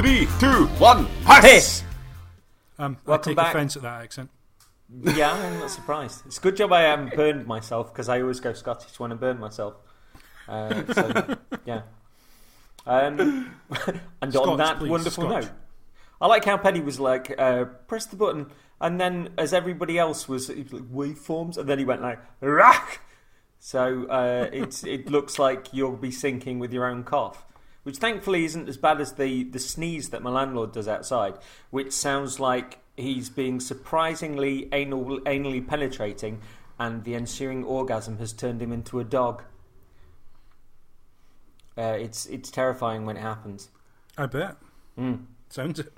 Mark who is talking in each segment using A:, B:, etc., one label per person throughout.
A: 3, 2, 1, piss!
B: I
C: Welcome
B: take
C: back.
B: offence at that accent.
C: Yeah, I'm not surprised. It's a good job I haven't burned myself, because I always go Scottish when I burn myself. So, yeah. And on
B: Scotch,
C: that
B: please,
C: wonderful
B: Scotch.
C: note, I like how Paddy was like, press the button, and then as everybody else was like, waveforms, and then he went like, rack! So it looks like you'll be syncing with your own cough, which thankfully isn't as bad as the sneeze that my landlord does outside, which sounds like he's being surprisingly anally penetrating, and the ensuing orgasm has turned him into a dog. It's terrifying when it happens.
B: I bet. Sounds it.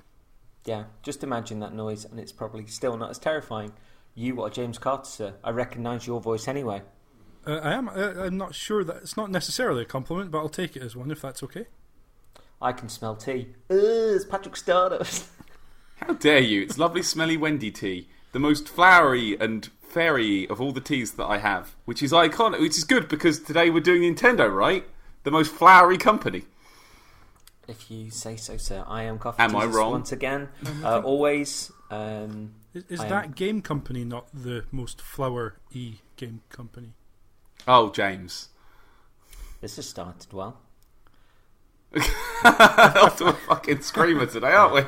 C: Yeah, just imagine that noise, and it's probably still not as terrifying. You are James Carter, sir. I recognise your voice anyway.
B: I am. I'm not sure that it's not necessarily a compliment, but I'll take it as one if that's okay.
C: I can smell tea. It's Patrick Stardust.
A: How dare you? It's lovely, smelly Wendy tea. The most flowery and fairy of all the teas that I have. Which is iconic, which is good because today we're doing Nintendo, right? The most flowery company.
C: If you say so, sir. I am Coffee
A: Am I
C: Jesus
A: wrong?
C: once again. Always.
B: Is that game company not the most flower-y game company?
A: Oh, James.
C: This has started well.
A: Off to a fucking screamer today, aren't we?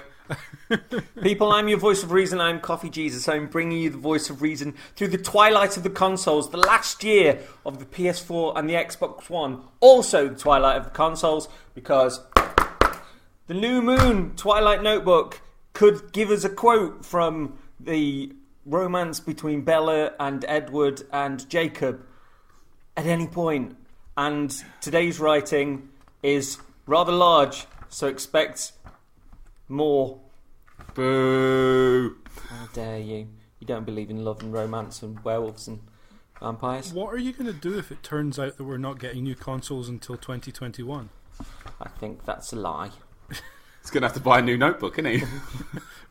C: People, I'm your voice of reason. I'm Coffee Jesus. I'm bringing you the voice of reason through the twilight of the consoles, the last year of the PS4 and the Xbox One. Also the twilight of the consoles, because the New Moon Twilight Notebook could give us a quote from the romance between Bella and Edward and Jacob at any point. And today's writing is rather large, so expect more.
A: Boo.
C: How dare you? You don't believe in love and romance and werewolves and vampires?
B: What are you going to do if it turns out that we're not getting new consoles until 2021?
C: I think that's a lie.
A: He's going to have to buy a new notebook, isn't he?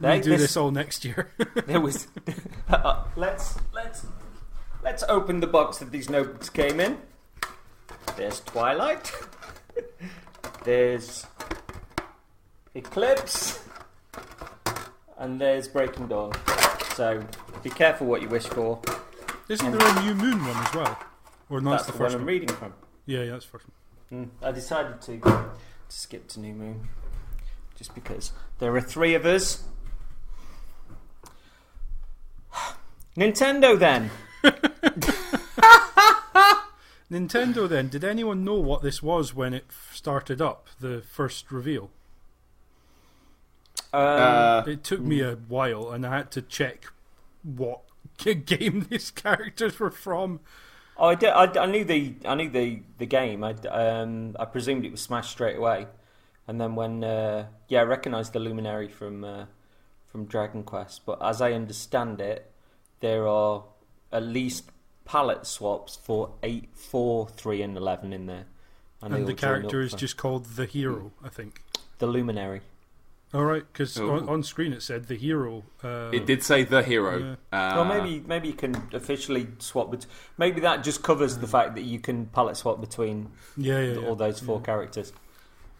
B: We'll do this all next year.
C: There was. Let's open the box that these notebooks came in. There's Twilight. There's Eclipse. And there's Breaking Dawn. So be careful what you wish for.
B: Isn't there a New Moon one as well? Or not?
C: That's
B: The
C: the
B: first
C: one I'm reading from.
B: Yeah, that's the first one.
C: I decided to skip to New Moon. Just because there are 3 of us. Nintendo then.
B: Nintendo then, did anyone know what this was when it started up, the first reveal? It took me a while, and I had to check what game these characters were from.
C: Oh, I did. I knew the game. I presumed it was Smash straight away, and then when I recognised the Luminary from Dragon Quest. But as I understand it, there are at least palette swaps for 8, 4, 3, and 11 in there,
B: and the character is just called the hero, I think.
C: The Luminary.
B: All right, because on screen it said the hero.
A: It did say the hero.
B: Yeah.
C: Well, maybe you can officially swap. Maybe that just covers the fact that you can palette swap between all those 4 characters.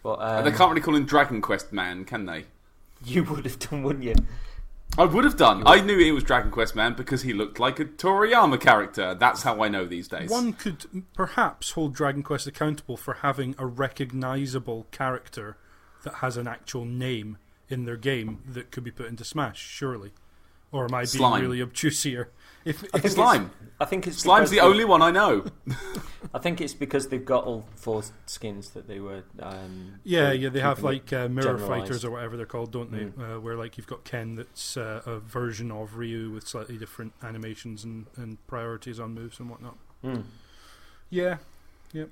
C: But
A: they can't really call him Dragon Quest Man, can they?
C: You would have done, wouldn't you?
A: I would have done. I knew he was Dragon Quest Man because he looked like a Toriyama character. That's how I know these days.
B: One could perhaps hold Dragon Quest accountable for having a recognisable character that has an actual name in their game that could be put into Smash, surely. Or am I being really obtuse here?
A: Slime.
C: I think it's
A: Slime's the only one I know.
C: I think it's because they've got all 4 skins that they were.
B: They have like mirror
C: generalised.
B: fighters or whatever they're called, don't they? Where like you've got Ken that's a version of Ryu with slightly different animations and priorities on moves and whatnot. Yeah, yep.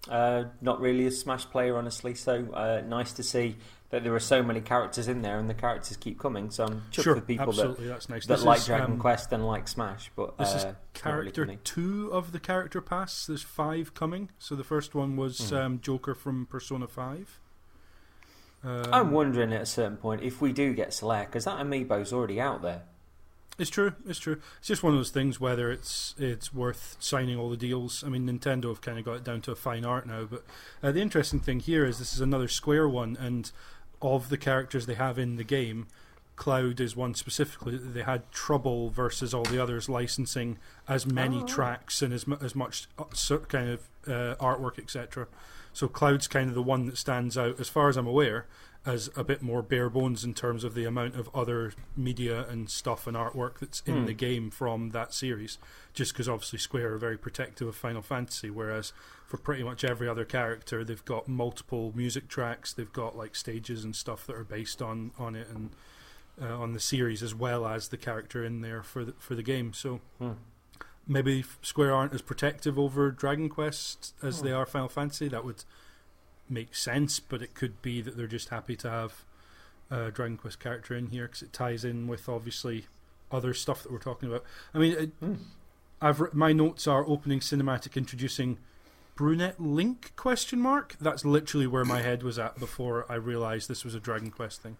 C: Not really a Smash player, honestly. So nice to see that there are so many characters in there, and the characters keep coming. So I'm chuffed for people
B: that's nice.
C: that like Dragon Quest and like Smash. But
B: this is character
C: really
B: 2 of the character pass. There's 5 coming. So the first one was Joker from Persona 5.
C: I'm wondering at a certain point if we do get Select, because that amiibo's already out there.
B: It's true. It's just one of those things whether it's worth signing all the deals. I mean, Nintendo have kind of got it down to a fine art now. But the interesting thing here is this is another Square one, and of the characters they have in the game, Cloud is one specifically that they had trouble versus all the others licensing as many tracks and as much kind of artwork, etc. So Cloud's kind of the one that stands out, as far as I'm aware, as a bit more bare bones in terms of the amount of other media and stuff and artwork that's in the game from that series. Just because obviously Square are very protective of Final Fantasy, whereas for pretty much every other character they've got multiple music tracks, they've got like stages and stuff that are based on it and on the series, as well as the character in there for the game. So maybe Square aren't as protective over Dragon Quest as they are Final Fantasy. That would make sense, but it could be that they're just happy to have a Dragon Quest character in here because it ties in with obviously other stuff that we're talking about. I mean, my notes are opening cinematic introducing brunette Link ? That's literally where my head was at before I realised this was a Dragon Quest thing.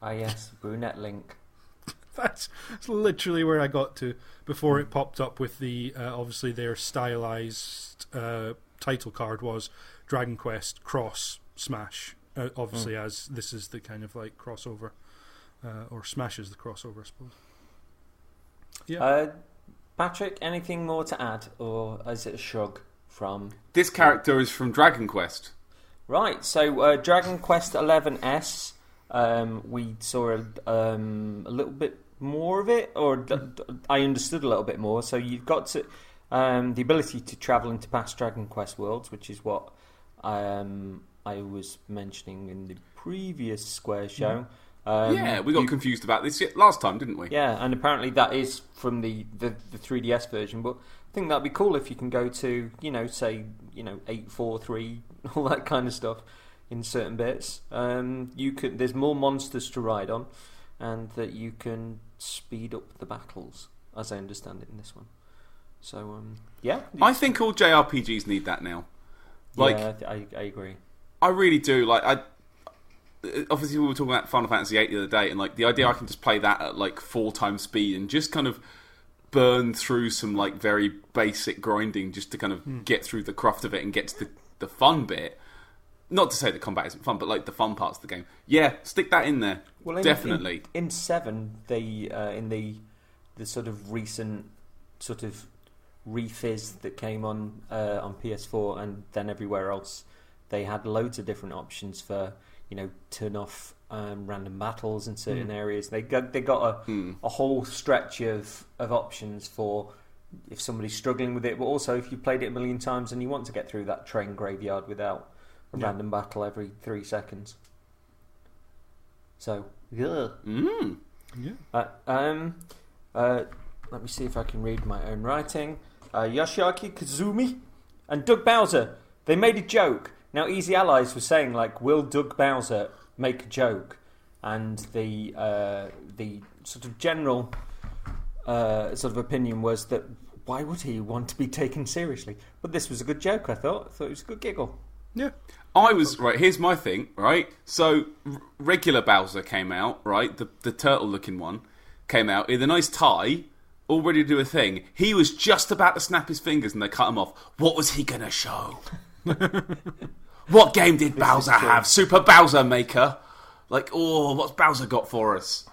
C: Yes, brunette Link.
B: That's literally where I got to before it popped up with the obviously their stylized title card was Dragon Quest Cross Smash. Obviously, as this is the kind of like crossover, or Smash is the crossover, I suppose. Yeah.
C: Patrick, anything more to add, or is it a shrug from?
A: This character is from Dragon Quest.
C: Right. So Dragon Quest 11S. We saw a little bit more of it, or I understood a little bit more. So you've got to the ability to travel into past Dragon Quest worlds, which is what I was mentioning in the previous Square show.
A: We got confused about this last time, didn't we?
C: Yeah, and apparently that is from the 3DS version. But I think that'd be cool if you can go to, say, 843, all that kind of stuff. In certain bits, there's more monsters to ride on, and that you can speed up the battles, as I understand it in this one. So,
A: I think all JRPGs need that now. Like,
C: I agree.
A: I really do. Like, obviously we were talking about Final Fantasy VIII the other day, and like the idea I can just play that at like 4 times speed and just kind of burn through some like very basic grinding just to kind of get through the cruft of it and get to the fun bit. Not to say the combat isn't fun, but like the fun parts of the game. Yeah, stick that in there. Well, definitely.
C: In 7, they in the sort of recent sort of refizz that came on PS4 and then everywhere else, they had loads of different options for turn off random battles in certain areas. They got a whole stretch of options for if somebody's struggling with it, but also if you played it a million times and you want to get through that train graveyard without a random battle every 3 seconds. So, let me see if I can read my own writing. Yoshiaki Kazumi and Doug Bowser, they made a joke. Now, Easy Allies was saying, like, will Doug Bowser make a joke? And the sort of general sort of opinion was that why would he want to be taken seriously? But this was a good joke, I thought. I thought it was a good giggle.
B: Yeah.
A: Right, here's my thing, right? So, regular Bowser came out, right? The turtle-looking one came out in a nice tie, all ready to do a thing. He was just about to snap his fingers and they cut him off. What was he going to show? What game did Bowser have? Super Bowser Maker? Like, what's Bowser got for us?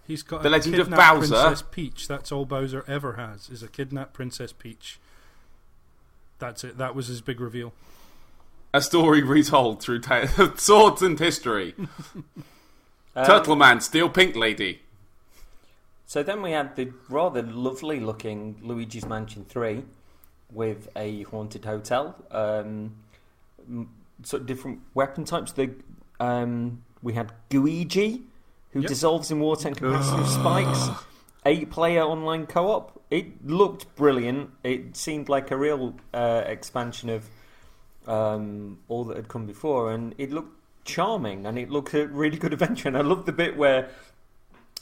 B: He's got
A: The
B: a
A: Legend of
B: kidnapped
A: Bowser.
B: Princess Peach. That's all Bowser ever has, is a kidnapped Princess Peach. That's it. That was his big reveal.
A: A story retold through swords and history. Turtle Man, Steel Pink Lady.
C: So then we had the rather lovely looking Luigi's Mansion 3 with a haunted hotel. Sort of different weapon types. We had Guigi, who dissolves in water and can pass through spikes. 8-player online co-op. It looked brilliant. It seemed like a real expansion of all that had come before, and it looked charming, and it looked a really good adventure. And I loved the bit where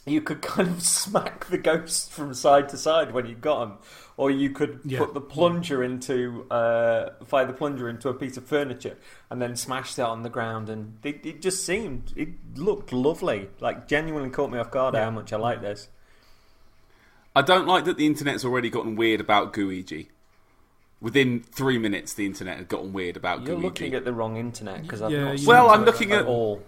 C: you could kind of smack the ghosts from side to side when you got them, or you could put the plunger into fire the plunger into a piece of furniture and then smash that on the ground, and it just it looked lovely. Like, genuinely caught me off guard how much I like this. I
A: don't like that the internet's already gotten weird about Guigi. within 3 minutes, the internet had gotten weird about
C: You're
A: Gooigi.
C: looking at the wrong internet because I've
B: Yeah,
C: not
B: you-
C: seen
A: Well,
C: it
A: I'm looking at
C: all.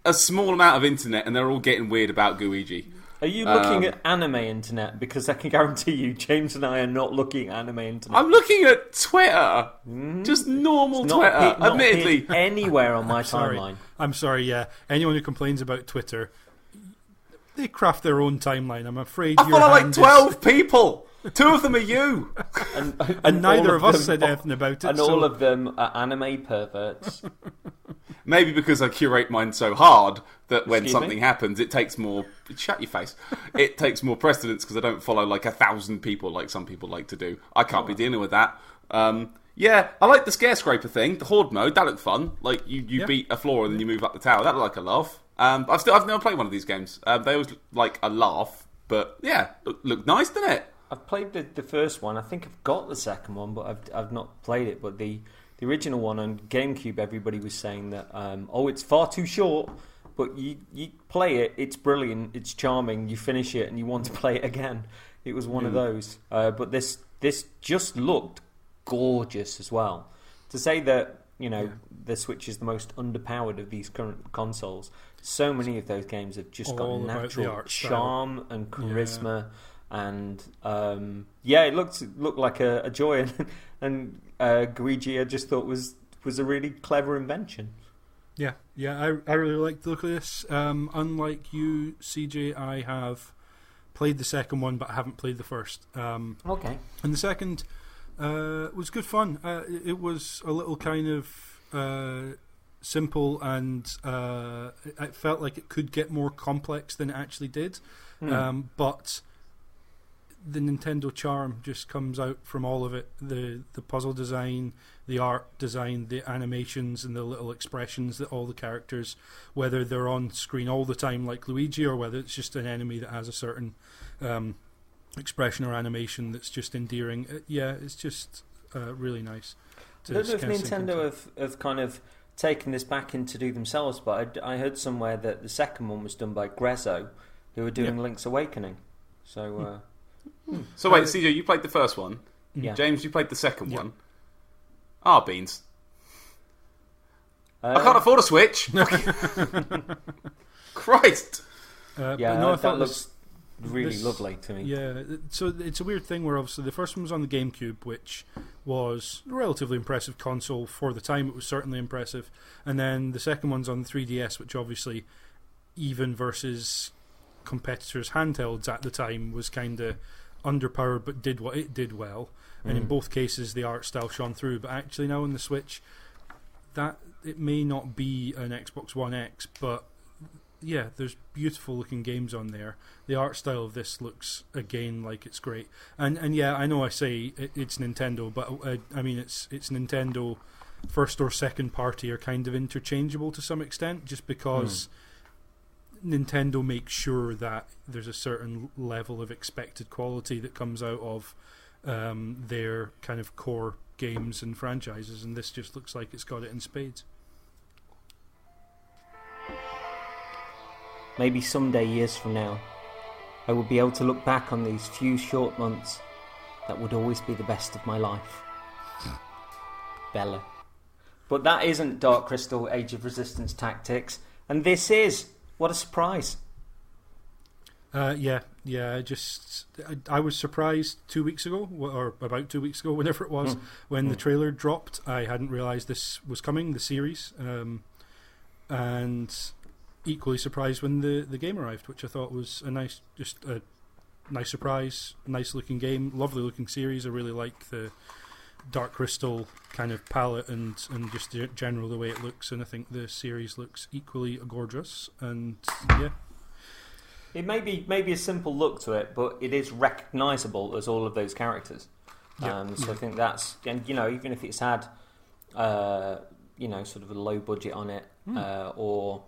A: a small amount of internet, and they're all getting weird about Gooigi.
C: Are you looking at anime internet? Because I can guarantee you, James and I are not looking at anime internet.
A: I'm looking at Twitter, just normal
C: It's not
A: Twitter.
C: not
A: Admittedly,
C: appeared anywhere on my
B: Sorry.
C: timeline.
B: I'm sorry, yeah. Anyone who complains about Twitter, they craft their own timeline. I'm afraid
A: I
B: your
A: follow like
B: hand
A: 12 people. 2 of them are you.
B: and neither
C: all
B: of us
C: them-
B: said anything about it.
C: And
B: so
C: all of them are anime perverts.
A: Maybe because I curate mine so hard that when
C: Excuse
A: something
C: me?
A: happens, it takes more. Shut your face. It takes more precedence because I don't follow like 1,000 people like some people like to do. I can't be dealing with that. Yeah, I like the scare scraper thing, the horde mode. That looked fun. Like you beat a floor and then you move up the tower. That looked like a laugh. I've never played one of these games. They always look like a laugh, but yeah, looked nice, didn't it?
C: I've played the first one. I think I've got the second one, but I've not played it. But the original one on GameCube, everybody was saying that it's far too short. But you play it, it's brilliant, it's charming. You finish it and you want to play it again. It was one of those. But this just looked gorgeous as well. To say that the Switch is the most underpowered of these current consoles. So many of those games have just got
B: All about the
C: natural
B: art style.
C: charm and charisma. And it looked like a joy, and Guigi I just thought was a really clever invention.
B: Yeah, I really like the look of this. Unlike you, CJ, I have played the second one, but I haven't played the first.
C: Okay.
B: And the second was good fun. It was a little kind of simple, and it felt like it could get more complex than it actually did. But the Nintendo charm just comes out from all of it. The puzzle design, the art design, the animations, and the little expressions that all the characters, whether they're on screen all the time like Luigi, or whether it's just an enemy that has a certain expression or animation that's just endearing. It's just really nice.
C: I don't know if Nintendo have kind of taken this back in to do themselves, but I heard somewhere that the second one was done by Grezzo, who were doing Link's Awakening. So...
A: So wait, CJ, you played the first one.
C: Yeah.
A: James, you played the second one. Beans. I
C: Uh,
A: can't afford a Switch. Christ.
B: but
C: yeah,
B: no, I
C: that
B: thought
C: looks really
B: this-
C: lovely to me.
B: Yeah, so it's a weird thing where obviously the first one was on the GameCube, which was a relatively impressive console for the time. It was certainly impressive. And then the second one's on the 3DS, which obviously, even versus competitors' handhelds at the time, was kind of underpowered but did what it did well. And in both cases, the art style shone through. But actually now on the Switch, that it may not be an Xbox One X, but yeah, there's beautiful looking games on there. The art style of this looks again like it's great. And yeah, I know I say it's Nintendo, but I mean it's Nintendo. First or second party are kind of interchangeable to some extent, just because Nintendo makes sure that there's a certain level of expected quality that comes out of their kind of core games and franchises, and this just looks like it's got it in spades.
C: Maybe someday, years from now, I will be able to look back on these few short months that would always be the best of my life. Bella. But that isn't Dark Crystal Age of Resistance Tactics, and this is. What a surprise.
B: I was surprised 2 weeks ago, or about 2 weeks ago, whenever it was, when the trailer dropped. I hadn't realised this was coming, the series, and equally surprised when the game arrived, which I thought was a nice surprise, nice looking game, lovely looking series. I really like the Dark Crystal kind of palette and just general the way it looks, and I think the series looks equally gorgeous. And yeah,
C: It may be a simple look to it, but it is recognisable as all of those characters.
B: Yeah.
C: So I think that's, and even if it's had sort of a low budget on it, or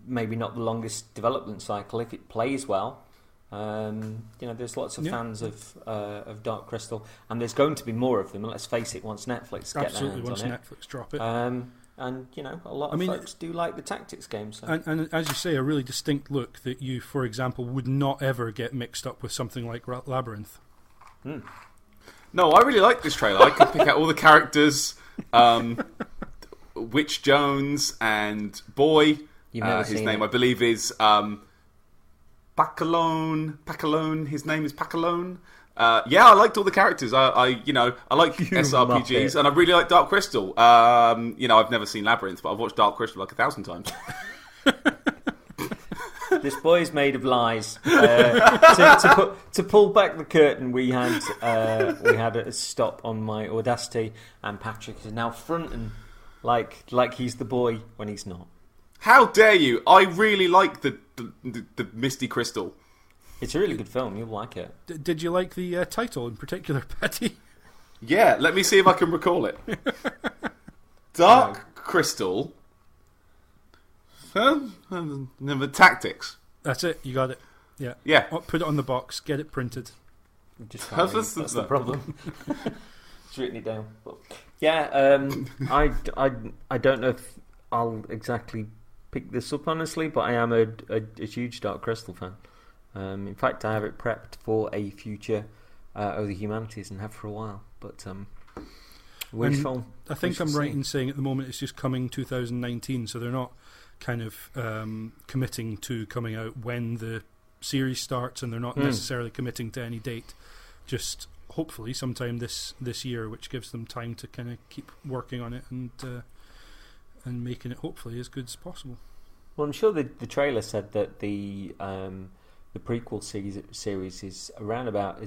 C: maybe not the longest development cycle, if it plays well. There's lots of fans of Dark Crystal, and there's going to be more of them. And let's face it, once Netflix get their hands
B: once
C: on it,
B: Netflix drop it,
C: a lot of folks do like the tactics games. So.
B: and as you say, a really distinct look that you, for example, would not ever get mixed up with something like Labyrinth.
A: No, I really like this trailer. I could pick out all the characters. Witch Jones and Boy. His name, I believe, is Pacalone. His name is Pacalone. Yeah, I liked all the characters. I like SRPGs, and I really like Dark Crystal. I've never seen Labyrinth, but I've watched Dark Crystal like 1,000 times.
C: This boy is made of lies. To pull back the curtain, we had a stop on my Audacity, and Patrick is now fronting like he's the boy when he's not.
A: How dare you? I really like the Misty Crystal.
C: It's a really good film. You'll like it.
B: Did you like the title in particular, Paddy?
A: Yeah, let me see if I can recall it. Dark Crystal. Tactics.
B: That's it. You got it. Yeah.
A: Yeah.
B: Put it on the box. Get it printed.
C: That's the problem. It's written it down. But yeah. I don't know if I'll exactly pick this up honestly, but I am a huge Dark Crystal fan. In fact, I have it prepped for a future of the humanities and have for a while. But
B: I think I'm right in saying at the moment it's just coming 2019, so they're not kind of committing to coming out when the series starts, and they're not necessarily committing to any date. Just hopefully sometime this year, which gives them time to kind of keep working on it and making it hopefully as good as possible.
C: Well, I'm sure the trailer said that the prequel series is around about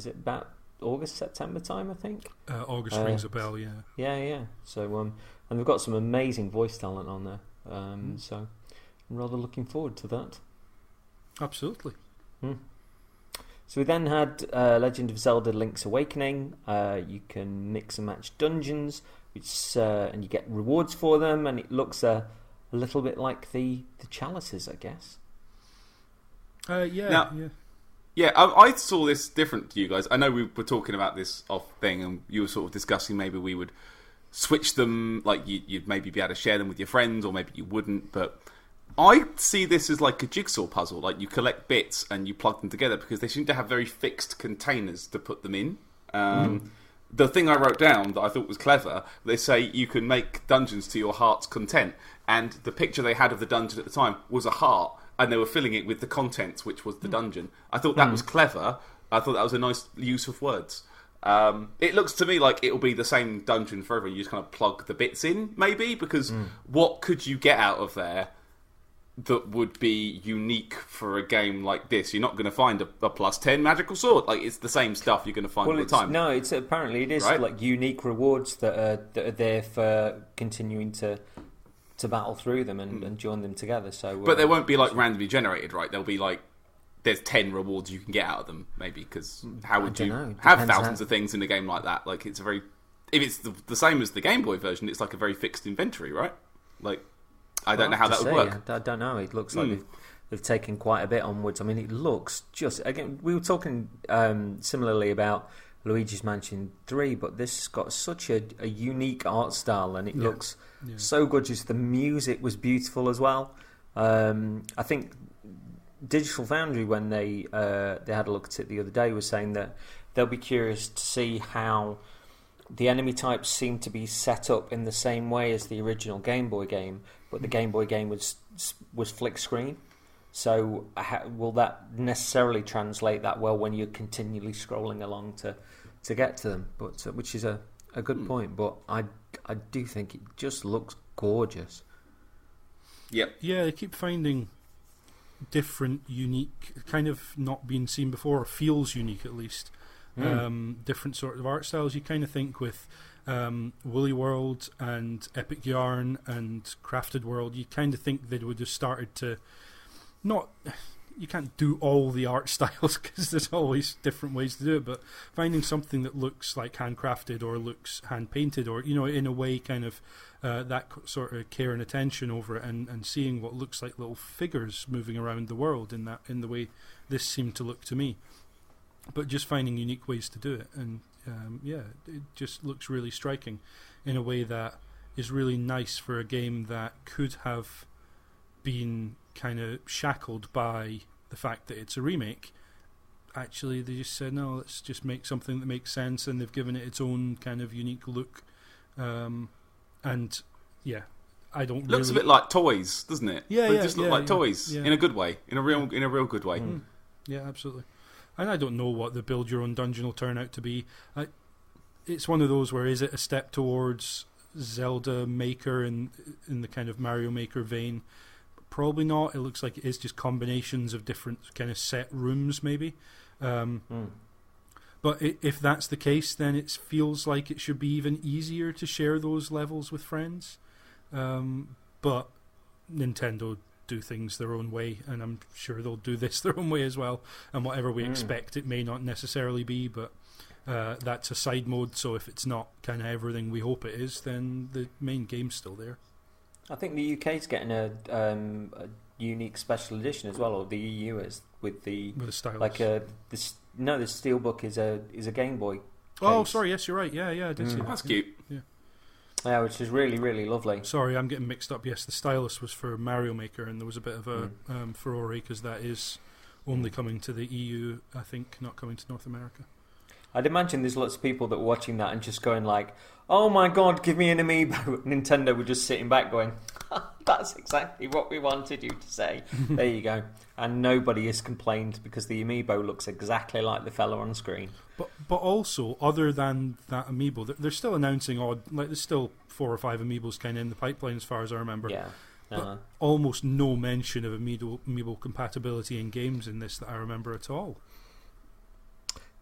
C: August, September time, I think.
B: August rings a bell, yeah.
C: Yeah. So and they've got some amazing voice talent on there. So I'm rather looking forward to that.
B: Absolutely.
C: So we then had Legend of Zelda: Link's Awakening. You can mix and match dungeons, and you get rewards for them, and it looks a little bit like the chalices, I guess.
A: Yeah, I saw this different to you guys. I know we were talking about this off thing, and you were sort of discussing maybe we would switch them, like you'd maybe be able to share them with your friends, or maybe you wouldn't. But I see this as like a jigsaw puzzle. Like you collect bits and you plug them together because they seem to have very fixed containers to put them in. The thing I wrote down that I thought was clever, they say you can make dungeons to your heart's content, and the picture they had of the dungeon at the time was a heart, and they were filling it with the contents, which was the dungeon. I thought that was clever. I thought that was a nice use of words. It looks to me like it'll be the same dungeon forever. You just kind of plug the bits in, maybe, because what could you get out of there that would be unique for a game like this? You're not going to find a plus 10 magical sword. Like, it's the same stuff you're going to find all the time.
C: No, it's apparently it is right? Like unique rewards that are there for continuing to battle through them and join them together. So,
A: but they won't be like randomly generated, right? They'll be like there's 10 rewards you can get out of them, maybe, because how would you have thousands of things in a game like that? Like, it's a very... If it's the same as the Game Boy version, it's like a very fixed inventory, right? Like, I don't know how that would work.
C: I don't know. It looks like they've taken quite a bit onwards. I mean, it looks just... Again, we were talking similarly about Luigi's Mansion 3, but this has got such a unique art style, and it looks so gorgeous. The music was beautiful as well. I think Digital Foundry, when they had a look at it the other day, was saying that they'll be curious to see how the enemy types seem to be set up in the same way as the original Game Boy game, but the Game Boy game was flick screen. So will that necessarily translate that well when you're continually scrolling along to get to them? But which is a good point. But I do think it just looks gorgeous.
A: Yep.
B: Yeah, they keep finding different, unique, kind of not been seen before, or feels unique at least. Different sort of art styles. You kind of think with Woolly World and Epic Yarn and Crafted World, you kind of think they would have started to not... You can't do all the art styles because there's always different ways to do it, but finding something that looks like handcrafted or looks hand painted, or in a way kind of that sort of care and attention over it, and seeing what looks like little figures moving around the world in the way this seemed to look to me. But just finding unique ways to do it, and it just looks really striking in a way that is really nice for a game that could have been kind of shackled by the fact that it's a remake, actually they just said, no, let's just make something that makes sense, and they've given it its own kind of unique look. And yeah, I don't.
A: Looks a bit like toys, doesn't it?
B: Yeah,
A: they just look like toys in a good way, in a real good way.
B: Yeah, absolutely. And I don't know what the build your own dungeon will turn out to be. It's one of those where, is it a step towards Zelda Maker in the kind of Mario Maker vein? Probably not. It looks like it is just combinations of different kind of set rooms, maybe. But if that's the case, then it feels like it should be even easier to share those levels with friends. But Nintendo do things their own way, and I'm sure they'll do this their own way as well. And whatever we expect, it may not necessarily be, but that's a side mode, so if it's not kind of everything we hope it is, then the main game's still there.
C: I think the UK's getting a unique special edition as well, or the EU is, with the
B: stylus.
C: Like the Steelbook is a Game Boy case.
B: Oh, sorry, yes, you're right. Yeah, I did see that.
A: That's cute.
C: Yeah, which is really, really lovely.
B: Sorry, I'm getting mixed up. Yes, the stylus was for Mario Maker, and there was a bit of a furore because that is only coming to the EU, I think, not coming to North America.
C: I'd imagine there's lots of people that were watching that and just going like, oh my god, give me an amiibo. Nintendo were just sitting back going, that's exactly what we wanted you to say. There you go. And nobody has complained because the amiibo looks exactly like the fella on screen.
B: But also, other than that amiibo, they're still announcing there's still 4 or 5 amiibos kind of in the pipeline as far as I remember.
C: Yeah.
B: But almost no mention of amiibo compatibility in games in this that I remember at all.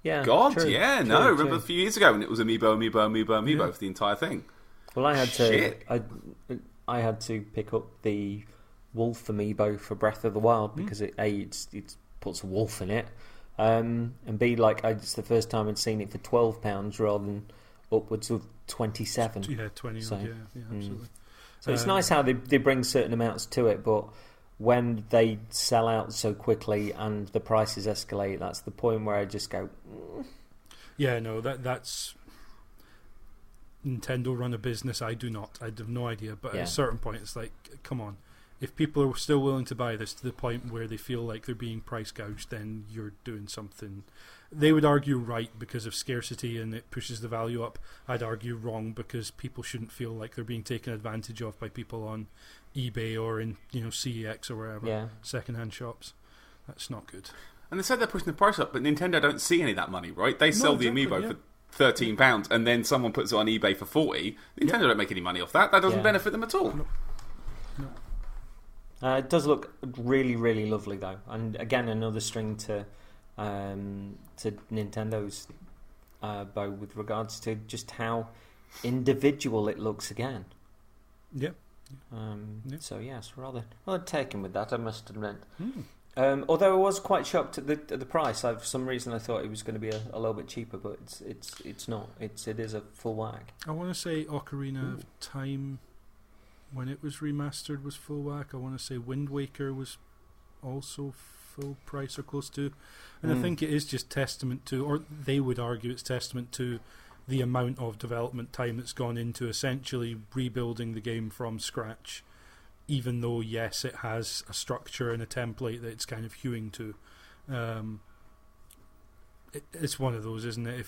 C: Yeah,
A: God,
C: true,
A: yeah,
C: true,
A: no.
C: true.
A: Remember a few years ago when it was amiibo for the entire thing.
C: Well, I had to.
A: Shit.
C: I had to pick up the wolf amiibo for Breath of the Wild because it puts a wolf in it, and B, it's the first time I'd seen it for £12 rather than upwards of 27.
B: Yeah, 20.
C: So,
B: yeah, absolutely.
C: So it's nice how they bring certain amounts to it, but when they sell out so quickly and the prices escalate, that's the point where I just go.
B: Yeah, no, that's Nintendo run a business. I do not. I have no idea. But at a certain point, it's like, come on. If people are still willing to buy this to the point where they feel like they're being price gouged, then you're doing something. They would argue right because of scarcity and it pushes the value up. I'd argue wrong because people shouldn't feel like they're being taken advantage of by people on eBay or in CEX or wherever, second-hand shops. That's not good.
A: And they said they're pushing the price up, but Nintendo don't see any of that money, right? They sell the amiibo for £13, and then someone puts it on eBay for $40. Nintendo don't make any money off that. That doesn't benefit them at all.
B: No.
C: It does look really, really lovely, though, and again, another string to Nintendo's bow with regards to just how individual it looks again.
B: Yeah.
C: So yes, rather taken with that, I must admit. Although I was quite shocked at the price. For some reason, I thought it was going to be a little bit cheaper, but it's not. It is a full whack.
B: I want to say Ocarina of Time, when it was remastered, was full whack. I want to say Wind Waker was also full price or close to. And I think it is just testament to, or they would argue it's testament to, the amount of development time that's gone into essentially rebuilding the game from scratch, even though, yes, it has a structure and a template that it's kind of hewing to. It's one of those, isn't it?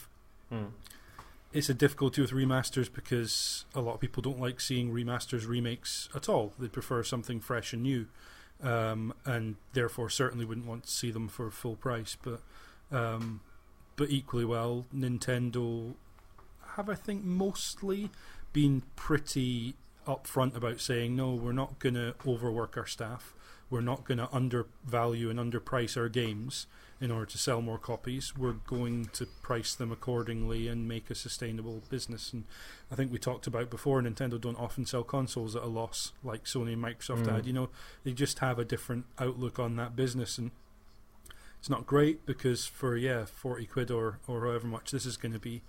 B: It's a difficulty with remasters because a lot of people don't like seeing remasters, remakes at all. They prefer something fresh and new, and therefore certainly wouldn't want to see them for full price. But equally well, Nintendo have, I think, mostly been pretty upfront about saying, no, we're not going to overwork our staff. We're not going to undervalue and underprice our games in order to sell more copies. We're going to price them accordingly and make a sustainable business. And I think we talked about before, Nintendo don't often sell consoles at a loss like Sony and Microsoft had. They just have a different outlook on that business, and it's not great because for 40 quid or however much this is going to be,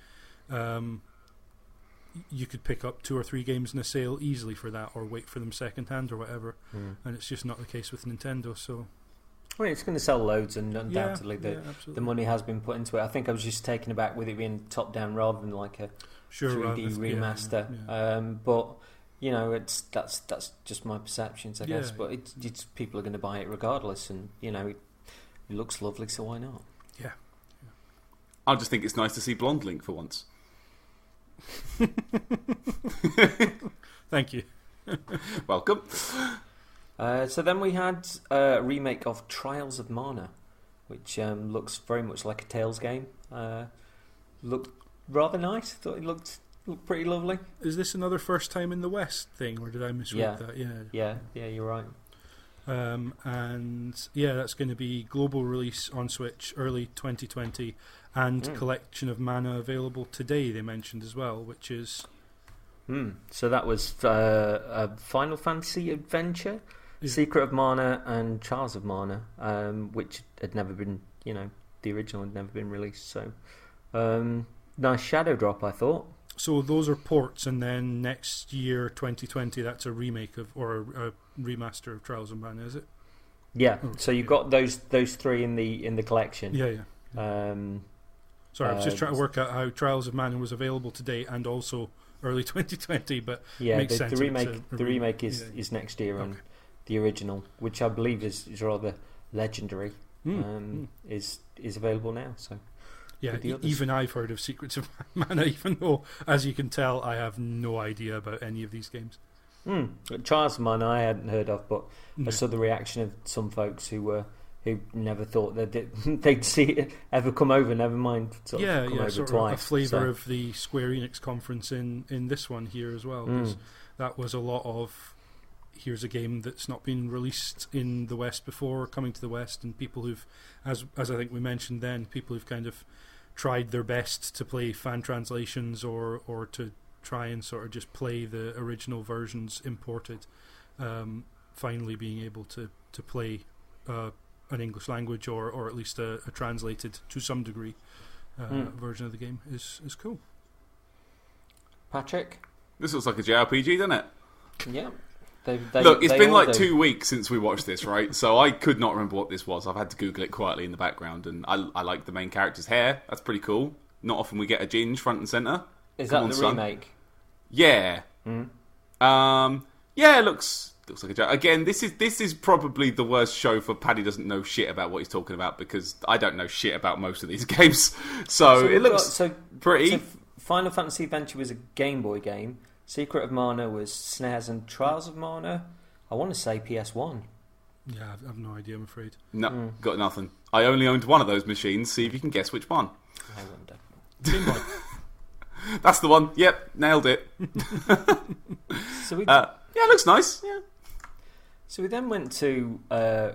B: you could pick up 2 or 3 games in a sale easily for that, or wait for them second hand or whatever. And it's just not the case with Nintendo. So,
C: well, it's going to sell loads, and undoubtedly the money has been put into it. I think I was just taken aback with it being top down rather than like a 3D remaster. But that's just my perceptions, I guess. But it's people are going to buy it regardless, and it looks lovely, so why not?
B: Yeah,
A: I just think it's nice to see blonde Link for once.
B: Thank you.
A: Welcome.
C: So then we had a remake of Trials of Mana, which looks very much like a Tales game. Looked rather nice. Thought it looked pretty lovely.
B: Is this another first time in the West thing, or did I misread that?
C: Yeah, you're right.
B: And yeah, that's going to be global release on Switch early 2020, and collection of mana available today, they mentioned as well, which is...
C: So that was a Final Fantasy adventure, Secret of Mana and Trials of Mana, which had never been, the original had never been released. So nice shadow drop, I thought.
B: So those are ports, and then next year, 2020, that's a remake of, or a remaster of Trials of Mana, is it?
C: Yeah. So you've got those three in the collection.
B: Yeah. Sorry, I was just trying to work out how Trials of Mana was available today and also early 2020, but makes sense.
C: The remake is next year, and the original, which I believe is rather legendary, is available now. So
B: yeah, even I've heard of Secrets of Mana, even though, as you can tell, I have no idea about any of these games.
C: Trials of Mana I hadn't heard of, but I saw the reaction of some folks who never thought that they'd see it ever come over. Never mind, come over
B: sort
C: twice.
B: Of a flavour of the Square Enix conference in this one here as well. That was a lot of, here's a game that's not been released in the West before, coming to the West, and people who've, as I think we mentioned then, people who've kind of tried their best to play fan translations or to try and sort of just play the original versions imported, finally being able to play an English language or at least a translated to some degree version of the game is cool.
C: Patrick?
A: This looks like a JRPG, doesn't it?
C: Yeah.
A: Look, it's been like 2 weeks since we watched this, right? So I could not remember what this was. I've had to Google it quietly in the background, and I like the main character's hair. That's pretty cool. Not often we get a Ginge front and centre.
C: Is that the remake?
A: Yeah. Yeah, it looks like a joke. Again, this is probably the worst show for Paddy doesn't know shit about what he's talking about, because I don't know shit about most of these games. So it looks pretty.
C: So Final Fantasy Adventure was a Game Boy game. Secret of Mana was SNES, and Trials of Mana, I want to say PS1.
B: Yeah, I have no idea, I'm afraid.
A: No, got nothing. I only owned one of those machines. See if you can guess which one.
C: I wonder.
B: Game Boy.
A: That's the one. Yep, nailed it.
C: So
A: yeah, it looks nice. Yeah.
C: So we then went to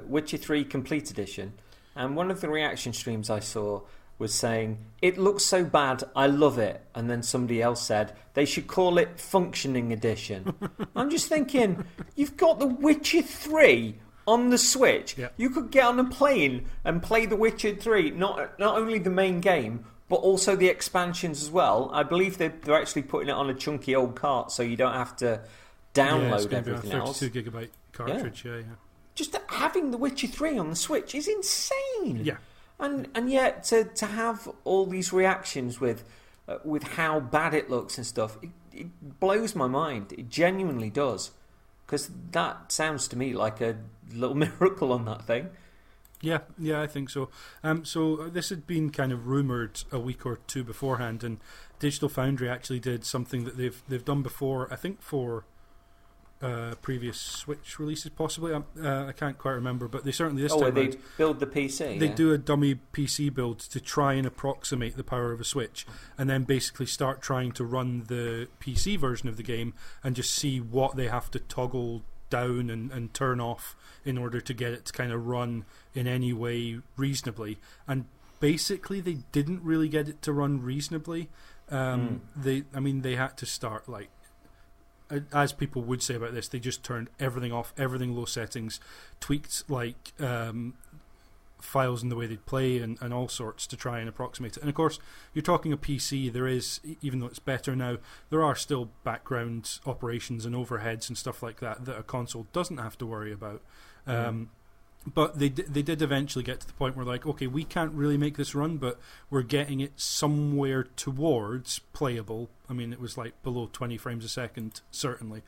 C: Witcher 3 Complete Edition, and one of the reaction streams I saw was saying, "It looks so bad, I love it." And then somebody else said, "They should call it Functioning Edition." I'm just thinking, you've got The Witcher 3 on the Switch.
B: Yeah.
C: You could get on a plane and play The Witcher 3, not only the main game, but also the expansions as well. I believe they're actually putting it on a chunky old cart, so you don't have to download everything else.
B: 32 gigabyte cartridge, yeah.
C: Just having The Witcher 3 on the Switch is insane.
B: Yeah.
C: And yet to have all these reactions with how bad it looks and stuff, it blows my mind. It genuinely does, because that sounds to me like a little miracle on that thing.
B: Yeah, I think so. So this had been kind of rumoured a week or two beforehand, and Digital Foundry actually did something that they've done before. I think for previous Switch releases, possibly. I can't quite remember, but they certainly this time
C: they build the PC.
B: They do a dummy PC build to try and approximate the power of a Switch, and then basically start trying to run the PC version of the game and just see what they have to toggle down and turn off in order to get it to kind of run in any way reasonably. And basically they didn't really get it to run reasonably. They had to start, like, as people would say about this, they just turned everything off, everything low settings, tweaked like files in the way they'd play and all sorts to try and approximate it. And of course, you're talking a PC, there is, even though it's better now, there are still background operations and overheads and stuff like that a console doesn't have to worry about. But they did eventually get to the point where, like, okay, we can't really make this run, but we're getting it somewhere towards playable. I mean, it was like below 20 frames a second, certainly.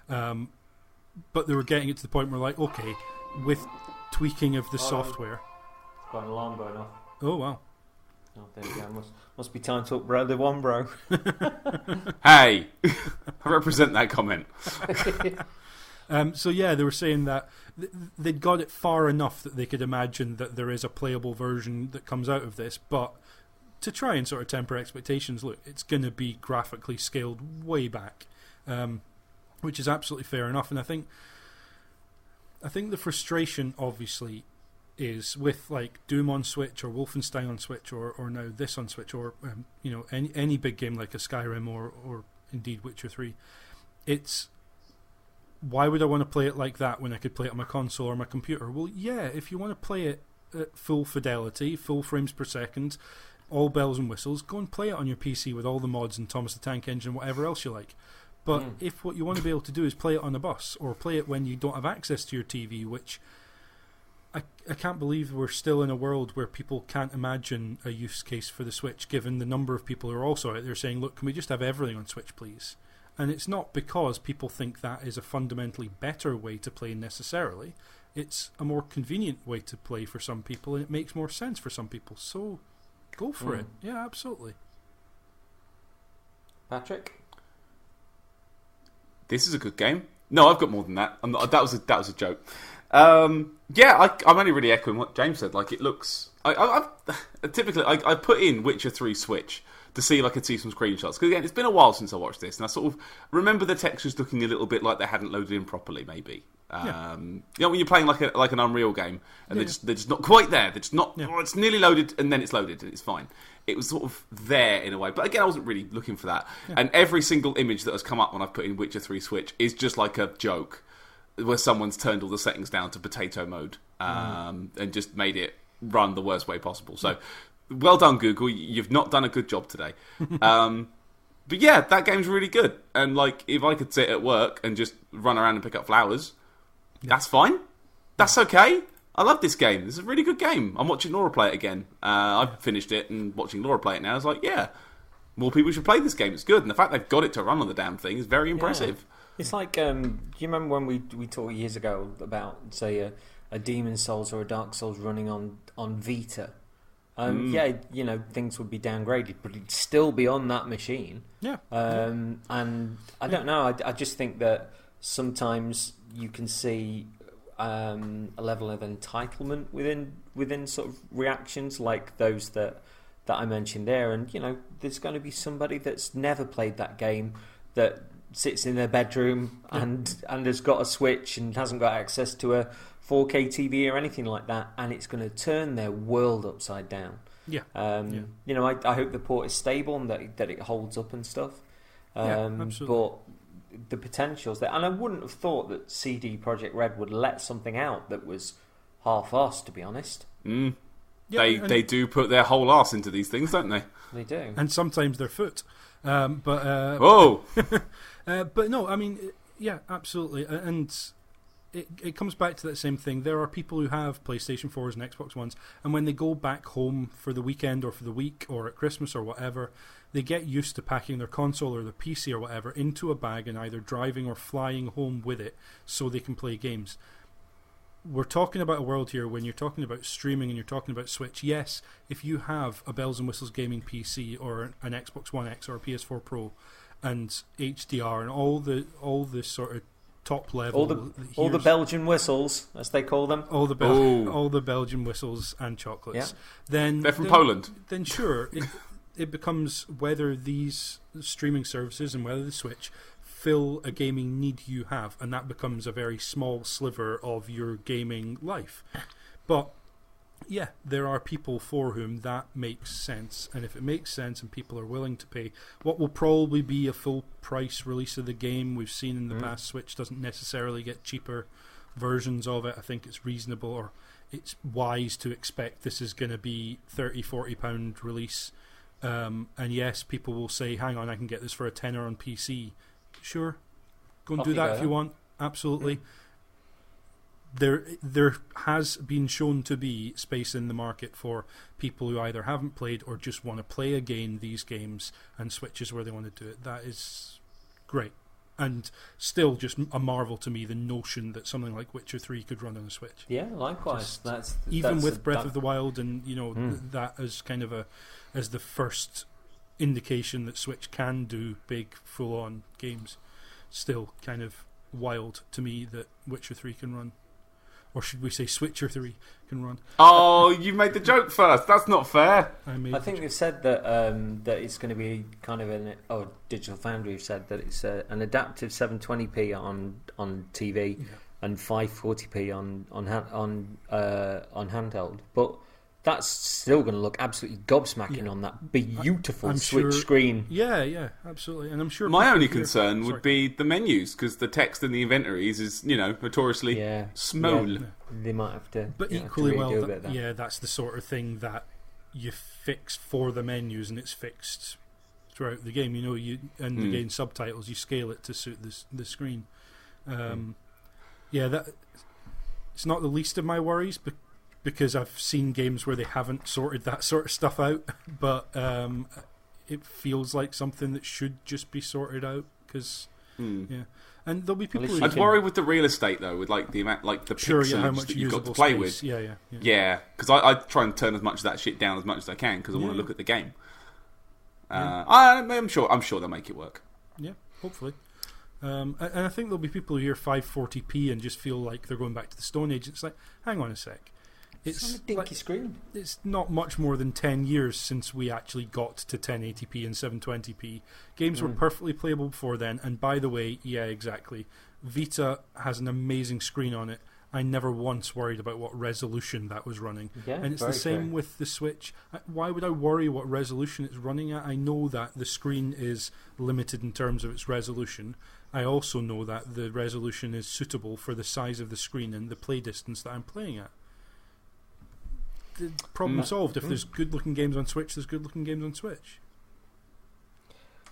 B: But they were getting it to the point where, like, okay, with tweaking of the software.
C: Got an alarm going off.
B: Oh, wow.
C: Oh, there you go. Must be time to upbrow the one, bro.
A: Hey, I represent that comment.
B: So yeah, they were saying that they'd got it far enough that they could imagine that there is a playable version that comes out of this, but to try and sort of temper expectations, look, it's going to be graphically scaled way back, which is absolutely fair enough. And I think the frustration, obviously, is with like Doom on Switch or Wolfenstein on Switch or now this on Switch or any big game like a Skyrim or indeed Witcher 3. It's why would I want to play it like that when I could play it on my console or my computer? Well, yeah, if you want to play it at full fidelity, full frames per second, all bells and whistles, go and play it on your PC with all the mods and Thomas the Tank Engine and whatever else you like. But if what you want to be able to do is play it on a bus or play it when you don't have access to your TV, which I can't believe we're still in a world where people can't imagine a use case for the Switch, given the number of people who are also out there saying, look, can we just have everything on Switch, please? And it's not because people think that is a fundamentally better way to play necessarily. It's a more convenient way to play for some people, and it makes more sense for some people. So go for it. Yeah, absolutely.
C: Patrick?
A: This is a good game. No, I've got more than that. That was a joke. I'm only really echoing what James said. Like, it looks. Typically, I put in Witcher 3 Switch to see if I could see some screenshots. Because again, it's been a while since I watched this, and I sort of remember the textures looking a little bit like they hadn't loaded in properly. Maybe. When you're playing like an Unreal game, and they're just not quite there. They're just not. Oh, it's nearly loaded, and then it's loaded, and it's fine. It was sort of there in a way, but again, I wasn't really looking for that. Yeah. And every single image that has come up when I've put in Witcher 3 Switch is just like a joke, where someone's turned all the settings down to potato mode and just made it run the worst way possible. So, well done, Google. You've not done a good job today. But yeah, that game's really good. And like, if I could sit at work and just run around and pick up flowers, that's fine. That's okay. I love this game. This is a really good game. I'm watching Laura play it again. I've finished it and watching Laura play it now. It's like, yeah, more people should play this game. It's good. And the fact they've got it to run on the damn thing is very impressive.
C: Yeah. It's like, do you remember when we talked years ago about, say, a Demon's Souls or a Dark Souls running on Vita? Yeah, things would be downgraded, but it'd still be on that machine.
B: Yeah.
C: And I don't know. I just think that sometimes you can see a level of entitlement within sort of reactions like those that I mentioned there, and there's going to be somebody that's never played that game that sits in their bedroom and has got a Switch and hasn't got access to a 4K TV or anything like that, and it's going to turn their world upside down. I hope the port is stable and that it holds up and stuff.
B: Absolutely.
C: But the potentials there, and I wouldn't have thought that CD Projekt Red would let something out that was half-assed, to be honest.
A: They do put their whole arse into these things, don't they?
C: They do,
B: and sometimes their foot.
A: Whoa!
B: But no, I mean, yeah, absolutely, and it comes back to that same thing. There are people who have PlayStation 4s and Xbox Ones, and when they go back home for the weekend or for the week or at Christmas or whatever, they get used to packing their console or their PC or whatever into a bag and either driving or flying home with it so they can play games. We're talking about a world here when you're talking about streaming and you're talking about Switch. Yes, if you have a bells and whistles gaming PC or an Xbox One X or a PS4 Pro and HDR and all the sort of top level,
C: all the Belgian whistles, as they call them,
B: all the Belgian whistles and chocolates.
A: Yeah. Then they're from Poland.
B: Then sure, it becomes whether these streaming services and whether the Switch fill a gaming need you have, and that becomes a very small sliver of your gaming life. But yeah, there are people for whom that makes sense, and if it makes sense and people are willing to pay what will probably be a full price release of the game, we've seen in the past Switch doesn't necessarily get cheaper versions of it. I think it's reasonable, or it's wise to expect this is going to be £30-40 release. And yes, people will say, hang on, I can get this for a tenner on PC. Sure, go and do that if you want. Absolutely. There has been shown to be space in the market for people who either haven't played or just want to play again these games, and Switch is where they want to do it. That is great. And still just a marvel to me, the notion that something like Witcher 3 could run on a Switch.
C: Yeah, likewise.
B: Even with Breath of the Wild and, that as kind of as the first indication that Switch can do big, full-on games. Still kind of wild to me that Witcher 3 can run. Or should we say Switcher 3 can run?
A: Oh, you made the joke first. That's not fair.
C: I think they've said that that it's going to be kind of Digital Foundry have said that it's an adaptive 720p on TV and 540p on handheld. But that's still going to look absolutely gobsmacking on that beautiful Switch screen.
B: Yeah, absolutely. And I'm sure
A: my only concern would be the menus, because the text in the inventories is, notoriously small.
C: Yeah, they might have to.
B: But equally that's the sort of thing that you fix for the menus, and it's fixed throughout the game. And again, subtitles, you scale it to suit the screen. That it's not the least of my worries, because I've seen games where they haven't sorted that sort of stuff out, but it feels like something that should just be sorted out. Because and there'll be people.
A: I'd worry with the real estate though, with like the amount, like the pixels that you've got to play with. Yeah. Because I try and turn as much of that shit down as much as I can because I want to look at the game. I'm sure they'll make it work.
B: Yeah, hopefully. And I think there'll be people who hear 540p and just feel like they're going back to the Stone Age. It's like, hang on a sec.
C: It's on a dinky screen.
B: It's not much more than 10 years since we actually got to 1080p and 720p. Games were perfectly playable before then. And by the way, yeah, exactly. Vita has an amazing screen on it. I never once worried about what resolution that was running.
C: Yeah,
B: and it's the same with the Switch. Why would I worry what resolution it's running at? I know that the screen is limited in terms of its resolution. I also know that the resolution is suitable for the size of the screen and the play distance that I'm playing at. The problem solved. If there's good-looking games on Switch, there's good-looking games on Switch.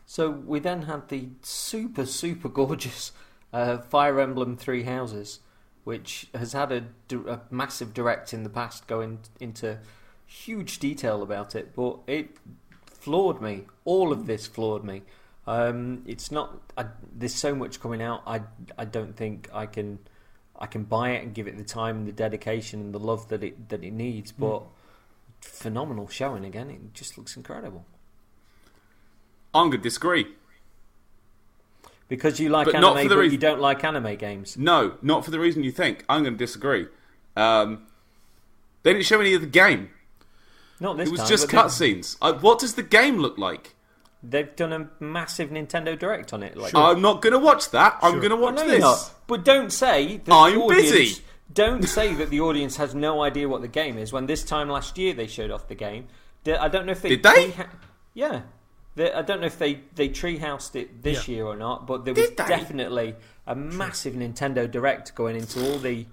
C: So we then had the super, super gorgeous Fire Emblem Three Houses, which has had a massive direct in the past, going into huge detail about it, but it floored me. All of this floored me. It's not. There's so much coming out. I don't think I can buy it and give it the time and the dedication and the love that it needs. But phenomenal showing again. It just looks incredible.
A: I'm going to disagree.
C: Because you like anime, but you don't like anime games.
A: No, not for the reason you think. I'm going to disagree. They didn't show any of the game.
C: Not this time.
A: It was just cutscenes. What does the game look like?
C: They've done a massive Nintendo Direct on it.
A: I'm not going to watch that. I'm going to watch this.
C: Not. But don't say that
A: I'm busy.
C: Don't say that the audience has no idea what the game is. When this time last year they showed off the game. I don't know if they
A: did. They?
C: Yeah. I don't know if they treehoused it this year or not, but there was definitely a massive Nintendo Direct going into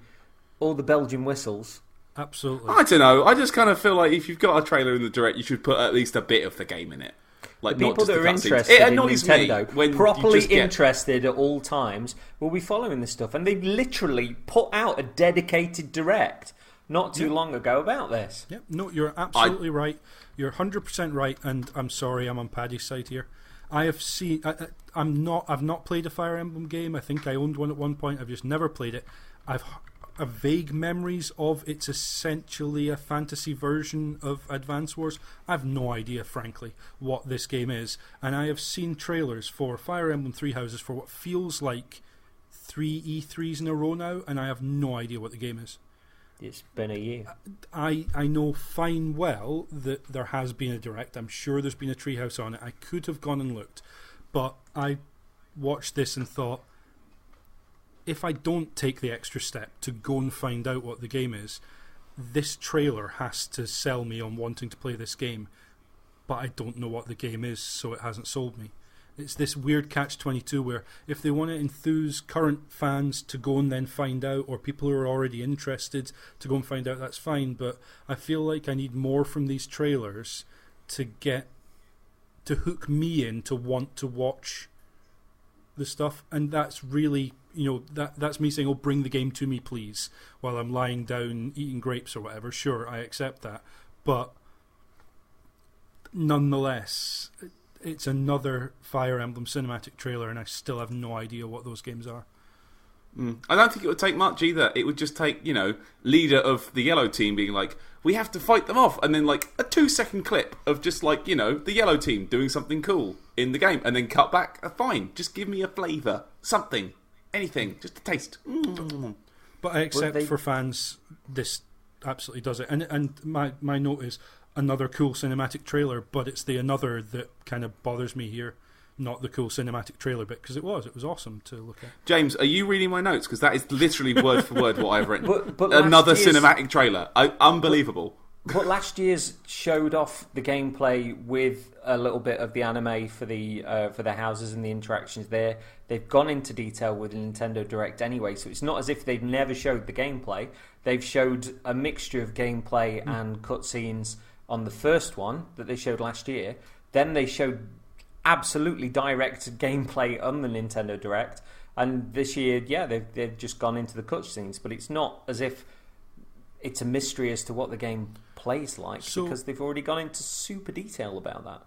C: all the Belgian whistles.
B: Absolutely.
A: I don't know. I just kind of feel like if you've got a trailer in the Direct, you should put at least a bit of the game in it. Like
C: the people that are interested in Nintendo, properly interested at all times, will be following this stuff. And they literally put out a dedicated Direct not too long ago about this.
B: Yep. No, you're absolutely right. You're 100% right, and I'm sorry, I'm on Paddy's side here. I have seen. I've not played a Fire Emblem game. I think I owned one at one point. I've just never played it. I've vague memories of it's essentially a fantasy version of Advance Wars. I have no idea, frankly, what this game is, and I have seen trailers for Fire Emblem Three Houses for what feels like 3 E3s in a row now, and I have no idea what the game is.
C: It's been a year.
B: I know fine well that there has been a Direct. I'm sure there's been a Treehouse on it. I could have gone and looked. But I watched this and thought, if I don't take the extra step to go and find out what the game is, this trailer has to sell me on wanting to play this game. But I don't know what the game is, so it hasn't sold me. It's this weird catch-22 where if they want to enthuse current fans to go and then find out, or people who are already interested to go and find out, that's fine. But I feel like I need more from these trailers to hook me in to want to watch the stuff. And that's really, that's me saying, bring the game to me, please, while I'm lying down eating grapes or whatever. Sure, I accept that. But nonetheless, it's another Fire Emblem cinematic trailer, and I still have no idea what those games are.
A: I don't think it would take much either. It would just take, leader of the yellow team being like, we have to fight them off, and then like a 2-second clip of just like, the yellow team doing something cool in the game, and then cut back. Fine, just give me a flavour, something, anything, just a taste.
B: But I accept for fans, this absolutely does it. And my note is another cool cinematic trailer, but it's the another that kind of bothers me here. Not the cool cinematic trailer bit, because it was awesome to look at.
A: James, are you reading my notes? Because that is literally word for word what I've written.
C: But
A: another cinematic trailer. Unbelievable.
C: But last year's showed off the gameplay with a little bit of the anime for the houses and the interactions there. They've gone into detail with the Nintendo Direct anyway, so it's not as if they've never showed the gameplay. They've showed a mixture of gameplay and cutscenes on the first one that they showed last year. Then they showed absolutely direct gameplay on the Nintendo Direct, and this year, they've just gone into the cutscenes. But it's not as if it's a mystery as to what the game plays like, because they've already gone into super detail about that.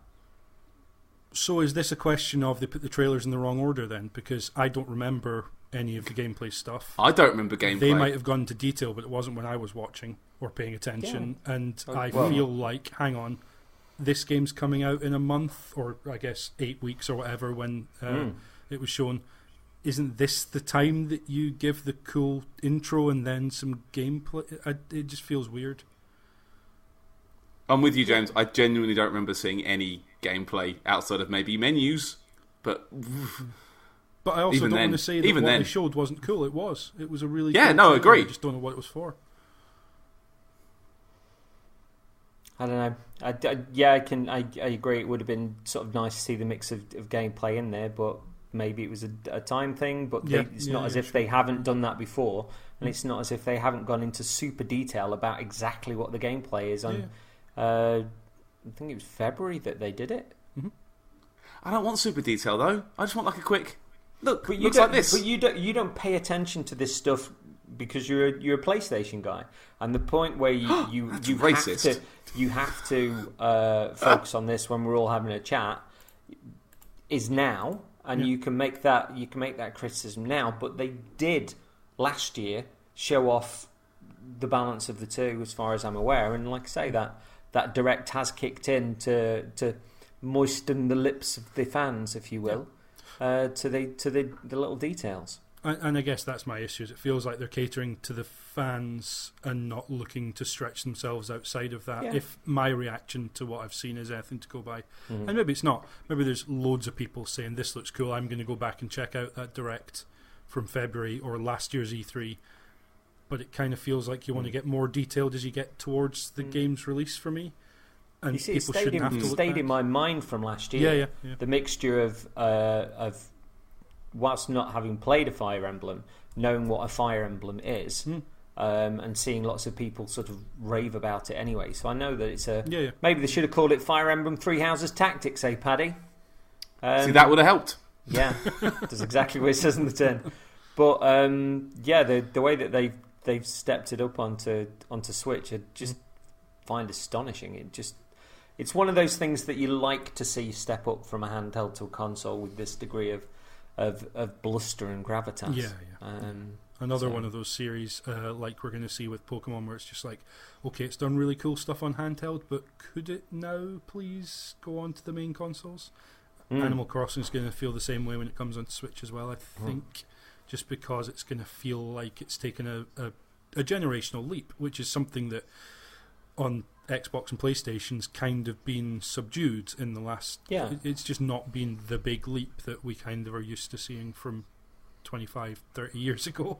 B: So is this a question of they put the trailers in the wrong order then? Because I don't remember any of the gameplay stuff.
A: I don't remember gameplay.
B: They might have gone into detail, but it wasn't when I was watching or paying attention. Yeah. And I feel like, hang on, this game's coming out in a month, or I guess 8 weeks or whatever when it was shown. Isn't this the time that you give the cool intro and then some gameplay? It just feels weird.
A: I'm with you, James. I genuinely don't remember seeing any gameplay outside of maybe menus, but
B: I also don't want to say that what they showed wasn't cool. It was a really cool
A: no, agree.
B: I just don't know what it was for.
C: I don't know. I agree. It would have been sort of nice to see the mix of gameplay in there, but maybe it was a time thing. But it's not as if they haven't done that before, and it's not as if they haven't gone into super detail about exactly what the gameplay is. I think it was February that they did it.
B: Mm-hmm.
A: I don't want super detail though. I just want like a quick look.
C: But
A: looks like this.
C: But you don't pay attention to this stuff because you're a PlayStation guy, and the point where you have to focus on this when we're all having a chat is now, and you can make that criticism now. But they did last year show off the balance of the two, as far as I'm aware, and like I say, that Direct has kicked in to moisten the lips of the fans, if you will, to the little details.
B: And I guess that's my issue. It feels like they're catering to the fans and not looking to stretch themselves outside of that. Yeah. If my reaction to what I've seen is anything to go by. Mm-hmm. And maybe it's not. Maybe there's loads of people saying, this looks cool, I'm going to go back and check out that Direct from February or last year's E3. But it kind of feels like you want to get more detailed as you get towards the game's release for me. And
C: you see, it stayed in my mind from last year.
B: Yeah.
C: The mixture of whilst not having played a Fire Emblem, knowing what a Fire Emblem is, and seeing lots of people sort of rave about it anyway. So I know that it's maybe they should have called it Fire Emblem Three Houses Tactics, Paddy?
A: See, that would have helped.
C: Yeah, that's exactly what it says in the tin. But the way that they've stepped it up onto Switch, I just find astonishing. It's one of those things that you like to see step up from a handheld to a console with this degree of bluster and gravitas.
B: Yeah. Another one of those series like we're going to see with Pokemon, where it's just like, okay, it's done really cool stuff on handheld, but could it now please go on to the main consoles? Animal Crossing is going to feel the same way when it comes onto Switch as well, I think, just because it's going to feel like it's taken a generational leap, which is something that on Xbox and PlayStation's kind of been subdued in the last...
C: Yeah.
B: It's just not been the big leap that we kind of are used to seeing from 25, 30 years ago.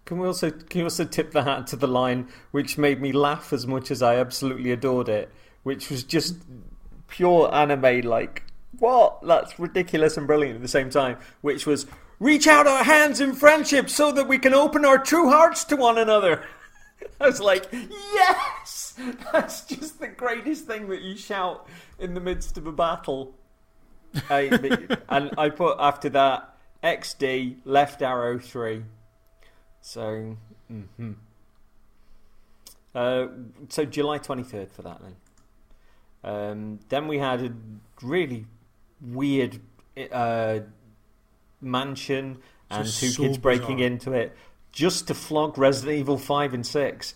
C: Can you also tip the hat to the line which made me laugh as much as I absolutely adored it, which was just pure anime, like, what? That's ridiculous and brilliant at the same time, which was, reach out our hands in friendship so that we can open our true hearts to one another. I was like, yes! That's just the greatest thing that you shout in the midst of a battle. And I put after that XD left arrow 3. So, so July 23rd for that then. Then we had a really weird mansion and
B: Just
C: two kids
B: so
C: breaking
B: bizarre.
C: into it just to flog Resident Evil 5 and 6.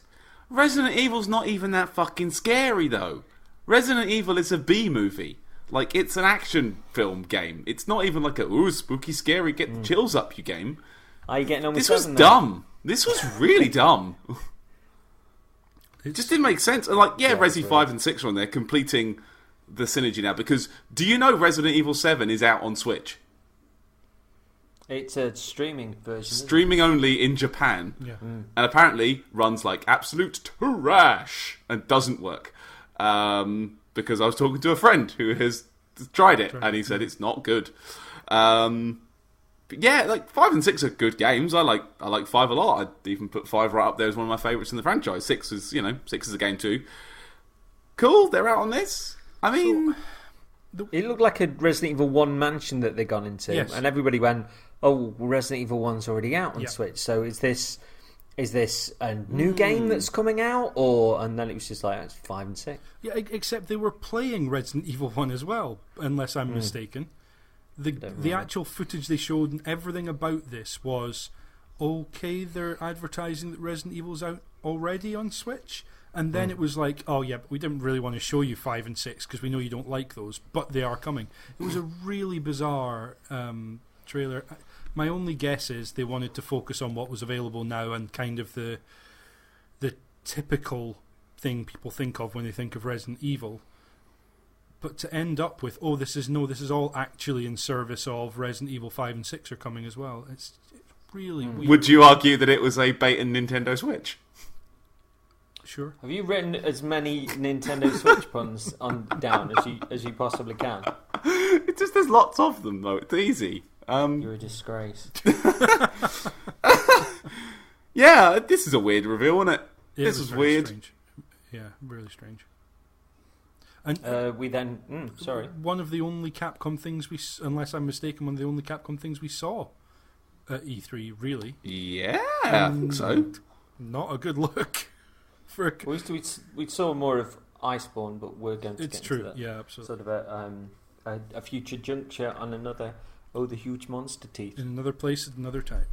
A: Resident Evil's not even that fucking scary, though. Resident Evil is a B movie. Like, it's an action film game. It's not even like a, ooh, spooky, scary, get the chills up you game.
C: Are you getting on with
A: This was
C: 7
A: dumb. This was really dumb. It just didn't make sense. And like, yeah, Resi 5 and 6 are on there, completing the synergy now. Because, do you know Resident Evil 7 is out on Switch?
C: It's a streaming version.
A: Streaming only in Japan.
B: Yeah.
A: And apparently runs like absolute trash and doesn't work. Because I was talking to a friend who has tried it and he said it's not good. But yeah, like 5 and 6 are good games. I like 5 a lot. I'd even put 5 right up there as one of my favourites in the franchise. 6 is a game too. Cool, they're out on this. I mean,
C: It looked like a Resident Evil 1 mansion that they'd gone into.
B: Yes.
C: And everybody went, oh, well, Resident Evil 1's already out on
B: Yeah.
C: Switch. So is this a new game that's coming out? And then it was just like, it's 5 and 6.
B: Yeah, except they were playing Resident Evil 1 as well, unless I'm mistaken. The actual footage they showed and everything about this was, okay, they're advertising that Resident Evil's out already on Switch. And then it was like, oh yeah, but we didn't really want to show you 5 and 6 because we know you don't like those, but they are coming. It was a really bizarre trailer. My only guess is they wanted to focus on what was available now and kind of the typical thing people think of when they think of Resident Evil. But to end up with, this is all actually in service of Resident Evil 5 and 6 are coming as well. It's really weird.
A: would you argue that it was a bait and Nintendo Switch?
B: Sure.
C: Have you written as many Nintendo Switch puns down as you possibly can?
A: It just, there's lots of them though. It's easy.
C: You're a disgrace.
A: Yeah, this is a weird reveal, isn't it? This is
B: very
A: weird.
B: Strange. Yeah, really strange. And
C: We then... sorry.
B: one of the only Capcom things unless I'm mistaken, one of the only Capcom things we saw at E3, really.
A: Yeah, I think so.
B: Not a good look.
C: We saw more of Iceborne, but we're going to
B: It's
C: get
B: true,
C: into that.
B: yeah, absolutely.
C: Sort of a future juncture on another... Oh, the huge monster teeth.
B: In another place at another time.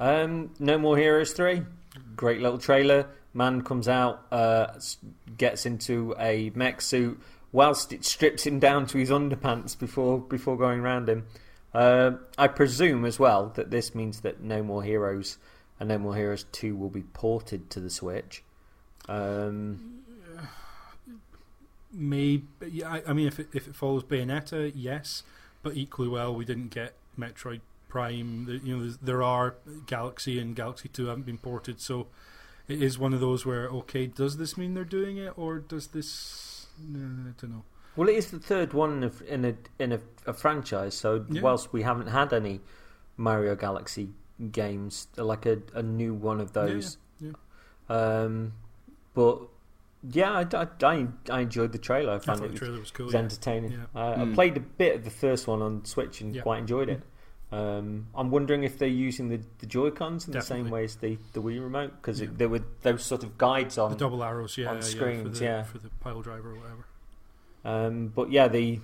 C: No More Heroes 3. Great little trailer. Man comes out, gets into a mech suit, whilst it strips him down to his underpants before going round him. I presume as well that this means that No More Heroes and No More Heroes 2 will be ported to the Switch.
B: Maybe, yeah, I mean, if it follows Bayonetta, yes, but equally well, we didn't get Metroid Prime. There are Galaxy and Galaxy 2 haven't been ported, so it is one of those where, okay, does this mean they're doing it, or does this? I don't know.
C: Well, it is the third one in a franchise, so whilst we haven't had any Mario Galaxy games, like a new one of those. But yeah, I enjoyed the trailer. I found
B: thought the trailer was cool.
C: It was entertaining.
B: Yeah.
C: I played a bit of the first one on Switch and quite enjoyed it. I'm wondering if they're using the Joy-Cons in the same way as the Wii remote, because there were those sort of guides on
B: the double arrows,
C: on screens,
B: for the pile driver or whatever.
C: But yeah, the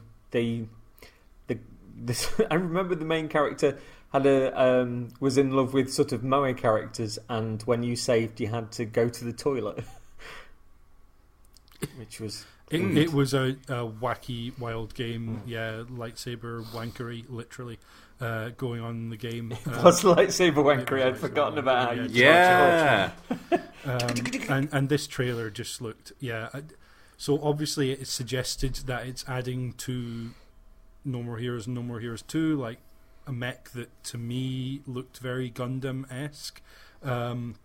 C: I remember the main character had was in love with sort of moe characters, and when you saved, you had to go to the toilet, which was
B: it was a wacky, wild game. Yeah, lightsaber wankery, literally going on in the game.
C: It was lightsaber wankery. I'd forgotten about how you.
A: Yeah.
B: And this trailer just looked so obviously it's suggested that it's adding to No More Heroes and No More Heroes 2, like a mech that to me looked very Gundam-esque. And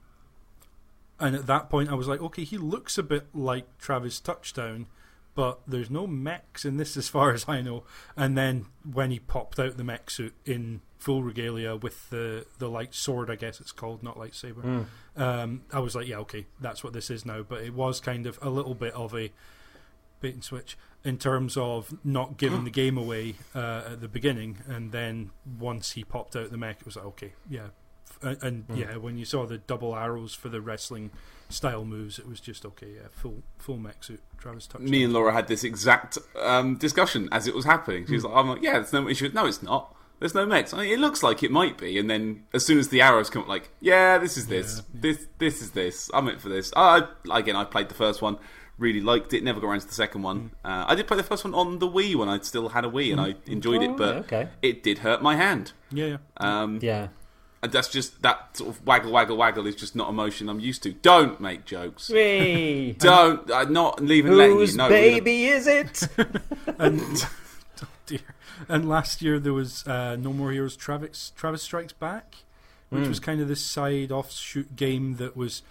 B: at that point I was like, okay, he looks a bit like Travis Touchdown, but there's no mechs in this as far as I know. And then when he popped out the mech suit in full regalia with the light sword, I guess it's called, not lightsaber, I was like, yeah, okay, that's what this is now. But it was kind of a little bit of a bait and switch in terms of not giving the game away at the beginning, and then once he popped out the mech, it was like, okay, yeah, And when you saw the double arrows for the wrestling style moves, it was just okay. Yeah, full mech suit. Travis touched.
A: Me and Laura had this exact discussion as it was happening. She was like, "I'm like, yeah, there's no issue." No, it's not. There's no mechs. I mean, it looks like it might be, and then as soon as the arrows come up, like, yeah, this is this. Yeah. This is this. I'm in for this. I played the first one, really liked it. Never got around to the second one. I did play the first one on the Wii when I still had a Wii, and I enjoyed it, but it did hurt my hand.
B: Yeah.
C: Yeah.
A: And that's just, that sort of waggle is just not emotion I'm used to. Don't make jokes. Don't. I'm not even letting you know.
C: Whose baby is it?
B: And, oh dear. And last year there was No More Heroes Travis Strikes Back, which was kind of this side offshoot game that was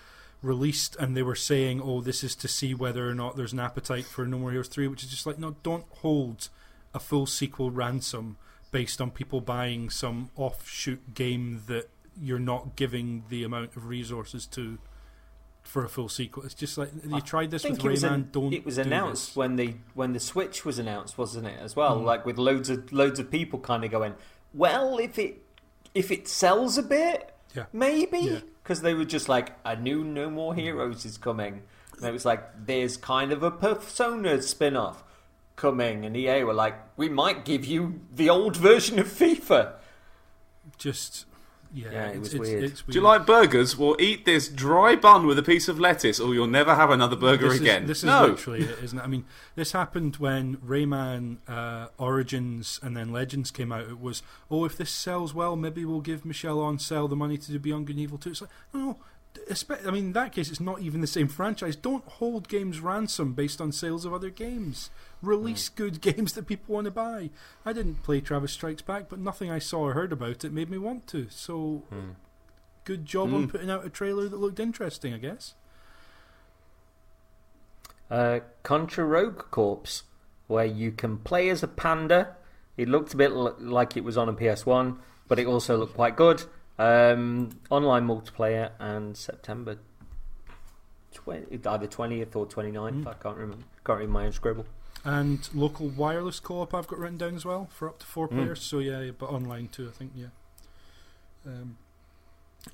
B: released, and they were saying, oh, this is to see whether or not there's an appetite for No More Heroes 3, which is just like, no, don't hold a full sequel ransom based on people buying some offshoot game that you're not giving the amount of resources to for a full sequel. It's just like, you tried this with Rayman.
C: It was announced when the Switch was announced, wasn't it? As well, like with loads of people kind of going, well, if it sells a bit, maybe, because they were just like, a new No More Heroes is coming, and it was like, there's kind of a Persona spin-off coming, and EA were like, we might give you the old version of FIFA.
B: Just,
C: it was weird.
B: It's weird.
A: Do you like burgers? Well, eat this dry bun with a piece of lettuce, or you'll never have another burger again.
B: This is literally it, isn't it? I mean, this happened when Rayman Origins and then Legends came out. It was, if this sells well, maybe we'll give Michel Ancel the money to do Beyond Good and Evil 2. It's like, no. I mean, in that case, it's not even the same franchise. Don't hold games ransom based on sales of other games. Release good games that people want to buy. I didn't play Travis Strikes Back, but nothing I saw or heard about it made me want to. So, good job on putting out a trailer that looked interesting, I guess.
C: Contra Rogue Corps, where you can play as a panda. It looked a bit like it was on a PS1, but it also looked quite good. Online multiplayer, and September either 20th or 29th. I can't remember. Can't read my own scribble.
B: And local wireless co-op I've got written down as well for up to 4 players. So but online too, I think.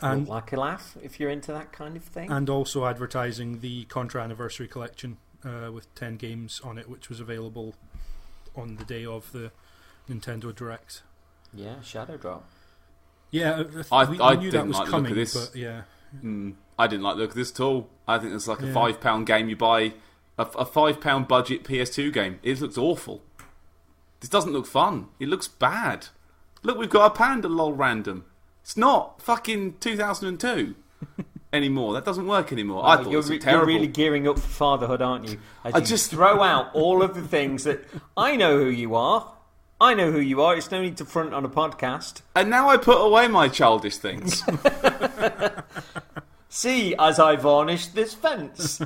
B: And
C: like a laugh if you're into that kind of thing.
B: And also advertising the Contra Anniversary Collection with 10 games on it, which was available on the day of the Nintendo Direct.
C: Yeah, Shadow Drop.
B: Yeah,
A: I
B: knew
A: didn't
B: that was
A: like
B: coming,
A: the look of this.
B: But yeah.
A: I didn't like the look of this at all. I think it's like a £5 game you buy, a £5 budget PS2 game. It looks awful. This doesn't look fun. It looks bad. Look, we've got a panda lol random. It's not fucking 2002 anymore. That doesn't work anymore. I thought it was terrible.
C: You're really gearing up for fatherhood, aren't you? I just throw out all of the things that I know who you are. I know who you are. It's no need to front on a podcast.
A: And now I put away my childish things.
C: See, as I varnish this fence.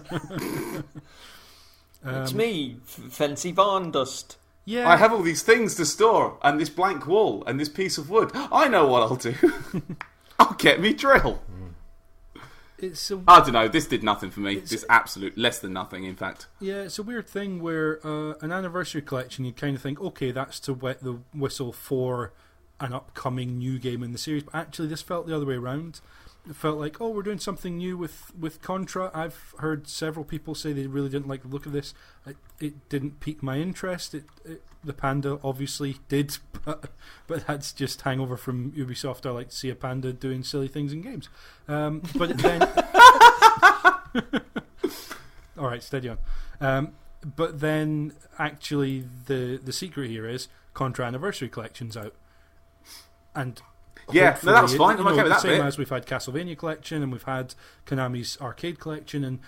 C: It's me, Fancy Varn Dust.
B: Yeah.
A: I have all these things to store, and this blank wall, and this piece of wood. I know what I'll do. I'll get me drill. I don't know, this did nothing for me. This absolute less than nothing, in fact.
B: Yeah, it's a weird thing where an anniversary collection, you kind of think, okay, that's to wet the whistle for an upcoming new game in the series, but actually this felt the other way around. It felt like, we're doing something new with Contra. I've heard several people say they really didn't like the look of this. It didn't pique my interest. The panda obviously did, but that's just hangover from Ubisoft. I like to see a panda doing silly things in games. But then, all right, steady on. But then, actually, the secret here is Contra Anniversary Collection's out, and
A: yeah, no, that's fine. I'm okay with that
B: same
A: bit.
B: as we've had Castlevania Collection and we've had Konami's Arcade Collection, and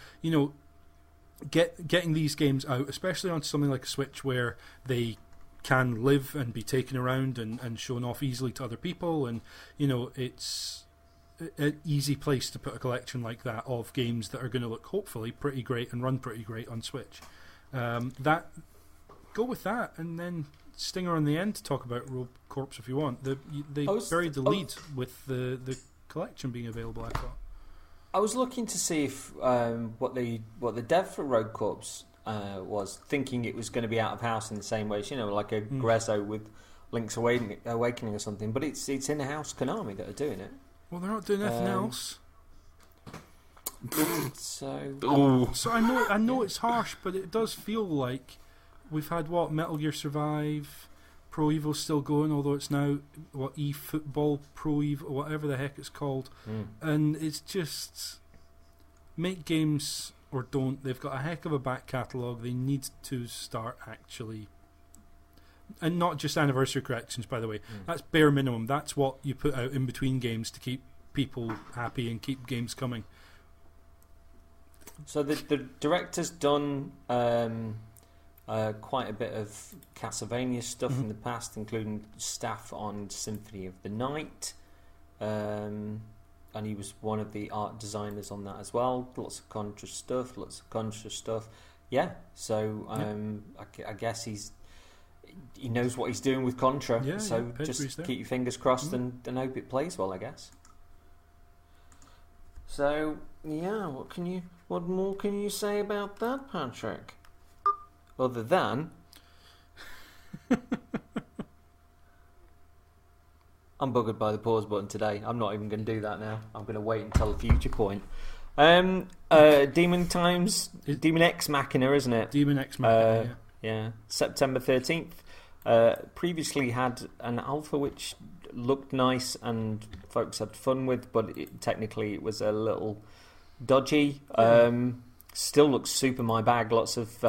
B: getting these games out, especially on something like a Switch where they can live and be taken around and shown off easily to other people, and it's an easy place to put a collection like that of games that are going to look hopefully pretty great and run pretty great on Switch. Go with that, and then stinger on the end to talk about Rogue Corps if you want. They buried the lead with the collection being available, I thought.
C: I was looking to see if what the dev for Rogue Corps was, thinking it was going to be out of house in the same way, like a Grezzo with Link's Awakening or something. But it's in-house Konami that are doing it.
B: Well, they're not doing anything else.
C: So
B: So I know it's harsh, but it does feel like we've had Metal Gear Survive, Pro Evo's still going, although it's now eFootball Pro Evo, whatever the heck it's called, and it's just make games or don't. They've got a heck of a back catalogue. They need to start actually, and not just anniversary corrections. By the way, that's bare minimum. That's what you put out in between games to keep people happy and keep games coming.
C: So the director's done quite a bit of Castlevania stuff in the past, including staff on Symphony of the Night, and he was one of the art designers on that as well. Lots of Contra stuff. Yeah, so I guess he knows what he's doing with Contra.
B: Yeah,
C: so just keep your fingers crossed and hope it plays well, I guess. So yeah, what more can you say about that, Patrick? Other than I'm buggered by the pause button today. I'm not even going to do that now. I'm going to wait until a future point. Demon X Machina, isn't it?
B: Demon X Machina.
C: Yeah, September 13th. Previously had an alpha which looked nice and folks had fun with, but technically it was a little dodgy. Still looks super my bag. Lots of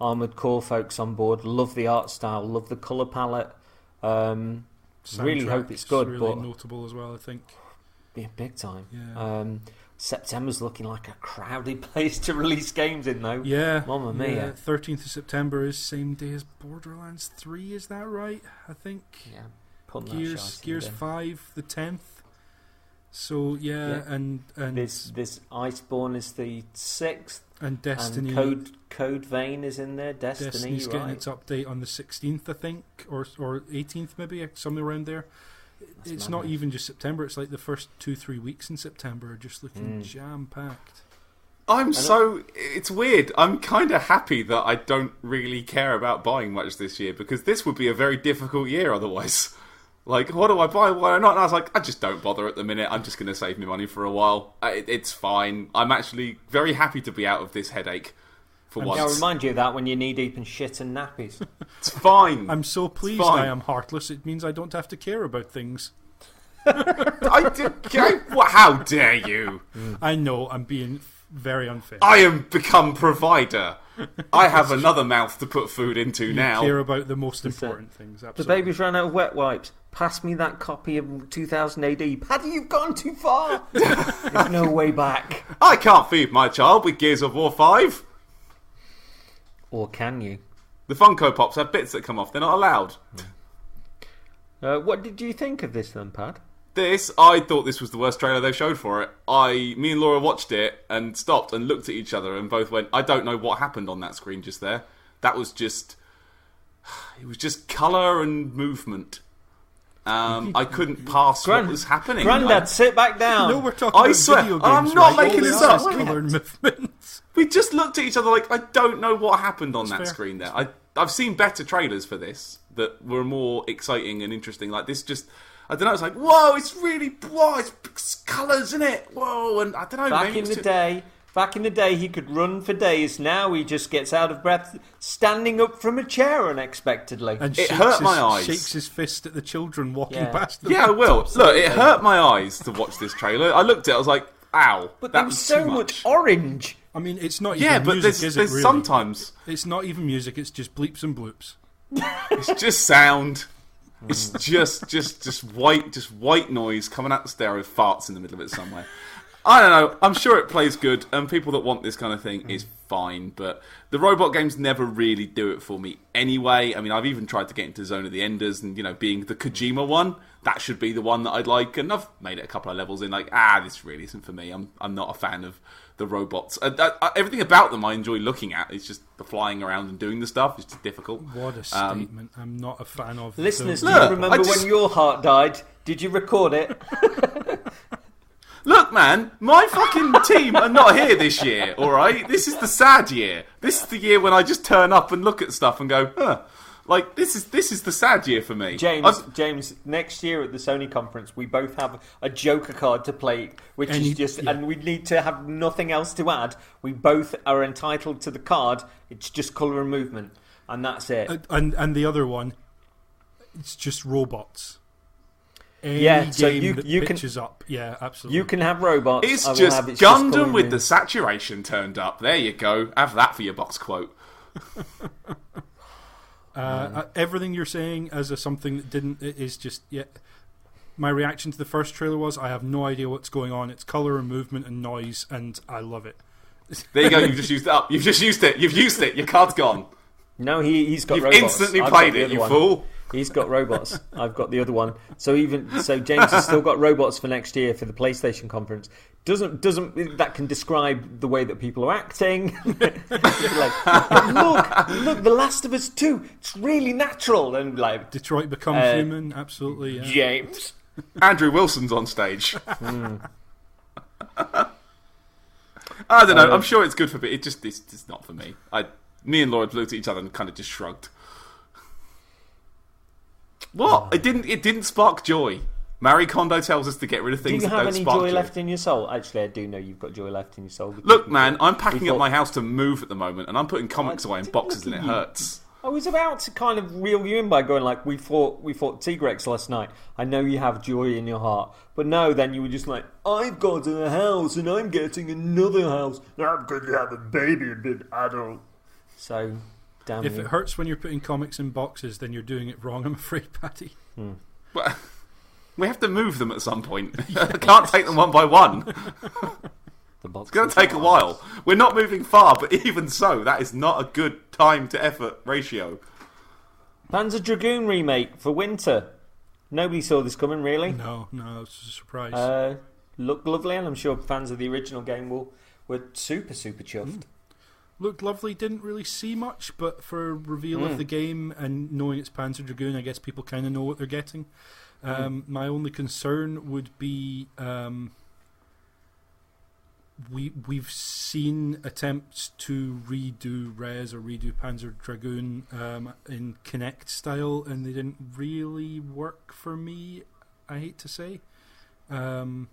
C: Armored Core folks on board. Love the art style. Love the colour palette. Really hope it's good.
B: Really
C: but
B: notable as well, I think.
C: Be a big time.
B: Yeah.
C: September's looking like a crowded place to release games in, though.
B: Yeah.
C: Mamma mia.
B: 13th of September is same day as Borderlands 3, is that right? I think.
C: Yeah.
B: Gears 5, the 10th. So and
C: this Iceborne is the 6th,
B: and Destiny
C: and Code Vein is in there.
B: Destiny's
C: right?
B: getting its update on the 16th, I think, or 18th maybe, somewhere around there. It's not even just September. It's like the first 2-3 weeks in September are just looking jam packed.
A: It's weird. I'm kind of happy that I don't really care about buying much this year, because this would be a very difficult year otherwise. Like, what do I buy? Why not? And I was like, I just don't bother at the minute. I'm just going to save my money for a while. It's fine. I'm actually very happy to be out of this headache for once.
C: I'll remind you of that when you're knee deep in shit and nappies.
A: It's fine.
B: I'm so pleased I am heartless. It means I don't have to care about things.
A: How dare you?
B: I know, I'm being very unfair.
A: I am become provider. I have another mouth to put food into now.
B: You care about the most important things, absolutely.
C: The baby's ran out of wet wipes. Pass me that copy of 2000 AD. Paddy, you've gone too far. There's no way back.
A: I can't feed my child with Gears of War 5.
C: Or can you?
A: The Funko Pops have bits that come off. They're not allowed.
C: What did you think of this then, Pad?
A: I thought this was the worst trailer they showed for it. Me and Laura watched it and stopped and looked at each other and both went, I don't know what happened on that screen just there. That was just... It was just colour and movement. I couldn't pass what was happening.
C: Grandad, sit back down.
B: No, we're talking about video games.
A: I'm not
B: right?
A: making this up.
B: Colour and movements.
A: We just looked at each other like, I don't know what happened on that screen there. I've seen better trailers for this that were more exciting and interesting. Like this just... I don't know, it's like, whoa, it's really... Whoa, it's colours, isn't it? Whoa, and I don't know...
C: Back in the day, he could run for days. Now he just gets out of breath standing up from a chair unexpectedly.
B: And
A: it hurt my eyes.
B: Shakes his fist at the children walking past them.
A: Yeah, I will. Look, it hurt my eyes to watch this trailer. I looked at it, I was like, ow,
C: but
A: that
C: there was so much orange.
B: I mean, it's not even music, is it, really?
A: Sometimes...
B: It's not even music, it's just bleeps and bloops.
A: It's just sound... It's just white noise coming out the stereo, farts in the middle of it somewhere. I don't know. I'm sure it plays good, and people that want this kind of thing is fine. But the robot games never really do it for me anyway. I mean, I've even tried to get into Zone of the Enders, and being the Kojima one, that should be the one that I'd like. And I've made it a couple of levels in, like, this really isn't for me. I'm not a fan of the robots. Everything about them I enjoy looking at. It's just the flying around and doing the stuff. It's just difficult.
B: What a statement. I'm not a fan of...
C: Listeners, do you remember when your heart died? Did you record it?
A: Look, man, my fucking team are not here this year, alright? This is the sad year. This is the year when I just turn up and look at stuff and go, Like, this is the sad year for me.
C: James, next year at the Sony conference, we both have a Joker card to play, which is just, and we need to have nothing else to add. We both are entitled to the card. It's just colour and movement, and that's it.
B: And the other one, it's just robots.
C: So you
B: pitches
C: can
B: up. Yeah, absolutely.
C: You can have robots.
A: It's just Gundam with the saturation turned up. There you go. Have that for your box quote.
B: Everything you're saying as something that didn't is just my reaction to the first trailer was I have no idea what's going on. It's colour and movement and noise, and I love it.
A: There you go. You've just used it up. You've just used it. You've used it. Your card's gone.
C: No, he's got
A: You've
C: robots.
A: instantly played it, you fool.
C: He's got robots. I've got the other one. So James has still got robots for next year for the PlayStation conference. Doesn't that can describe the way that people are acting? Like, look, The Last of Us 2. It's really natural and like
B: Detroit Become Human. Absolutely, yeah.
C: James.
A: Andrew Wilson's on stage. I don't know. I'm sure it's good for me. It's not for me. Me and Laura looked at each other and kind of just shrugged. What? It didn't spark joy. Marie Kondo tells us to get rid of things that don't spark joy.
C: Do you have any joy left in your soul? Actually, I do know you've got joy left in your soul.
A: Look, man, I'm packing up my house to move at the moment, and I'm putting comics away in boxes, and it hurts.
C: I was about to kind of reel you in by going like, we fought Tigrex last night. I know you have joy in your heart, but no, then you were just like, I've got a house, and I'm getting another house. I'm going to have a baby and be an adult. So, damn
B: If it hurts when you're putting comics in boxes, then you're doing it wrong, I'm afraid, Paddy.
A: Well, we have to move them at some point. I can't take them one by one. It's going to take a while. We're not moving far, but even so, that is not a good time to effort ratio.
C: Panzer Dragoon remake for winter. Nobody saw this coming, really.
B: No, it was a surprise.
C: Looked lovely, and I'm sure fans of the original game were super, super chuffed.
B: Looked lovely, didn't really see much, but for a reveal of the game and knowing it's Panzer Dragoon, I guess people kind of know what they're getting. My only concern would be we've seen attempts to redo Rez or redo Panzer Dragoon in Kinect style, and they didn't really work for me, I hate to say. And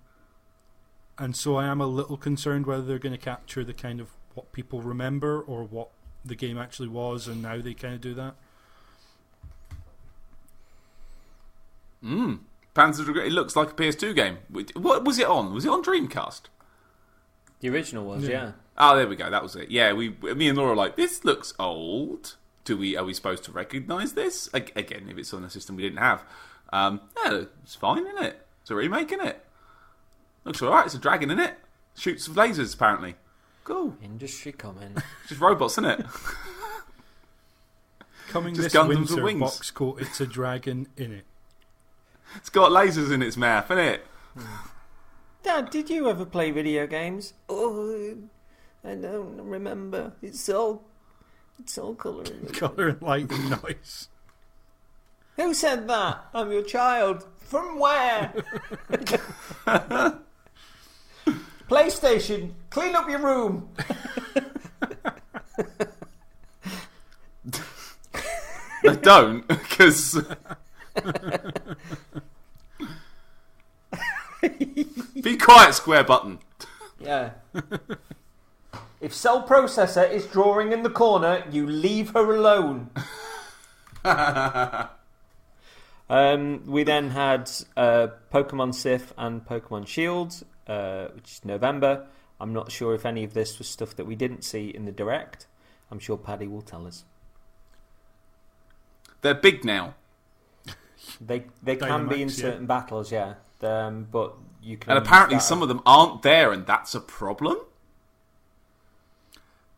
B: so I am a little concerned whether they're going to capture the kind of what people remember or what the game actually was, and now they kind of do that.
A: Panzer Dragoon, it looks like a PS2 game. What was it on? Was it on Dreamcast?
C: The original was, yeah.
A: Oh, there we go. That was it. Yeah, me and Laura were like, this looks old. Are we supposed to recognise this? Again, if it's on a system we didn't have. Yeah, it's fine, isn't it? It's a remake, isn't it? Looks alright. It's a dragon, isn't it? Shoots with lasers, apparently. Cool.
C: Industry comment.
A: Just robots, isn't it?
B: Coming
A: Just
B: this
A: Gundams with
B: winter,
A: wings.
B: box coat, it's a dragon in it.
A: It's got lasers in its mouth, isn't it?
C: Dad, did you ever play video games? Oh, I don't remember. It's all colour and
B: Colour and light and noise.
C: Who said that? I'm your child. From where? PlayStation, clean up your room.
A: I don't, because... Be quiet, square button.
C: Yeah. If Cell Processor is drawing in the corner, you leave her alone. We then had Pokemon Sif and Pokemon Shield, which is November. I'm not sure if any of this was stuff that we didn't see in the Direct. I'm sure Paddy will tell us.
A: They're big now.
C: They can be in certain battles, yeah. But you can.
A: And apparently some of them aren't there, and that's a problem?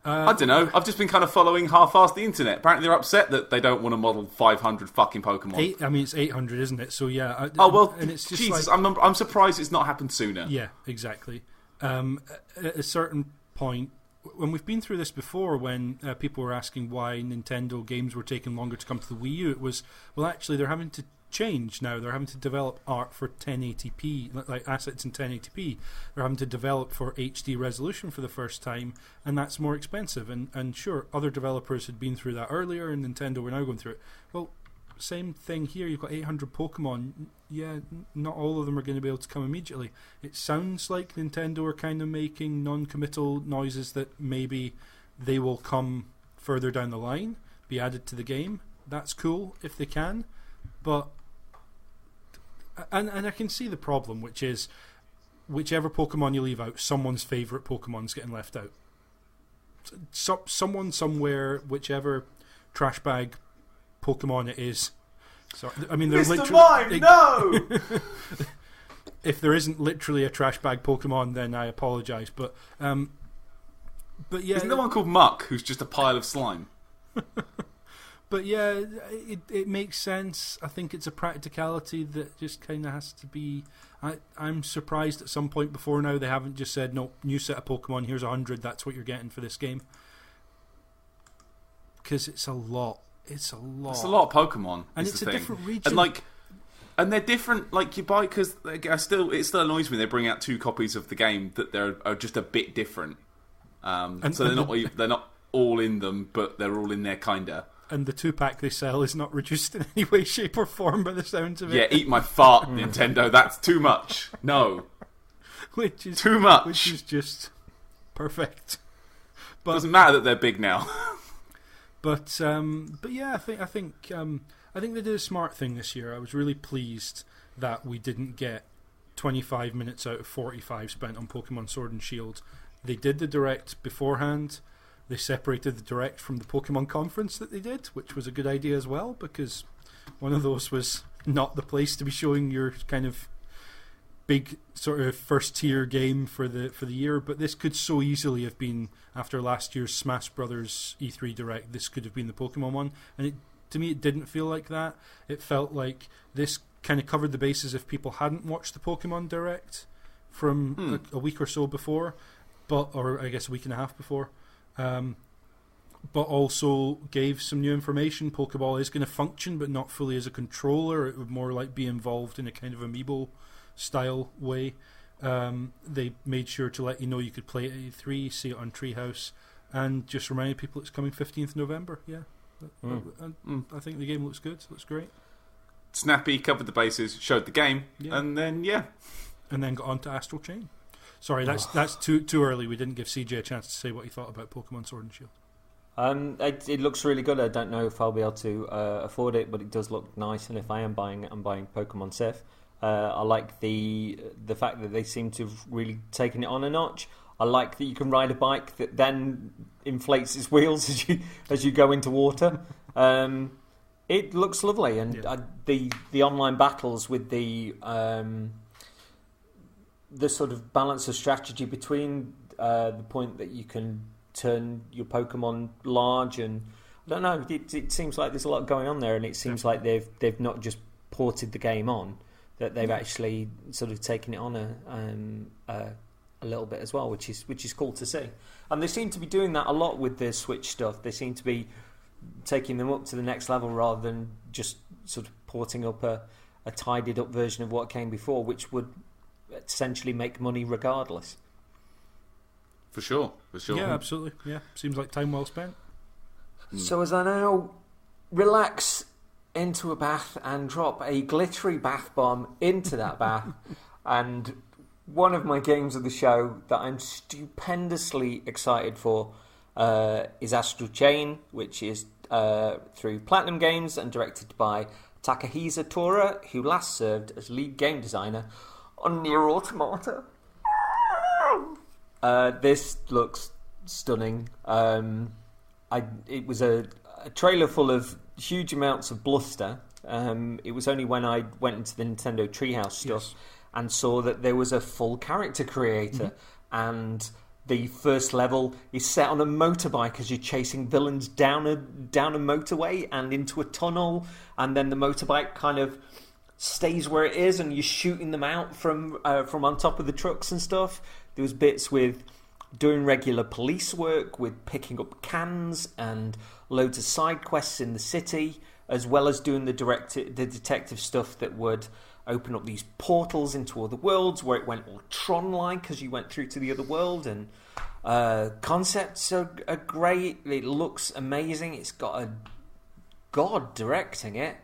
A: I don't know. I've just been kind of following half-assed the internet. Apparently they're upset that they don't want to model 500 fucking Pokemon.
B: It's 800, isn't it? So yeah.
A: And
B: it's just
A: Jesus,
B: like,
A: I'm surprised it's not happened sooner.
B: Yeah, exactly. At a certain point, when we've been through this before, when people were asking why Nintendo games were taking longer to come to the Wii U, it was, well, actually, they're having to changed now. They're having to develop art for 1080p, like assets in 1080p. They're having to develop for HD resolution for the first time, and that's more expensive. And sure, other developers had been through that earlier, and Nintendo were now going through it. Well, same thing here. You've got 800 Pokemon. Yeah, not all of them are going to be able to come immediately. It sounds like Nintendo are kind of making non-committal noises that maybe they will come further down the line, be added to the game. That's cool if they can, but and I can see the problem, which is whichever Pokemon you leave out, someone's favourite Pokemon's getting left out. Someone somewhere, whichever trash bag Pokemon it is. So I mean, they're
C: Mr. Mime, no.
B: If there isn't literally a trash bag Pokemon, then I apologise. But yeah,
A: isn't there one called Muck who's just a pile of slime?
B: But yeah, it makes sense. I think it's a practicality that just kind of has to be. I'm surprised at some point before now they haven't just said, no, new set of Pokemon, here's 100, that's what you're getting for this game. Because it's a lot. It's a lot.
A: It's a lot of Pokemon.
B: And it's a different region.
A: And they're different, like you buy, because it still annoys me they bring out 2 copies of the game that are just a bit different. So they're not all in them, but they're all in there, kinda.
B: And the 2-pack they sell is not reduced in any way, shape, or form by the sounds of it.
A: Yeah, eat my fart, Nintendo. That's too much. No,
B: which is
A: too much.
B: Which is just perfect. But
A: doesn't matter that they're big now.
B: but yeah, I think they did a smart thing this year. I was really pleased that we didn't get 25 minutes out of 45 spent on Pokemon Sword and Shield. They did the Direct beforehand. They separated the Direct from the Pokemon conference that they did, which was a good idea as well, because one of those was not the place to be showing your kind of big sort of first tier game for the year. But this could so easily have been, after last year's Smash Brothers E3 Direct, this could have been the Pokemon one. And to me, it didn't feel like that. It felt like this kind of covered the bases if people hadn't watched the Pokemon Direct from a week or so before, or I guess a week and a half before. But also gave some new information. Pokeball is going to function, but not fully as a controller. It would more like be involved in a kind of amiibo style way. They made sure to let you know you could play it at E3, see it on Treehouse, and just reminded people it's coming 15th November. Yeah, I think the game looks good. Looks great.
A: Snappy, covered the bases, showed the game, and then
B: got on to Astral Chain. Sorry, that's too early. We didn't give CJ a chance to say what he thought about Pokemon Sword and Shield.
C: It looks really good. I don't know if I'll be able to afford it, but it does look nice. And if I am buying it, I'm buying Pokemon Sif. I like the fact that they seem to have really taken it on a notch. I like that you can ride a bike that then inflates its wheels as you go into water. It looks lovely, and the online battles with the sort of balance of strategy between the point that you can turn your Pokemon large, and I don't know, it seems like there's a lot going on there, and it seems like they've not just ported the game on, that they've actually sort of taken it on a little bit as well, which is cool to see. And they seem to be doing that a lot with the Switch stuff. They seem to be taking them up to the next level rather than just sort of porting up a tidied up version of what came before, which would essentially make money regardless.
A: For sure.
B: Yeah, absolutely. Yeah, seems like time well spent.
C: So as I now relax into a bath and drop a glittery bath bomb into that bath, and one of my games of the show that I'm stupendously excited for is Astral Chain, which is through Platinum Games and directed by Takahisa Tora, who last served as lead game designer on Nier Automata. This looks stunning. It was a trailer full of huge amounts of bluster. It was only when I went into the Nintendo Treehouse stuff and saw that there was a full character creator, and the first level is set on a motorbike as you're chasing villains down a motorway and into a tunnel, and then the motorbike kind of stays where it is, and you're shooting them out from on top of the trucks and stuff. There was bits with doing regular police work, with picking up cans, and loads of side quests in the city. as well as doing the detective stuff that would open up these portals into other worlds where it went all Tron-like as you went through to the other world, and concepts are great. It looks amazing. It's got a god directing it.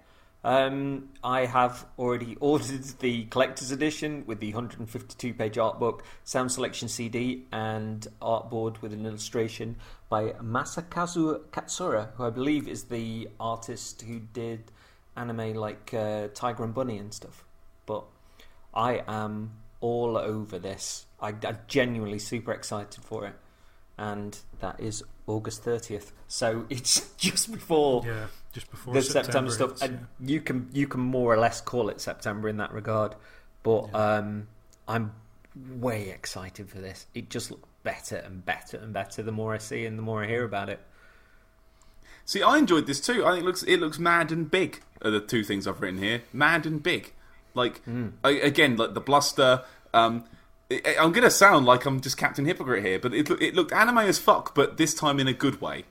C: I have already ordered the collector's edition with the 152-page art book, sound selection CD, and artboard with an illustration by Masakazu Katsura, who I believe is the artist who did anime like Tiger and Bunny and stuff. But I am all over this. I'm genuinely super excited for it. And that is August 30th. So it's just before the September stuff. And you can more or less call it September in that regard. But I'm way excited for this. It just looks better and better and better the more I see and the more I hear about it.
A: See, I enjoyed this too. I think it looks mad and big are the two things I've written here. Mad and big. Like, again, like the bluster. I'm going to sound like I'm just Captain Hypocrite here, but it looked anime as fuck, but this time in a good way.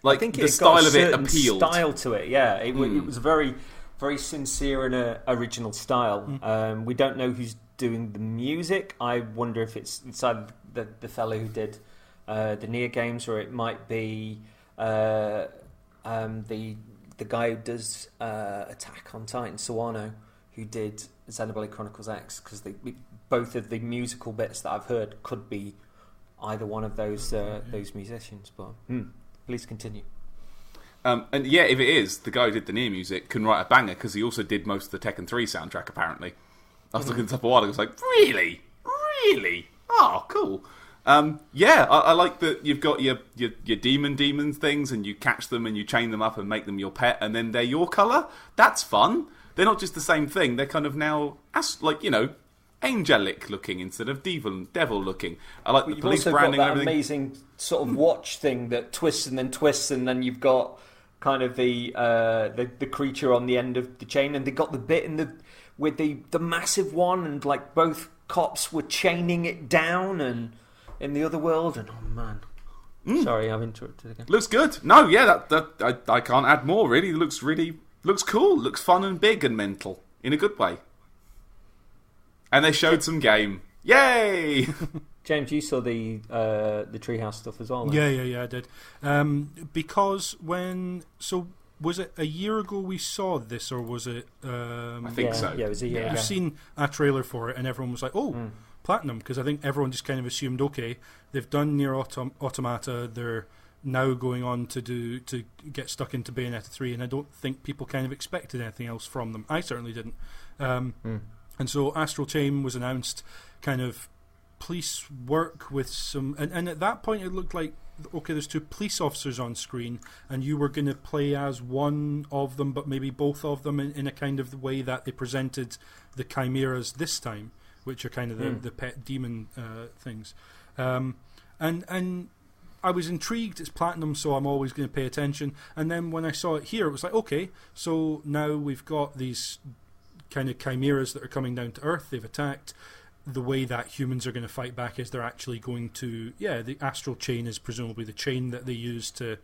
A: Like, I think the style of it appealed.
C: Style to it, yeah. It was a very, very sincere and original style. We don't know who's doing the music. I wonder if it's either the fellow who did the Nier games, or it might be the guy who does Attack on Titan, Sawano, who did Xenoblade Chronicles X, because both of the musical bits that I've heard could be either one of those musicians. But please continue.
A: And yeah, if it is, the guy who did the Nier music can write a banger, because he also did most of the Tekken 3 soundtrack, apparently. I was looking this up a while ago, I was like, really? Really? Oh, cool. Yeah, I like that you've got your demon things, and you catch them and you chain them up and make them your pet, and then they're your colour. That's fun. They're not just the same thing. They're kind of now, angelic looking instead of devil looking. I like the police branding and everything.
C: Amazing sort of watch thing that twists, and then you've got kind of the creature on the end of the chain, and they got the bit with the massive one, and like both cops were chaining it down, and in the other world, and oh man. Sorry, I've interrupted again.
A: Looks good. No, yeah, I can't add more. Really, looks cool. Looks fun and big and mental in a good way. And they showed some game. Yay!
C: James, you saw the Treehouse stuff as well.
B: Yeah, I did. Because was it a year ago we saw this, or was it?
A: I think so.
C: Yeah, it was a year ago.
B: I've seen a trailer for it, and everyone was like, "Oh, Platinum," because I think everyone just kind of assumed, okay, they've done Nier Automata, they're now going on to get stuck into Bayonetta 3, and I don't think people kind of expected anything else from them. I certainly didn't. And so Astral Chain was announced, kind of police work with some, and at that point it looked like, okay, there's two police officers on screen, and you were going to play as one of them, but maybe both of them in a kind of the way that they presented the chimeras this time, which are kind of the pet demon things. And I was intrigued. It's Platinum, so I'm always going to pay attention. And then when I saw it here, it was like, okay, so now we've got these kind of chimeras that are coming down to Earth. They've attacked. The way that humans are going to fight back is they're actually going to, the Astral Chain is presumably the chain that they use to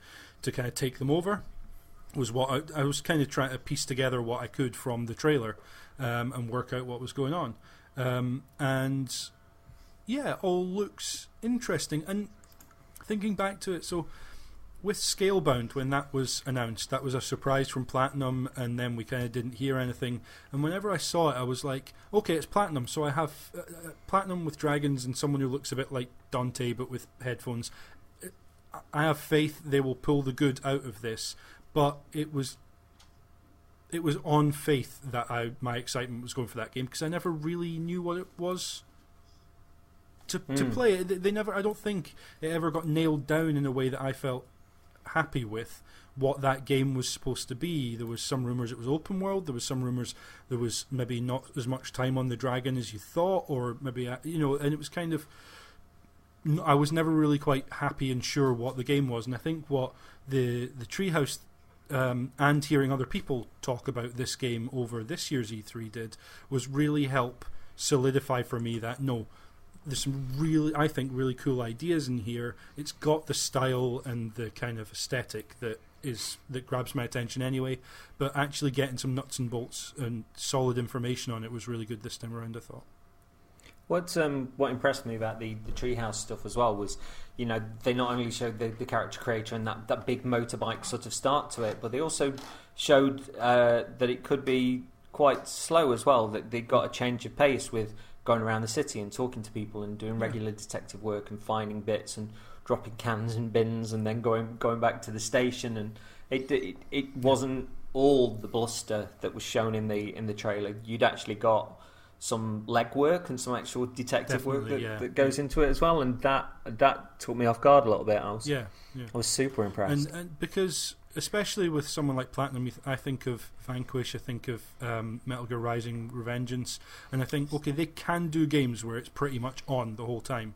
B: kind of take them over. Was what I was kind of trying to piece together what I could from the trailer and work out what was going on. And yeah, all looks interesting. And thinking back to it, so with Scalebound, when that was announced, that was a surprise from Platinum, and then we kind of didn't hear anything. And whenever I saw it, I was like, okay, it's Platinum, so I have Platinum with dragons and someone who looks a bit like Dante but with headphones. I have faith they will pull the good out of this, but it was on faith that my excitement was going for that game, because I never really knew what it was to play. They never, I don't think it ever got nailed down in a way that I felt happy with what that game was supposed to be. There was some rumours it was open world, there was some rumours there was maybe not as much time on the dragon as you thought, or maybe, and it was kind of, I was never really quite happy and sure what the game was. And I think what the Treehouse and hearing other people talk about this game over this year's E3 did was really help solidify for me that no, there's some really, I think, really cool ideas in here. It's got the style and the kind of aesthetic that that grabs my attention anyway. But actually getting some nuts and bolts and solid information on it was really good this time around, I thought.
C: What impressed me about the Treehouse stuff as well was, they not only showed the character creator and that big motorbike sort of start to it, but they also showed that it could be quite slow as well, that they got a change of pace with going around the city and talking to people and doing regular detective work and finding bits and dropping cans in bins and then going back to the station, and it wasn't all the bluster that was shown in the trailer. You'd actually got some legwork and some actual detective work that goes into it as well, and that took me off guard a little bit. I was super impressed,
B: and because especially with someone like Platinum, I think of Vanquish, I think of Metal Gear Rising: Revengeance, and I think, okay, they can do games where it's pretty much on the whole time.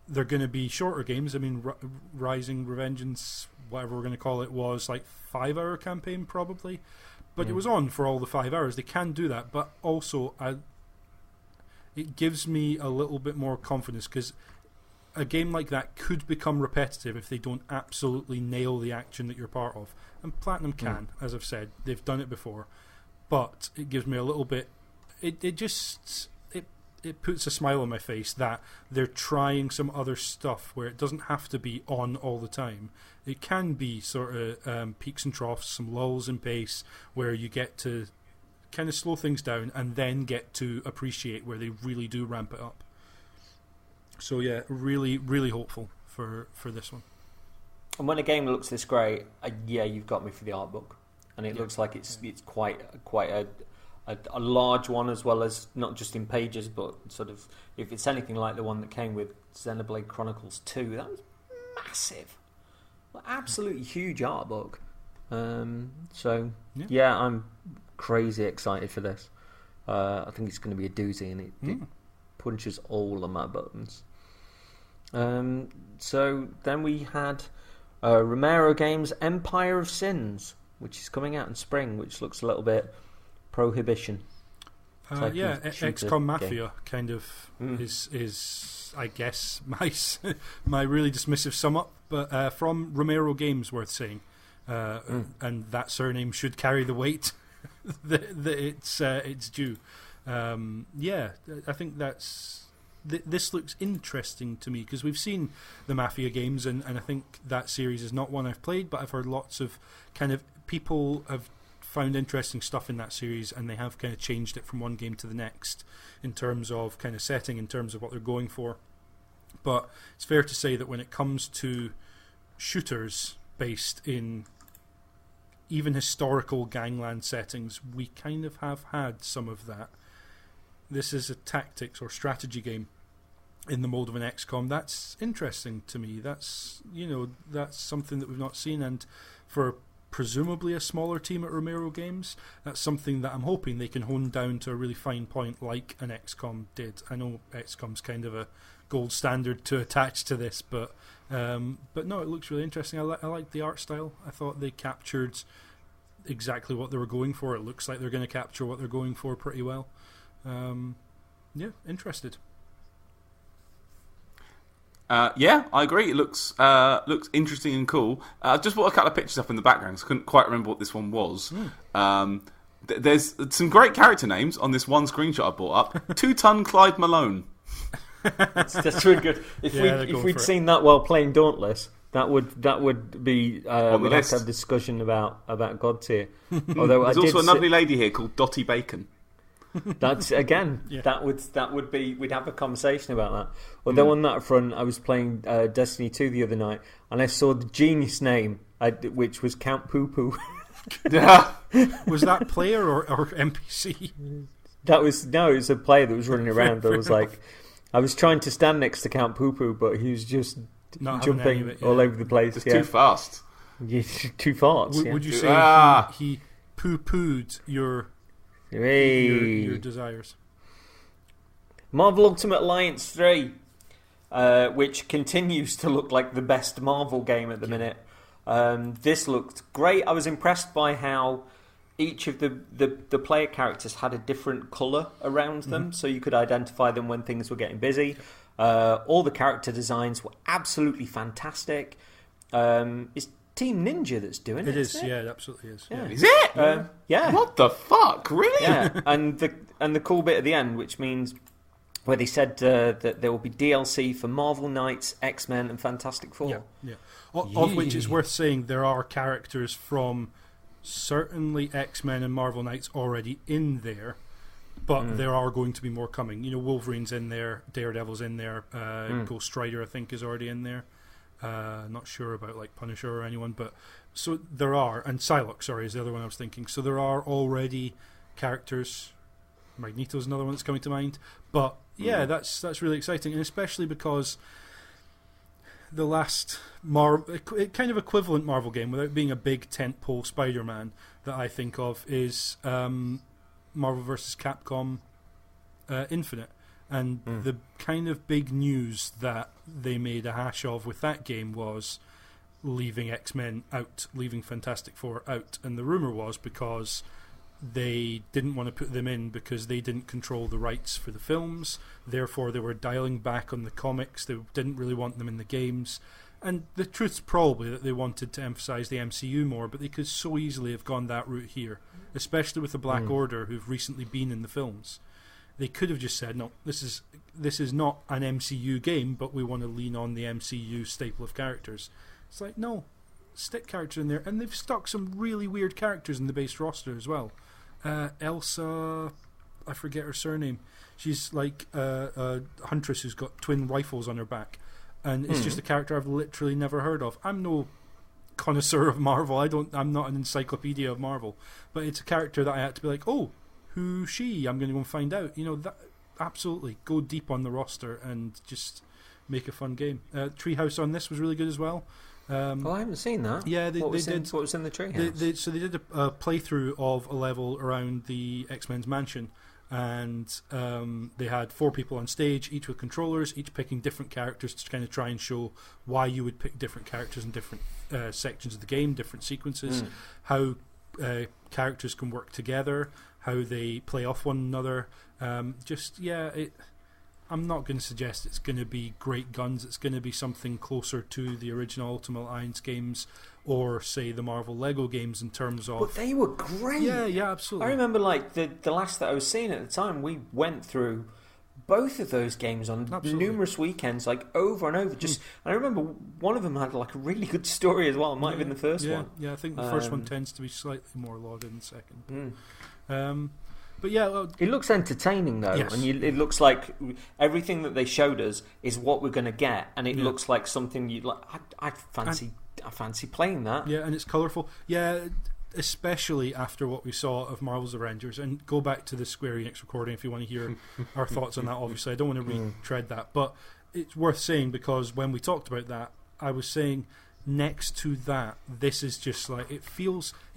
B: They're going to be shorter games. I mean, Rising, Revengeance, whatever we're going to call it, was like 5-hour campaign probably, but it was on for all the 5 hours. They can do that, but also it gives me a little bit more confidence, because a game like that could become repetitive if they don't absolutely nail the action that you're part of. And Platinum can, as I've said. They've done it before. But it gives me a little bit... It puts a smile on my face that they're trying some other stuff where it doesn't have to be on all the time. It can be sort of peaks and troughs, some lulls in pace, where you get to kind of slow things down and then get to appreciate where they really do ramp it up. So yeah, really, really hopeful for this one.
C: And when a game looks this great, you've got me for the art book, and it looks like it's quite a large one, as well as not just in pages, but sort of, if it's anything like the one that came with Xenoblade Chronicles 2, that was massive, absolutely huge art book. So I'm crazy excited for this. I think it's going to be a doozy, and it punches all of my buttons. So then we had Romero Games' Empire of Sins, which is coming out in spring, which looks a little bit Prohibition.
B: XCOM Mafia kind of is I guess my really dismissive sum up, but from Romero Games, worth saying, and that surname should carry the weight that it's due. I think this looks interesting to me, because we've seen the Mafia games, and I think that series is not one I've played, but I've heard lots of kind of people have found interesting stuff in that series, and they have kind of changed it from one game to the next in terms of kind of setting, in terms of what they're going for. But it's fair to say that when it comes to shooters based in even historical gangland settings, we kind of have had some of that. This is a tactics or strategy game in the mold of an XCOM. That's interesting to me. That's something that we've not seen, and for presumably a smaller team at Romero Games, that's something that I'm hoping they can hone down to a really fine point, like an XCOM did. I know XCOM's kind of a gold standard to attach to this, but no, it looks really interesting. I like the art style. I thought they captured exactly what they were going for. It looks like they're going to capture what they're going for pretty well. Interested.
A: I agree. It looks interesting and cool. I just brought a couple of pictures up in the background, so I couldn't quite remember what this one was. There's some great character names on this one screenshot I brought up. 2-ton Clyde Malone.
C: That's really good. If we'd seen that while playing Dauntless, that would be we'd have to have a discussion about God Tier. Although
A: there's also a lovely lady here called Dottie Bacon.
C: That's that would be, we'd have a conversation about that. Although on that front, I was playing Destiny 2 the other night, and I saw the genius name, which was Count Poo Poo.
B: Was that player or NPC?
C: It was a player that was running around. I was trying to stand next to Count Poo Poo, but he was just jumping all over the place.
A: It's too fast.
C: Yeah, too fast.
B: Would you say he poo-pooed your desires?
C: Marvel Ultimate Alliance 3, which continues to look like the best Marvel game at the minute. This looked great. I was impressed by how each of the player characters had a different colour around them, so you could identify them when things were getting busy. All the character designs were absolutely fantastic. It's Team Ninja that's doing it.
B: It is,
C: isn't it?
B: yeah, it absolutely is.
C: Yeah.
A: Is it?
C: Yeah.
A: What the fuck? Really?
C: Yeah, and the cool bit at the end, which means where they said that there will be DLC for Marvel Knights, X-Men, and Fantastic Four.
B: Yeah. Of which it's worth saying there are characters from certainly X-Men and Marvel Knights already in there, but there are going to be more coming. Wolverine's in there, Daredevil's in there, Ghost Rider I think is already in there. Not sure about like Punisher or anyone, but so there are, and Psylocke, sorry, is the other one I was thinking. So there are already characters. Magneto's another one that's coming to mind, but yeah, that's really exciting, and especially because the last kind of equivalent Marvel game, without being a big tentpole Spider-Man, that I think of is Marvel vs. Capcom Infinite. And the kind of big news that they made a hash of with that game was leaving X-Men out, leaving Fantastic Four out. And the rumour was because they didn't want to put them in because they didn't control the rights for the films. Therefore, they were dialing back on the comics. They didn't really want them in the games. And the truth's probably that they wanted to emphasise the MCU more, but they could so easily have gone that route here, especially with the Black Order, who've recently been in the films. They could have just said, no, this is not an MCU game, but we want to lean on the MCU staple of characters. It's like, no, stick characters in there. And they've stuck some really weird characters in the base roster as well. Elsa, I forget her surname. She's like a huntress who's got twin rifles on her back. And it's just a character I've literally never heard of. I'm no connoisseur of Marvel. I'm not an encyclopedia of Marvel. But it's a character that I had to be like, oh, who's she? I'm going to go and find out. That absolutely go deep on the roster and just make a fun game. Treehouse on this was really good as well.
C: I haven't seen that.
B: Yeah, they did.
C: What was in the Treehouse?
B: So they did a playthrough of a level around the X-Men's mansion, and they had 4 people on stage, each with controllers, each picking different characters to kind of try and show why you would pick different characters in different sections of the game, different sequences, how characters can work together, how they play off one another. I'm not going to suggest it's going to be great guns. It's going to be something closer to the original Ultimate Alliance games, or say the Marvel Lego games in terms of.
C: But they were great.
B: Yeah, absolutely.
C: I remember like the last that I was seeing at the time. We went through both of those games on numerous weekends, like over and over. And I remember one of them had like a really good story as well. It might have been the first one.
B: Yeah, I think the first one tends to be slightly more lauded than the second. But yeah, well,
C: it looks entertaining though,
B: yes.
C: and it looks like everything that they showed us is what we're going to get, and it looks like something you like. I fancy playing that.
B: Yeah, and it's colourful. Yeah, especially after what we saw of Marvel's Avengers. And go back to the Square Enix recording if you want to hear our thoughts on that. Obviously, I don't want to retread that, but it's worth saying because when we talked about that, I was saying next to that, this is just like it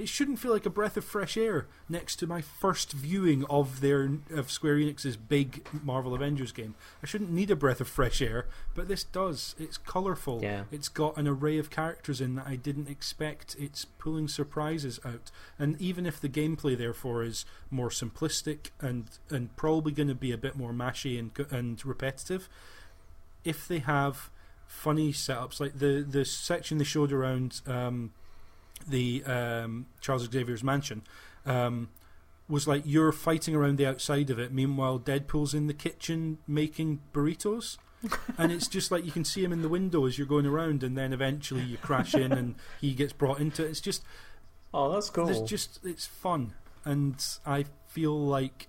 B: shouldn't feel like a breath of fresh air next to my first viewing of Square Enix's big Marvel Avengers game. I shouldn't need a breath of fresh air, but this does. It's colourful.
C: Yeah.
B: It's got an array of characters in that I didn't expect. It's pulling surprises out, and even if the gameplay therefore is more simplistic and probably going to be a bit more mashy and repetitive, if they have funny setups like the section they showed around the Charles Xavier's mansion was like you're fighting around the outside of it, meanwhile Deadpool's in the kitchen making burritos. And it's just like you can see him in the window as you're going around, and then eventually you crash in and he gets brought into it. It's just,
C: oh, that's cool.
B: It's fun, and I feel like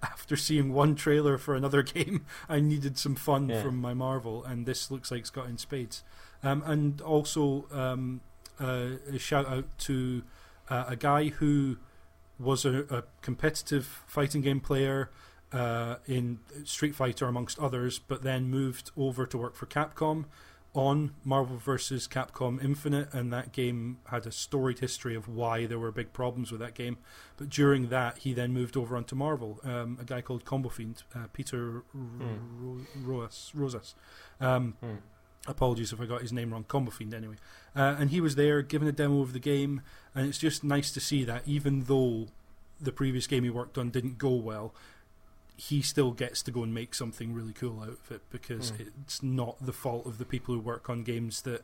B: after seeing one trailer for another game, I needed some fun from my Marvel, and this looks like it's got in spades. And also a shout out to a guy who was a competitive fighting game player in Street Fighter amongst others, but then moved over to work for Capcom on Marvel vs. Capcom Infinite, and that game had a storied history of why there were big problems with that game. But during that, he then moved over onto Marvel. A guy called Combo Fiend, Peter Rosas. Apologies if I got his name wrong. Combo Fiend, anyway. And he was there giving a demo of the game, and it's just nice to see that even though the previous game he worked on didn't go well, he still gets to go and make something really cool out of it, because it's not the fault of the people who work on games that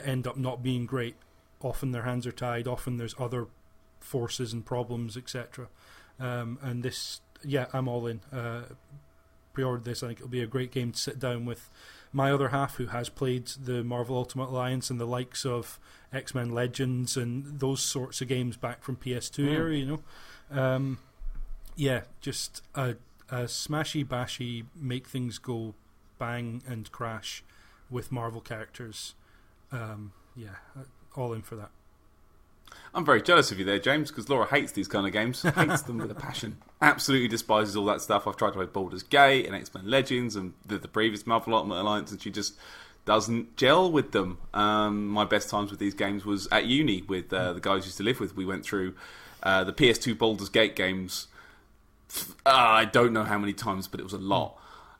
B: end up not being great. often their hands are tied, often there's other forces and problems, etc. And this, I'm all in. Pre-ordered this. I think it'll be a great game to sit down with my other half, who has played the Marvel Ultimate Alliance and the likes of X-Men Legends and those sorts of games back from PS2 era, you know. Just a smashy bashy, make things go bang and crash with Marvel characters. All in for that.
A: I'm very jealous of you there, James, because Laura hates these kind of games. Hates them with a passion. Absolutely despises all that stuff. I've tried to play Baldur's Gate and X-Men Legends and the previous Marvel Ultimate Alliance, and she just doesn't gel with them. My best times with these games was at uni with the guys I used to live with. We went through the PS2 Baldur's Gate games. I don't know how many times, but it was a lot.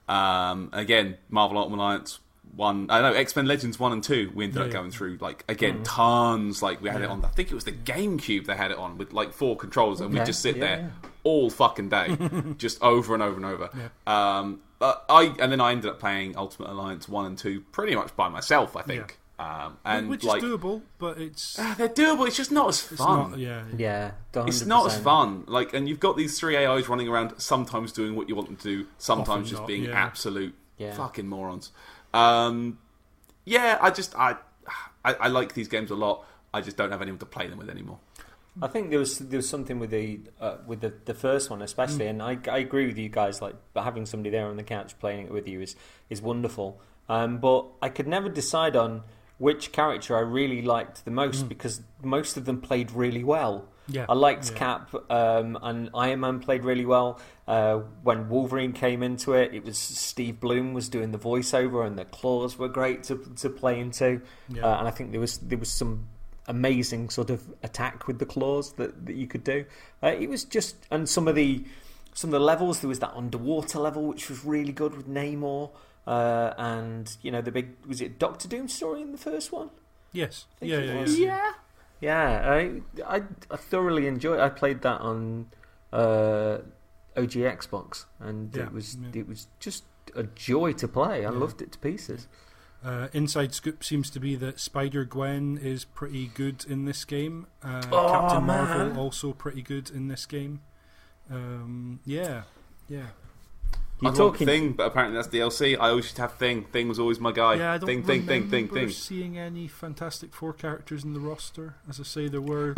A: Again, Marvel Ultimate Alliance 1, I know X-Men Legends 1 and 2 we ended up going through, like, again, tons. Like, we had it on, I think it was the GameCube they had it on with like 4 controllers, and we'd just sit there all fucking day just over and over and over. And then I ended up playing Ultimate Alliance 1 and 2 pretty much by myself, I think. And
B: which
A: like,
B: is doable, but it's
A: they're doable, it's just not as fun. It's not as fun. Like, and you've got these 3 AIs running around, sometimes doing what you want them to do, sometimes just being absolute fucking morons. I like these games a lot. I just don't have anyone to play them with anymore.
C: I think there was something with the first one especially, and I agree with you guys. Like, having somebody there on the couch playing it with you is wonderful. But I could never decide on which character I really liked the most, because most of them played really well. I liked Cap, and Iron Man played really well. When Wolverine came into it, it was Steve Bloom was doing the voiceover, and the claws were great to play into. And I think there was some amazing sort of attack with the claws that you could do. It was just, and some of the levels, there was that underwater level which was really good with Namor, and you know, the big, was it Doctor Doom story in the first one?
B: Yes.
C: I thoroughly enjoyed. I played that on OG Xbox, and it was just a joy to play. I loved it to pieces.
B: Inside scoop seems to be that Spider-Gwen is pretty good in this game. Captain Marvel also pretty good in this game.
A: I thought Thing, but apparently that's DLC. I always used to have Thing. Thing was always my guy.
B: Yeah, I don't
A: Thing.
B: Seeing any Fantastic Four characters in the roster. As I say, there were.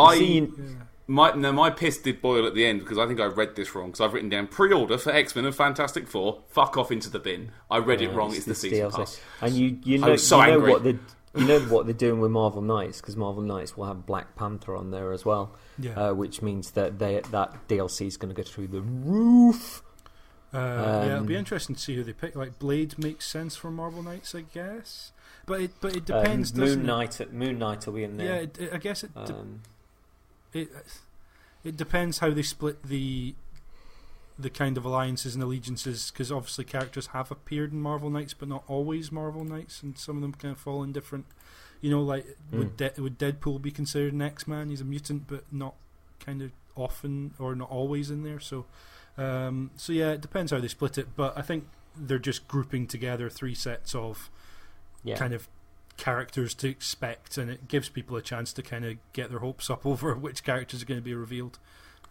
A: My piss did boil at the end, because I think I read this wrong. Because I've written down pre-order for X-Men and Fantastic Four. Fuck off into the bin. I read it wrong. It's the season
C: DLC.
A: pass.
C: And you know what they're doing with Marvel Knights, because Marvel Knights will have Black Panther on there as well. Which means that that DLC is going to go through the roof.
B: It'll be interesting to see who they pick. Like, Blade makes sense for Marvel Knights, I guess, but it depends.
C: Moon Knight will be in there.
B: I guess it depends how they split the kind of alliances and allegiances, because obviously characters have appeared in Marvel Knights, but not always Marvel Knights, and some of them kind of fall in different. You know, like would Deadpool be considered an X-Man? He's a mutant, but not kind of often or not always in there. So it depends how they split it, but I think they're just grouping together 3 sets of kind of characters to expect, and it gives people a chance to kind of get their hopes up over which characters are going to be revealed.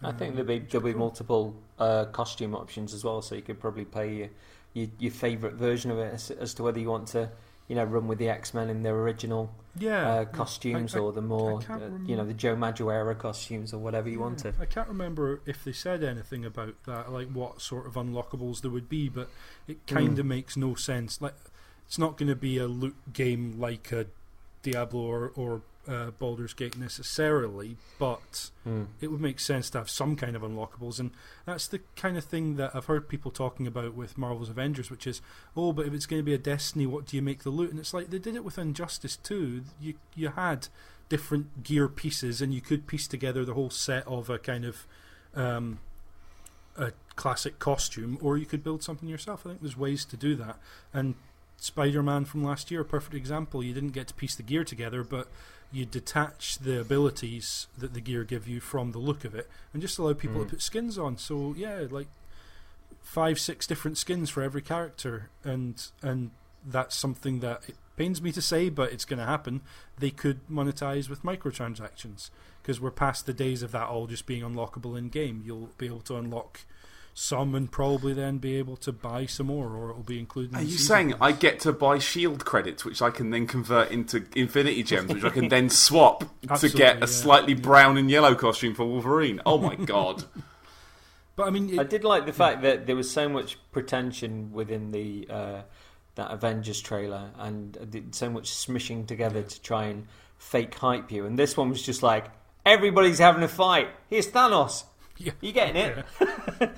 C: I think there'll be multiple costume options as well, so you could probably play your favourite version of it as to whether you want to, you know, run with the X-Men in their original costumes, or the more the Joe Madureira costumes, or whatever you wanted.
B: I can't remember if they said anything about that, like what sort of unlockables there would be, but it kind of makes no sense. Like, it's not going to be a loot game like a Diablo or Baldur's Gate necessarily, but it would make sense to have some kind of unlockables, and that's the kind of thing that I've heard people talking about with Marvel's Avengers, which is, but if it's going to be a Destiny, what do you make the loot? And it's like, they did it with Injustice 2. You had different gear pieces, and you could piece together the whole set of a kind of a classic costume, or you could build something yourself. I think there's ways to do that, and Spider-Man from last year, a perfect example. You didn't get to piece the gear together, but you detach the abilities that the gear give you from the look of it, and just allow people to put skins on. So like 5-6 different skins for every character, and that's something that pains me to say, but it's going to happen, they could monetize with microtransactions, because we're past the days of that all just being unlockable in game. You'll be able to unlock some and probably then be able to buy some more, or it'll be included in
A: Are
B: the
A: you
B: season
A: saying
B: pass.
A: I get to buy shield credits, which I can then convert into Infinity Gems, which I can then swap to get a slightly brown and yellow costume for Wolverine? Oh my god.
B: But I mean,
C: I did like the fact that there was so much pretension within the that Avengers trailer, and so much smishing together to try and fake hype you. And this one was just like, everybody's having a fight. Here's Thanos.
B: Yeah.
C: You getting it?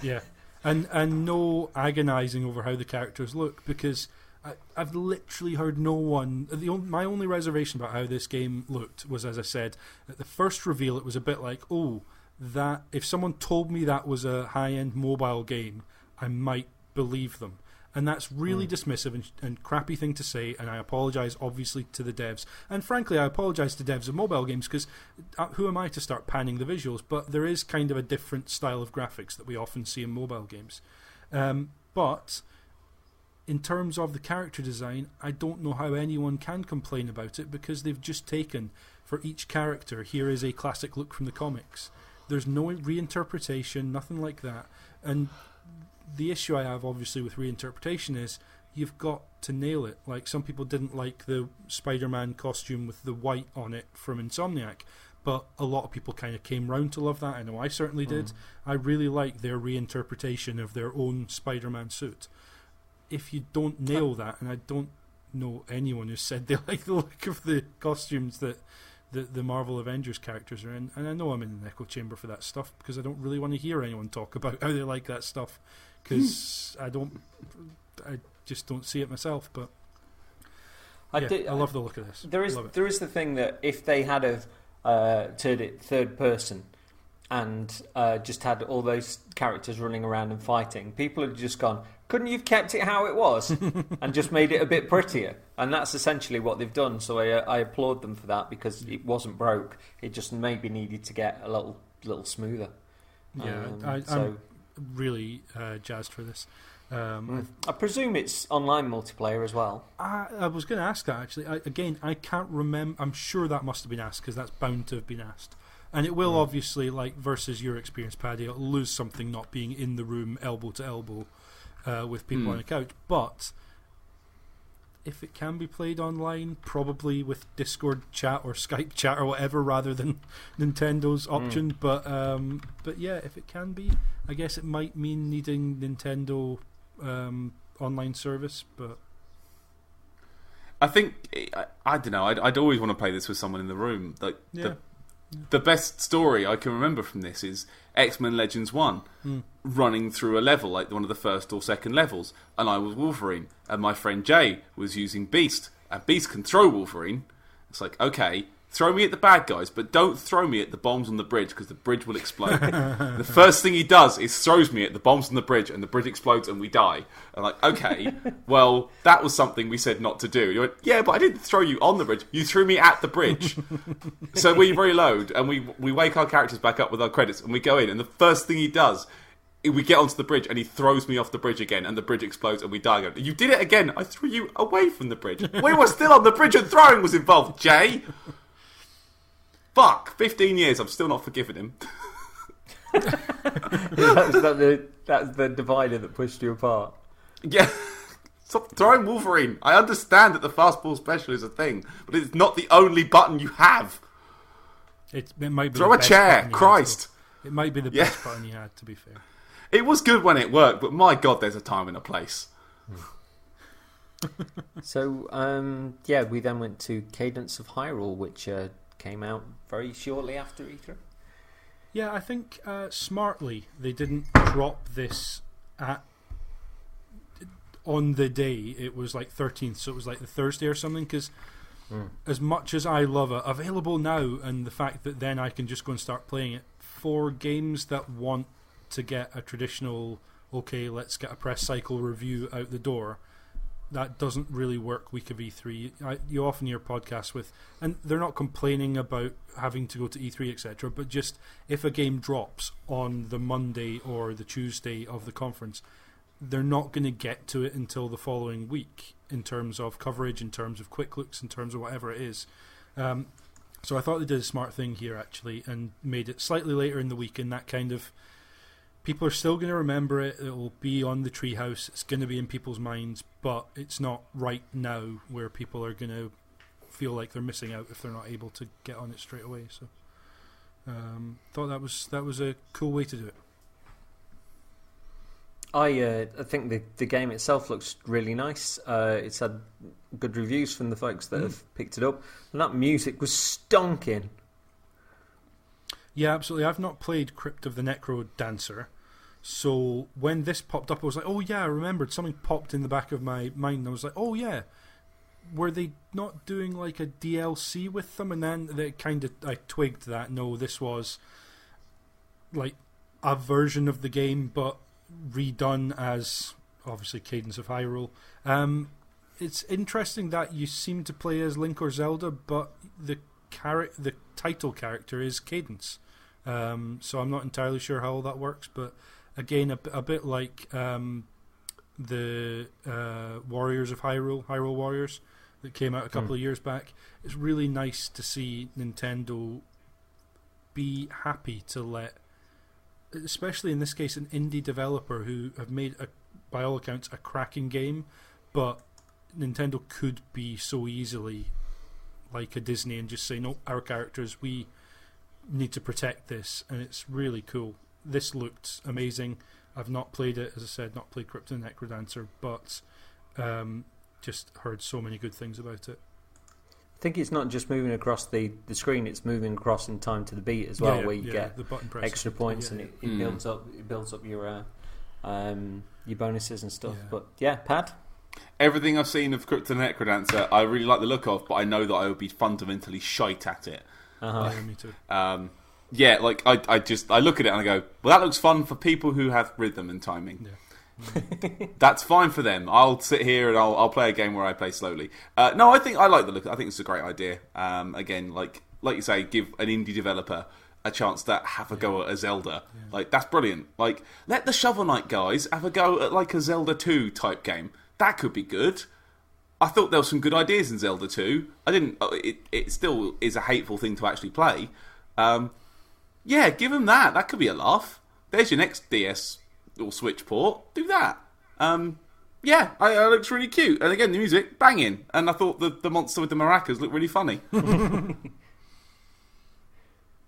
B: Yeah. And no agonising over how the characters look, because I've literally heard no one... My only reservation about how this game looked was, as I said, at the first reveal it was a bit like, that if someone told me that was a high-end mobile game, I might believe them. And that's really dismissive and crappy thing to say, and I apologise obviously to the devs. And frankly, I apologise to devs of mobile games, because who am I to start panning the visuals? But there is kind of a different style of graphics that we often see in mobile games. But in terms of the character design, I don't know how anyone can complain about it, because they've just taken, for each character, here is a classic look from the comics. There's no reinterpretation, nothing like that. And the issue I have, obviously, with reinterpretation is you've got to nail it. Like, some people didn't like the Spider-Man costume with the white on it from Insomniac, but a lot of people kind of came round to love that. I know I certainly did. I really like their reinterpretation of their own Spider-Man suit. If you don't nail that, and I don't know anyone who said they like the look of the costumes that the Marvel Avengers characters are in, and I know I'm in an echo chamber for that stuff, because I don't really want to hear anyone talk about how they like that stuff, because I just don't see it myself. But I love the look of this.
C: There is the thing that if they had turned it third person and just had all those characters running around and fighting, people had just gone, couldn't you have kept it how it was and just made it a bit prettier? And that's essentially what they've done. So I applaud them for that, because it wasn't broke. It just maybe needed to get a little smoother.
B: Yeah, I'm really jazzed for this.
C: I presume it's online multiplayer as well.
B: I was going to ask that, actually. I can't remember. I'm sure that must have been asked, because that's bound to have been asked. And it will obviously, like, versus your experience, Paddy, it'll lose something not being in the room elbow to elbow with people on a couch. But if it can be played online, probably with Discord chat or Skype chat or whatever, rather than Nintendo's option. But yeah, if it can be, I guess it might mean needing Nintendo online service. But
A: I think, I don't know, I'd always want to play this with someone in the room. Like, the best story I can remember from this is X-Men Legends 1, running through a level, like one of the first or second levels, and I was Wolverine, and my friend Jay was using Beast, and Beast can throw Wolverine. It's like, okay, throw me at the bad guys, but don't throw me at the bombs on the bridge, because the bridge will explode. The first thing he does is throws me at the bombs on the bridge, and the bridge explodes and we die. I'm like, okay, well, that was something we said not to do. You went, yeah, but I didn't throw you on the bridge. You threw me at the bridge. So we reload, and we wake our characters back up with our credits, and we go in, and the first thing he does, we get onto the bridge, and he throws me off the bridge again, and the bridge explodes, and we die again. You did it again. I threw you away from the bridge. We were still on the bridge, and throwing was involved, Jay. Fuck, 15 years, I'm still not forgiving him.
C: That's the divider that pushed you apart.
A: Yeah. Stop throwing Wolverine. I understand that the fastball special is a thing, but it's not the only button you have.
B: It might be
A: throw a chair, Christ.
B: It might be the best button you had, to be fair.
A: It was good when it worked, but my God, there's a time and a place.
C: So, we then went to Cadence of Hyrule, which came out very shortly after E3.
B: Yeah, I think smartly they didn't drop this on the day. It was like 13th, so it was like the Thursday or something, because as much as I love it, available now, and the fact that then I can just go and start playing it, for games that want to get a traditional, okay, let's get a press cycle review out the door, that doesn't really work week of E3. You often hear podcasts with, and they're not complaining about having to go to E3, etc., but just if a game drops on the Monday or the Tuesday of the conference, they're not going to get to it until the following week. in terms of coverage, in terms of quick looks, in terms of whatever it is. So I thought they did a smart thing here, actually, and made it slightly later in the week, and that kind of... People are still going to remember it. It will be on the treehouse. It's going to be in people's minds, but it's not right now where people are going to feel like they're missing out if they're not able to get on it straight away. So, thought that was a cool way to do it.
C: I think the game itself looks really nice. It's had good reviews from the folks that have picked it up, and that music was stonking.
B: Yeah, absolutely. I've not played Crypt of the Necro Dancer, so when this popped up, I was like, oh yeah, I remembered. Something popped in the back of my mind, and I was like, oh yeah, were they not doing like a DLC with them? And then I twigged that, no, this was like a version of the game, but redone as, obviously, Cadence of Hyrule. It's interesting that you seem to play as Link or Zelda, but the title character is Cadence. So I'm not entirely sure how all that works, but again, a bit like the Warriors of Hyrule Warriors that came out a couple of years back. It's really nice to see Nintendo be happy to let, especially in this case, an indie developer who have made, by all accounts, a cracking game, but Nintendo could be so easily like a Disney and just say, no, our characters, we need to protect this, and it's really cool. This looked amazing. I've not played it, as I said, not played Crypt of the Necrodancer, but just heard so many good things about it.
C: I think it's not just moving across the screen; it's moving across in time to the beat as well, where you get
B: the button press
C: extra points, and it builds up your bonuses and stuff. Yeah. But yeah, Pad.
A: Everything I've seen of Crypt of the Necrodancer, I really like the look of, but I know that I would be fundamentally shite at it.
B: Yeah, me too.
A: Yeah, like I look at it and I go, well, that looks fun for people who have rhythm and timing.
B: Yeah.
A: That's fine for them. I'll sit here and I'll play a game where I play slowly. No, I like the look. I think it's a great idea. Again, like you say, give an indie developer a chance to have a go at a Zelda. Yeah. Like, that's brilliant. Like, let the Shovel Knight guys have a go at like a Zelda 2 type game. That could be good. I thought there were some good ideas in Zelda 2. I didn't. It still is a hateful thing to actually play. Yeah, give them that. That could be a laugh. There's your next DS or Switch port. Do that. Yeah, it looks really cute. And again, the music, banging. And I thought the monster with the maracas looked really funny.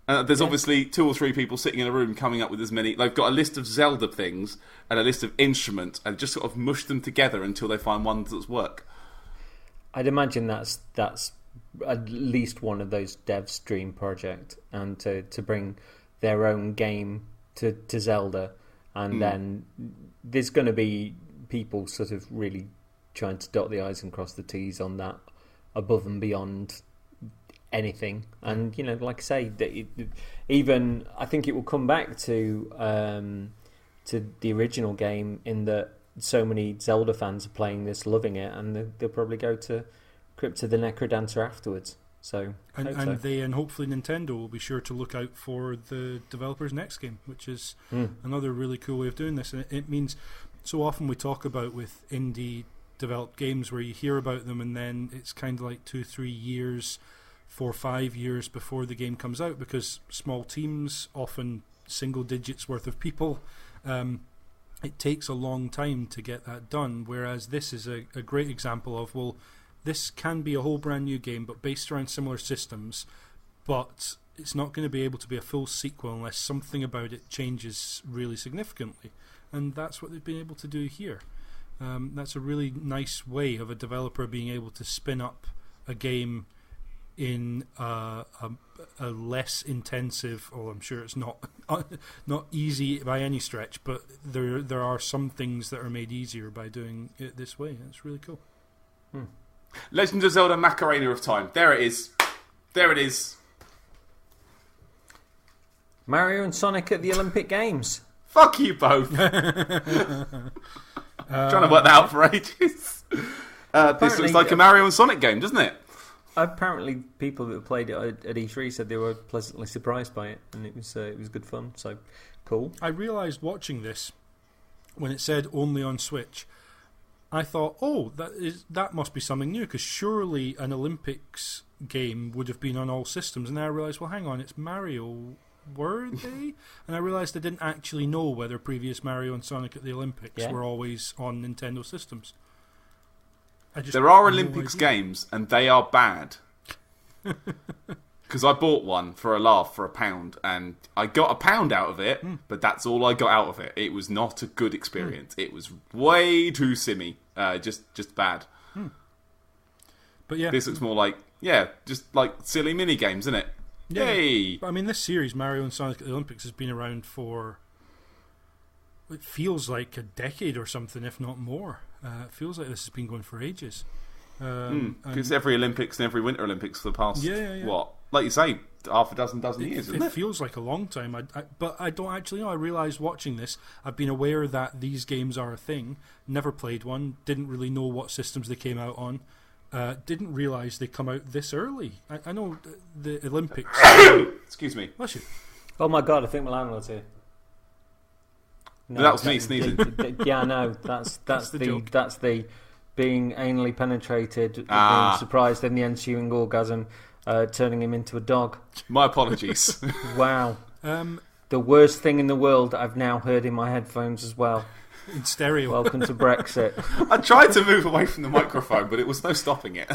A: There's obviously 2 or 3 people sitting in a room coming up with as many... They've got a list of Zelda things and a list of instruments and just sort of mush them together until they find one that's work.
C: I'd imagine that's at least one of those devs' dream project, and to bring their own game to Zelda, and then there's going to be people sort of really trying to dot the I's and cross the T's on that above and beyond anything. And, you know, like I say, even I think it will come back to the original game, in that so many Zelda fans are playing this, loving it, and they'll probably go to Crypt of the Necrodancer afterwards. So
B: and hopefully Nintendo will be sure to look out for the developer's next game, which is another really cool way of doing this. And it means, so often we talk about with indie developed games where you hear about them and then it's kind of like 2-3 years, 4-5 years before the game comes out, because small teams, often single digits worth of people, it takes a long time to get that done, whereas this is a great example of, well, this can be a whole brand new game but based around similar systems, but it's not going to be able to be a full sequel unless something about it changes really significantly, and that's what they've been able to do here. That's a really nice way of a developer being able to spin up a game in a less intensive, I'm sure it's not easy by any stretch, but there are some things that are made easier by doing it this way. That's really cool.
A: Legend of Zelda Macarena of Time. There it is. There it is.
C: Mario and Sonic at the Olympic Games.
A: Fuck you both. Trying to work that out for ages. This looks like a Mario and Sonic game, doesn't it?
C: Apparently, people that played it at E3 said they were pleasantly surprised by it, and it was good fun. So cool.
B: I realised watching this when it said only on Switch, I thought, oh, that must be something new, because surely an Olympics game would have been on all systems. And then I realised, well, hang on, it's Mario. Were they? And I realised I didn't actually know whether previous Mario and Sonic at the Olympics were always on Nintendo systems.
A: There are Olympics games, and they are bad. Because I bought one for a laugh for £1, and I got £1 out of it, but that's all I got out of it. It was not a good experience. It was way too simmy. Just bad.
B: But yeah,
A: this looks more like just like silly mini games, isn't it?
B: Yeah.
A: Yay!
B: But I mean, this series, Mario and Sonic at the Olympics, has been around for, it feels like a decade or something, if not more. It feels like this has been going for ages.
A: Because every Olympics and every Winter Olympics for the past, what? Like you say, half a dozen years, isn't it?
B: It feels like a long time. But I don't actually know. I realised watching this, I've been aware that these games are a thing. Never played one. Didn't really know what systems they came out on. Didn't realise they come out this early. I know the Olympics.
A: Excuse me.
B: Bless you.
C: Oh my god! I think my landlord's here.
A: No, that was me sneezing.
C: Yeah, I know. That's the being anally penetrated, being surprised in the ensuing orgasm, turning him into a dog.
A: My apologies.
C: Wow. The worst thing in the world I've now heard in my headphones as well.
B: In stereo.
C: Welcome to Brexit.
A: I tried to move away from the microphone, but it was no stopping it.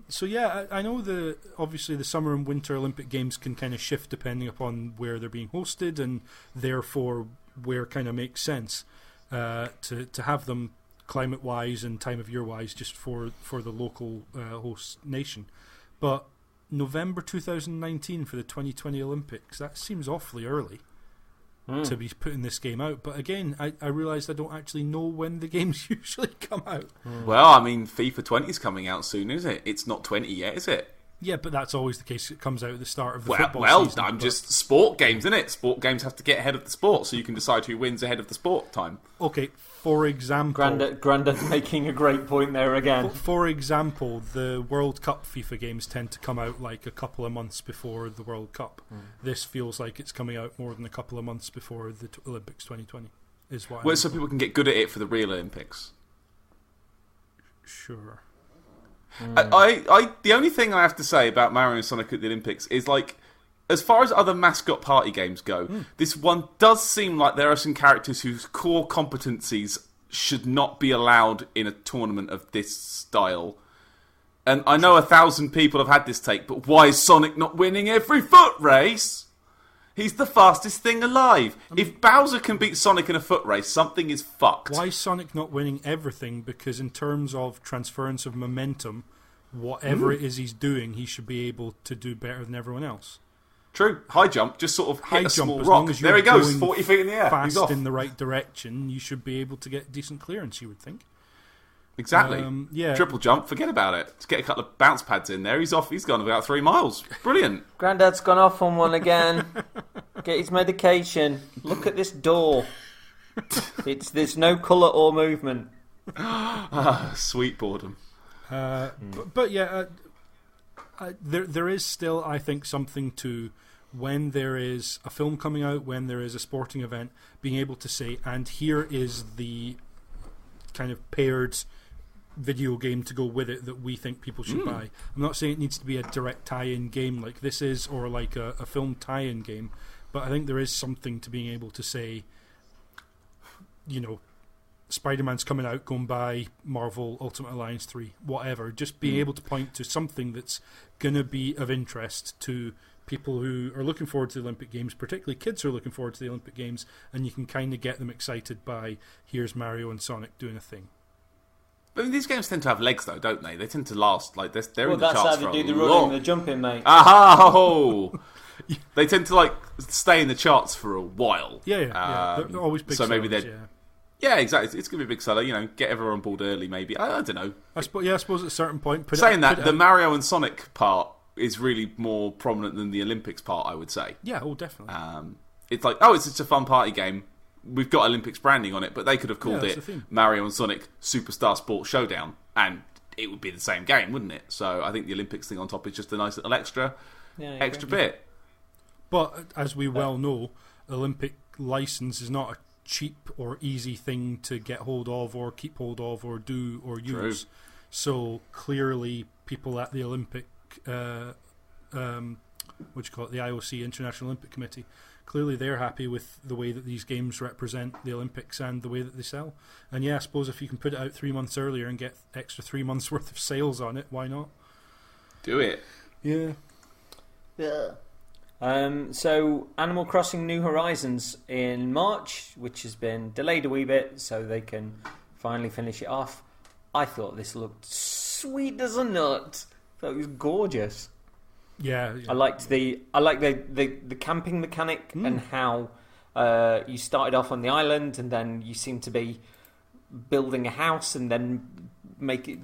B: So yeah, I know obviously the Summer and Winter Olympic Games can kind of shift depending upon where they're being hosted, and therefore where kind of makes sense to have them climate-wise and time of year-wise just for the local host nation. But November 2019 for the 2020 Olympics, that seems awfully early to be putting this game out. But again, I realised I don't actually know when the games usually come out.
A: Well, I mean, FIFA 20 is coming out soon, is it? It's not 20 yet, is it?
B: Yeah, but that's always the case. It comes out at the start of the football season.
A: Well, just sport games, isn't it? Sport games have to get ahead of the sport, so you can decide who wins ahead of the sport time.
B: Okay, for example...
C: Grandad making a great point there again.
B: For example, the World Cup FIFA games tend to come out like a couple of months before the World Cup. This feels like it's coming out more than a couple of months before the Olympics 2020.
A: So people can get good at it for the real Olympics.
B: Sure.
A: The only thing I have to say about Mario and Sonic at the Olympics is, like, as far as other mascot party games go, this one does seem like there are some characters whose core competencies should not be allowed in a tournament of this style. And I know 1,000 people have had this take, but why is Sonic not winning every foot race? He's the fastest thing alive. If Bowser can beat Sonic in a foot race, something is fucked.
B: Why is Sonic not winning everything? Because in terms of transference of momentum, whatever it is he's doing, he should be able to do better than everyone else.
A: True. High jump, just sort of hit a small rock.
B: Long as
A: there he goes, 40 feet in the air.
B: Fast
A: He's off.
B: in the right direction, you should be able to get decent clearance, you would think.
A: Exactly.
B: Yeah.
A: Triple jump, forget about it. Let's get a couple of bounce pads in there. He's off. He's gone about 3 miles. Brilliant.
C: Grandad's gone off on one again. Get his medication. Look at this door. There's no colour or movement.
A: Sweet boredom.
B: But yeah, there is still, I think, something to when there is a film coming out, when there is a sporting event, being able to say, and here is the kind of paired video game to go with it that we think people should buy. I'm not saying it needs to be a direct tie-in game like this is, or like a film tie-in game, but I think there is something to being able to say, you know, Spider-Man's coming out, go and buy Marvel Ultimate Alliance 3, whatever. Just being able to point to something that's going to be of interest to people who are looking forward to the Olympic Games, particularly kids who are looking forward to the Olympic Games, and you can kind of get them excited by, here's Mario and Sonic doing a thing.
A: But I mean, these games tend to have legs, though, don't they? They tend to last. Like they're in the
C: that's
A: charts
C: how
A: for
C: they do
A: a
C: the
A: long...
C: running and the jumping, mate.
A: Aha! They tend to like stay in the charts for a while.
B: Yeah. They're always big.
A: So maybe
B: sellers,
A: they're. Yeah, exactly. It's going to be a big seller. You know, get everyone on board early. Maybe I don't know.
B: I suppose at a certain point.
A: The Mario and Sonic part is really more prominent than the Olympics part, I would say.
B: Yeah, definitely.
A: It's like, it's just a fun party game. We've got Olympics branding on it, but they could have called it Mario and Sonic Superstar Sports Showdown, and it would be the same game, wouldn't it? So I think the Olympics thing on top is just a nice little extra bit.
B: But as we well know, Olympic license is not a cheap or easy thing to get hold of or keep hold of or do or use. True. So clearly people at the Olympic the IOC, International Olympic Committee, clearly they're happy with the way that these games represent the Olympics and the way that they sell. And yeah, I suppose if you can put it out 3 months earlier and get extra 3 months worth of sales on it, why not?
A: Do it.
B: Yeah.
C: So Animal Crossing New Horizons in March, which has been delayed a wee bit so they can finally finish it off. I thought this looked sweet as a nut. I thought it was gorgeous.
B: Yeah.
C: I liked the camping mechanic and how you started off on the island and then you seem to be building a house and then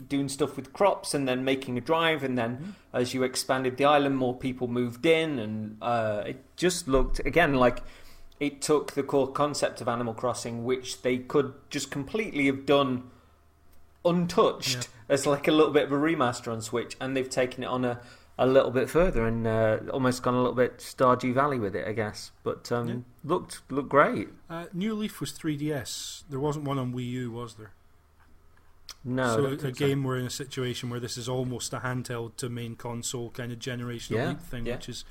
C: doing stuff with crops and then making a drive, and then as you expanded the island, more people moved in, and it just looked again like it took the core concept of Animal Crossing, which they could just completely have done untouched as like a little bit of a remaster on Switch, and they've taken it on a little bit further and almost gone a little bit Stardew Valley with it, I guess. But looked great.
B: New Leaf was 3DS. There wasn't one on Wii U, was there?
C: No.
B: So again, we're in a situation where this is almost a handheld to main console kind of generational leap thing, which is,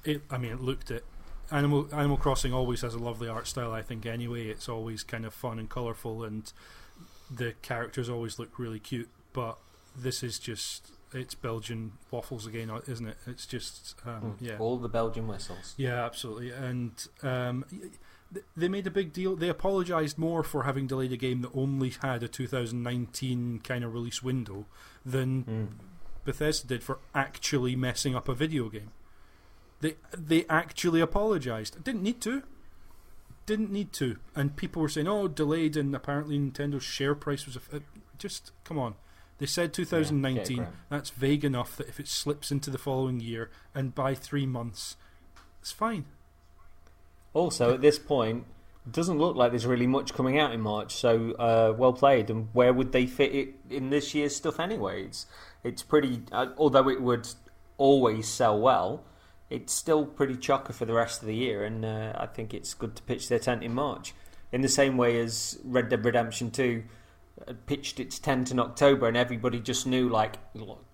B: it looked at. Animal Crossing always has a lovely art style, I think. Anyway, it's always kind of fun and colourful, and the characters always look really cute. But this is just. It's Belgian waffles again, isn't it? It's just,
C: all the Belgian whistles.
B: Yeah, absolutely. And they made a big deal. They apologised more for having delayed a game that only had a 2019 kind of release window than Bethesda did for actually messing up a video game. They actually apologised. Didn't need to. And people were saying, oh, delayed, and apparently Nintendo's share price was... just, come on. They said 2019. That's vague enough that if it slips into the following year and by 3 months, it's fine.
C: Also, at this point, it doesn't look like there's really much coming out in March. So, well played. And where would they fit it in this year's stuff anyway? It's pretty. Although it would always sell well, it's still pretty chocker for the rest of the year. And I think it's good to pitch their tent in March, in the same way as Red Dead Redemption 2. Pitched its tent in October, and everybody just knew, like, look,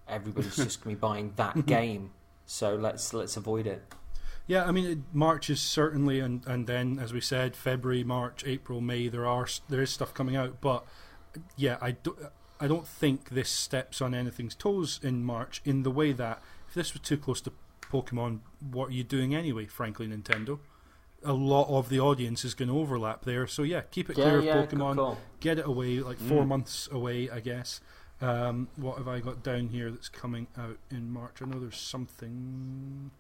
C: everybody's just going to be buying that game, so let's avoid it.
B: Yeah, I mean, March is certainly, and then, as we said, February, March, April, May, there is stuff coming out, but yeah, I don't think this steps on anything's toes in March, in the way that if this was too close to Pokemon, what are you doing anyway, frankly, Nintendo? A lot of the audience is going to overlap there, so yeah, keep it clear of Pokemon, get it away, like 4 months away, I guess. What have I got down here that's coming out in March? I know there's something...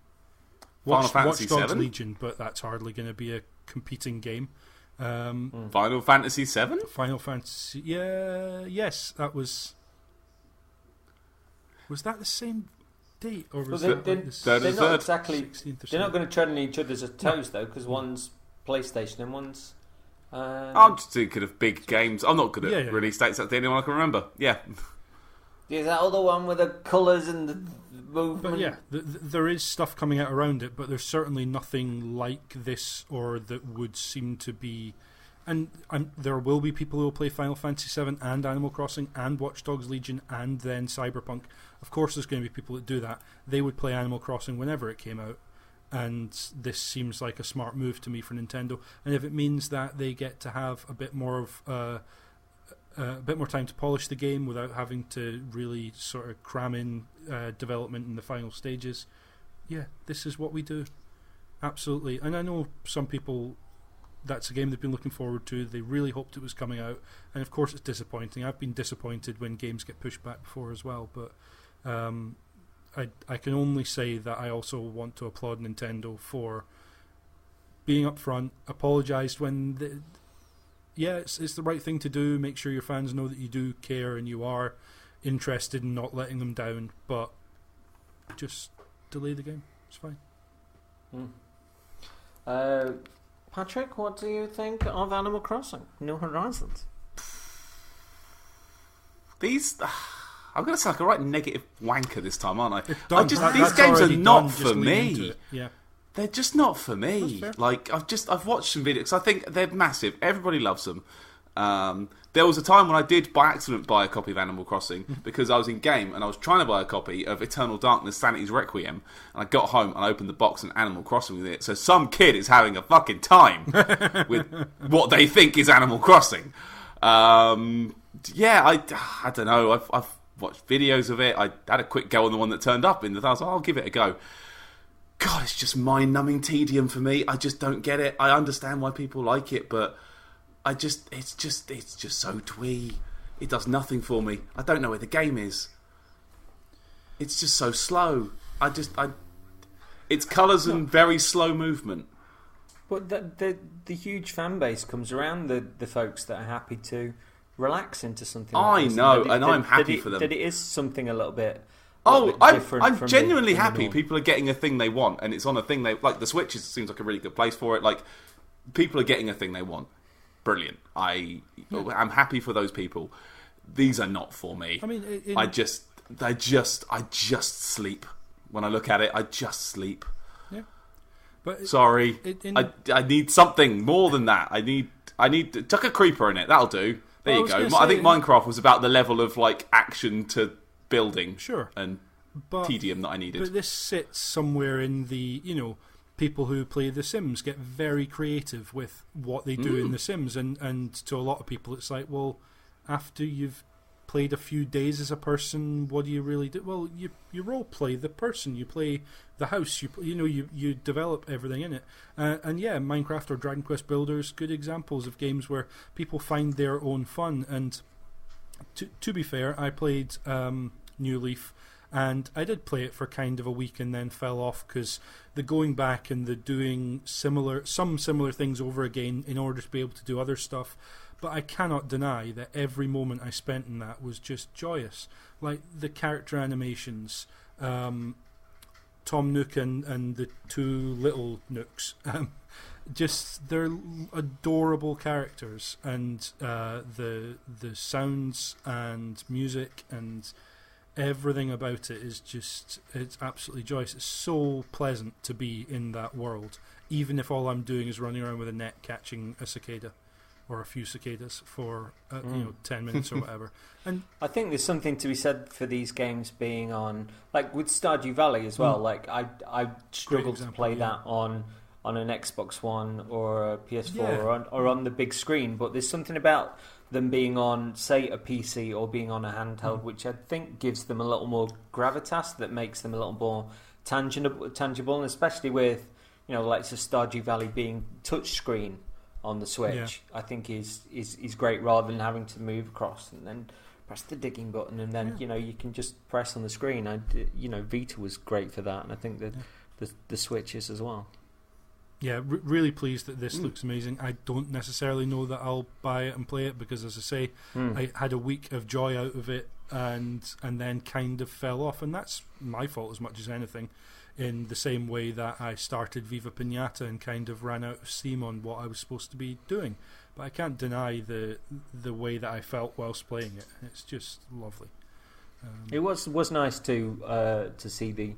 A: Final Fantasy
B: Watch Dogs
A: 7?
B: Legion, but that's hardly going to be a competing game.
A: Final Fantasy 7?
B: Final Fantasy... yes, that was... Was that the same date? Or was
C: they're not exactly... They're not going to tread on each other's toes, though, because one's PlayStation and one's...
A: I'm just thinking of big games. I'm not going to release dates at the anyone I can remember. Yeah.
C: Is that other one with the colours and the movement?
B: But yeah, there is stuff coming out around it, but there's certainly nothing like this or that would seem to be... And there will be people who will play Final Fantasy VII and Animal Crossing and Watch Dogs Legion and then Cyberpunk. Of course there's going to be people that do that. They would play Animal Crossing whenever it came out. And this seems like a smart move to me for Nintendo. And if it means that they get to have a bit more of a bit more time to polish the game without having to really sort of cram in development in the final stages, yeah, this is what we do. Absolutely. And I know some people, that's a game they've been looking forward to. They really hoped it was coming out, and of course it's disappointing. I've been disappointed when games get pushed back before as well, but I can only say that I also want to applaud Nintendo for being upfront, apologised when it's the right thing to do. Make sure your fans know that you do care and you are interested in not letting them down, but just delay the game. It's fine.
C: Patrick, what do you think of Animal Crossing New Horizons?
A: I'm going to sound like a right negative wanker this time, aren't I?
B: These
A: games are not for me.
B: Yeah.
A: they're just not for me.
B: That's fair.
A: Like I've watched some videos. I think they're massive. Everybody loves them. There was a time when I did by accident buy a copy of Animal Crossing because I was in game and I was trying to buy a copy of Eternal Darkness Sanity's Requiem, and I got home and I opened the box and Animal Crossing with it. So some kid is having a fucking time with what they think is Animal Crossing. Yeah, I don't know. I've watched videos of it. I had a quick go on the one that turned up in the thousands. I'll give it a go. God, it's just mind-numbing tedium for me. I just don't get it. I understand why people like it, but it's just so twee. It does nothing for me. I don't know where the game is. It's just so slow. It's colours and very slow movement.
C: But the huge fan base comes around the folks that are happy to relax into something like
A: I
C: this.
A: know, and I'm happy for them.
C: That it is something a little bit
A: I'm
C: from
A: genuinely
C: the
A: happy.
C: norm.
A: People are getting a thing they want, and it's on a thing they like. The Switch seems like a really good place for it. Like, people are getting a thing they want. Brilliant. I'm happy for those people. These are not for me.
B: I mean,
A: I just sleep when I look at it. I just sleep.
B: Yeah. But
A: sorry, I need something more than that. I need chuck a creeper in it. That'll do. There you go. I think Minecraft was about the level of like action to building, and tedium that I needed.
B: But this sits somewhere in the people who play The Sims get very creative with what they do in The Sims, and to a lot of people it's like, well, after you've played a few days as a person, what do you really do? Well, you role play the person, you play the house, you develop everything in it, and yeah, Minecraft or Dragon Quest Builders, good examples of games where people find their own fun. And to be fair, I played New Leaf, and I did play it for kind of a week and then fell off because the going back and the doing some similar things over again in order to be able to do other stuff. But I cannot deny that every moment I spent in that was just joyous. Like the character animations, Tom Nook and the two little Nooks, just they're adorable characters, and the sounds and music and everything about it is it's absolutely joyous. It's so pleasant to be in that world, even if all I'm doing is running around with a net catching a cicada or a few cicadas for 10 minutes or whatever. And
C: I think there's something to be said for these games being on, like with Stardew Valley as well. Like I struggled to play that on an Xbox One or a PS4 or on the big screen, but there's something about them being on, say, a PC or being on a handheld, which I think gives them a little more gravitas, that makes them a little more tangible, and especially with like Stardew Valley being touchscreen on the Switch, I think is great, rather than having to move across and then press the digging button and then you can just press on the screen. Vita was great for that, and I think that the Switch is as well.
B: Yeah, really pleased that this looks amazing. I don't necessarily know that I'll buy it and play it because, as I say, I had a week of joy out of it and then kind of fell off, and that's my fault as much as anything. In the same way that I started Viva Pinata and kind of ran out of steam on what I was supposed to be doing. But I can't deny the way that I felt whilst playing it. It's just lovely.
C: It was nice to see the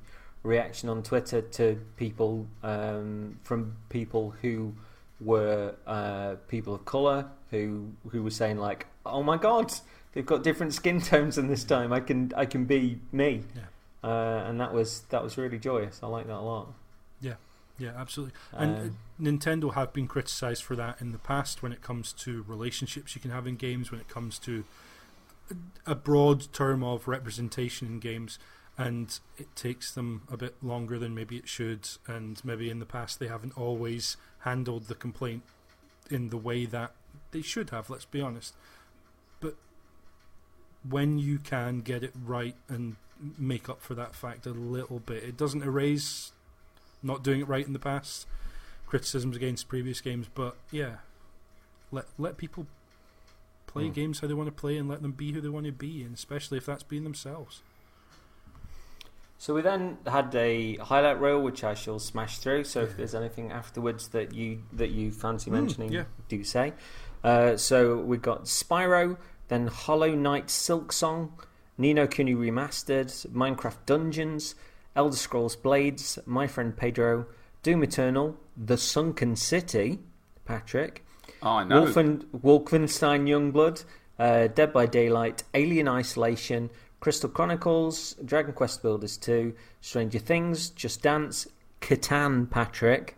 C: reaction on Twitter to people from people who were people of colour who were saying like, "Oh my God, they've got different skin tones in this time. I can be me." Yeah. And that was really joyous. I like that a lot. Yeah, absolutely. And Nintendo have been criticised for that in the past when it comes to relationships you can have in games, when it comes to a broad term of representation in games, and it takes them a bit longer than maybe it should, and maybe in the past they haven't always handled the complaint in the way that they should have, let's be honest. But when you can get it right and make up for that fact a little bit, it doesn't erase not doing it right in the past, criticisms against previous games, but yeah, let people play games how they want to play and let them be who they want to be, and especially if that's being themselves. So we then had a highlight reel which I shall smash through, so if there's anything afterwards that you fancy mentioning, do say. So we got Spyro, then Hollow Knight Silk Song, Ni no Kuni Remastered, Minecraft Dungeons, Elder Scrolls Blades, My Friend Pedro, Doom Eternal, The Sunken City, Patrick.
A: Oh, I know.
C: Wolfenstein Youngblood, Dead by Daylight, Alien Isolation, Crystal Chronicles, Dragon Quest Builders 2, Stranger Things, Just Dance, Catan, Patrick,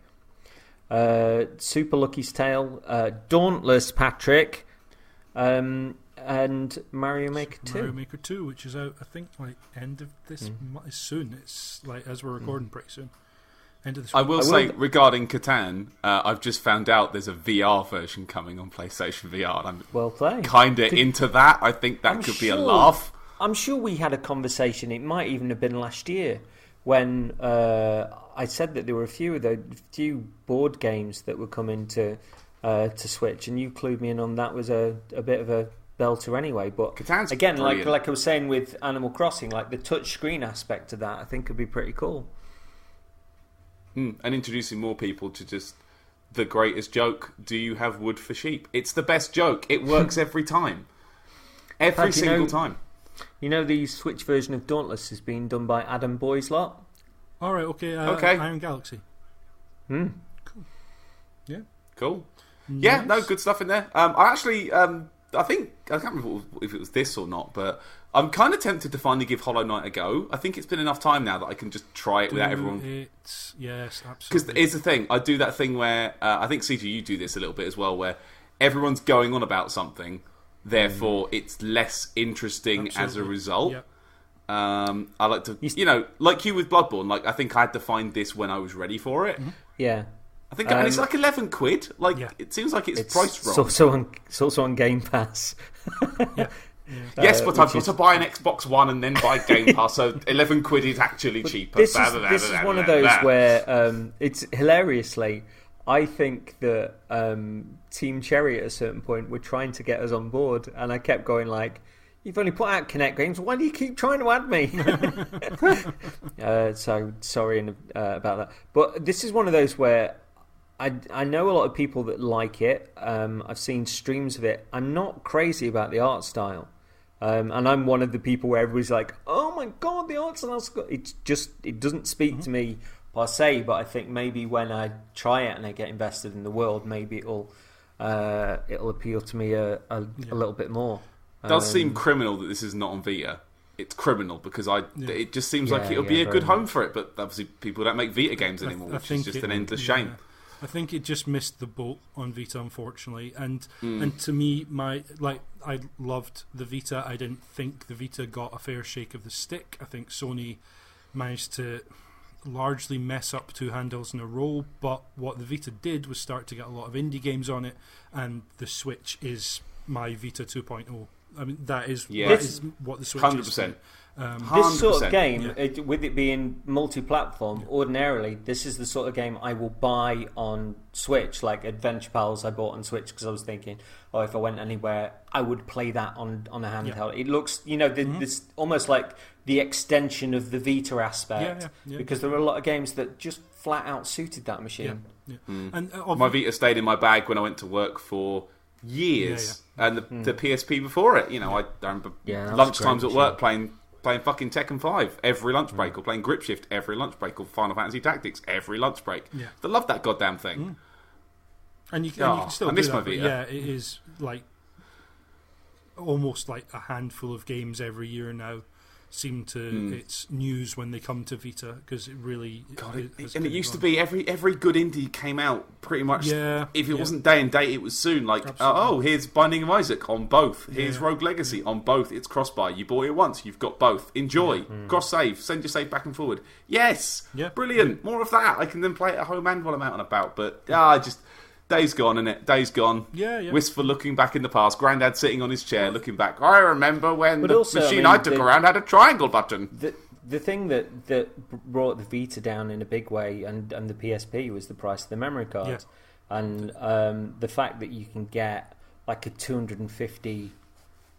C: Super Lucky's Tale, Dauntless, Patrick, and Mario Maker 2.
B: Mario Maker 2, which is out, I think, like end of this month. Soon. It's like as we're recording, pretty soon. End of this
A: I will say, regarding Catan, I've just found out there's a VR version coming on PlayStation VR. And I'm
C: well played.
A: Kind of into that. I think that could be a laugh.
C: I'm sure we had a conversation. It might even have been last year when I said that there were a few board games that were coming to Switch, and you clued me in on that was a bit of a belter anyway. But
A: Catan's
C: again,
A: brilliant.
C: like I was saying with Animal Crossing, like the touch screen aspect of that, I think could be pretty cool.
A: And introducing more people to just the greatest joke: do you have wood for sheep? It's the best joke. It works every time, every single time.
C: You know, the Switch version of Dauntless is being done by Adam Boy's lot.
B: All right, okay.
A: Okay.
B: Iron Galaxy.
C: Cool.
B: Yeah.
A: Cool.
B: Nice.
A: Yeah, no, good stuff in there. I actually, I think, I can't remember if it was this or not, but I'm kind of tempted to finally give Hollow Knight a go. I think it's been enough time now that I can just try it without everyone.
B: Yes, absolutely.
A: Because here's the thing, I do that thing where, I think CG, you do this a little bit as well, where everyone's going on about something, therefore it's less interesting as a result.
B: Yep.
A: I like to, like you with Bloodborne, like I think I had to find this when I was ready for it.
C: Yeah.
A: I think and it's like £11. Like it seems like it's priced wrong.
C: It's also on Game Pass.
B: Yeah.
A: Yes, but I've got to buy an Xbox One and then buy Game Pass, so £11 is actually cheaper.
C: This is one of those where it's hilariously. I think that Team Cherry at a certain point were trying to get us on board, and I kept going like, "You've only put out Kinect games. Why do you keep trying to add me?" So sorry about that. But this is one of those where I know a lot of people that like it. I've seen streams of it. I'm not crazy about the art style. And I'm one of the people where everybody's like, "Oh my god, the art style's good." It doesn't speak to me per se, but I think maybe when I try it and I get invested in the world, maybe it'll appeal to me a little bit more.
A: It does seem criminal that this is not on Vita. It's criminal because it just seems like it'll be a good home for it, but obviously people don't make Vita games anymore, which is just an endless shame.
B: I think it just missed the boat on Vita, unfortunately. And to me, I loved the Vita. I didn't think the Vita got a fair shake of the stick. I think Sony managed to largely mess up two handles in a row, but what the Vita did was start to get a lot of indie games on it, and the Switch is my Vita 2.0. I mean, that is what the Switch
A: 100%.
B: is.
C: This sort of game, with it being multi-platform, ordinarily, this is the sort of game I will buy on Switch, like Adventure Pals I bought on Switch because I was thinking, if I went anywhere, I would play that on a handheld. It looks, this almost like the extension of the Vita aspect, because there are a lot of games that just flat out suited that machine.
B: And
A: my Vita stayed in my bag when I went to work for years, and the PSP before it. I remember lunchtimes at work playing fucking Tekken 5 every lunch break, or playing Grip Shift every lunch break, or Final Fantasy Tactics every lunch break. I love that goddamn thing.
B: And you can still
A: I miss
B: do
A: my
B: that,
A: Vita.
B: yeah, it is like almost like a handful of games every year now seem to its news when they come to Vita, because it really
A: it used to be every good indie came out pretty much. If it wasn't day and date, it was soon. Like here's Binding of Isaac on both. Here's Rogue Legacy on both. It's cross-buy. You bought it once, you've got both. Enjoy. Cross save. Send your save back and forward. Yes. Brilliant. More of that. I can then play it at home and while I'm out and about. But days gone, innit? Days gone. Wistful looking back in the past. Granddad sitting on his chair looking back. I remember when the machine I took around had a triangle button.
C: The thing that brought the Vita down in a big way and the PSP was the price of the memory card. And the fact that you can get like a 250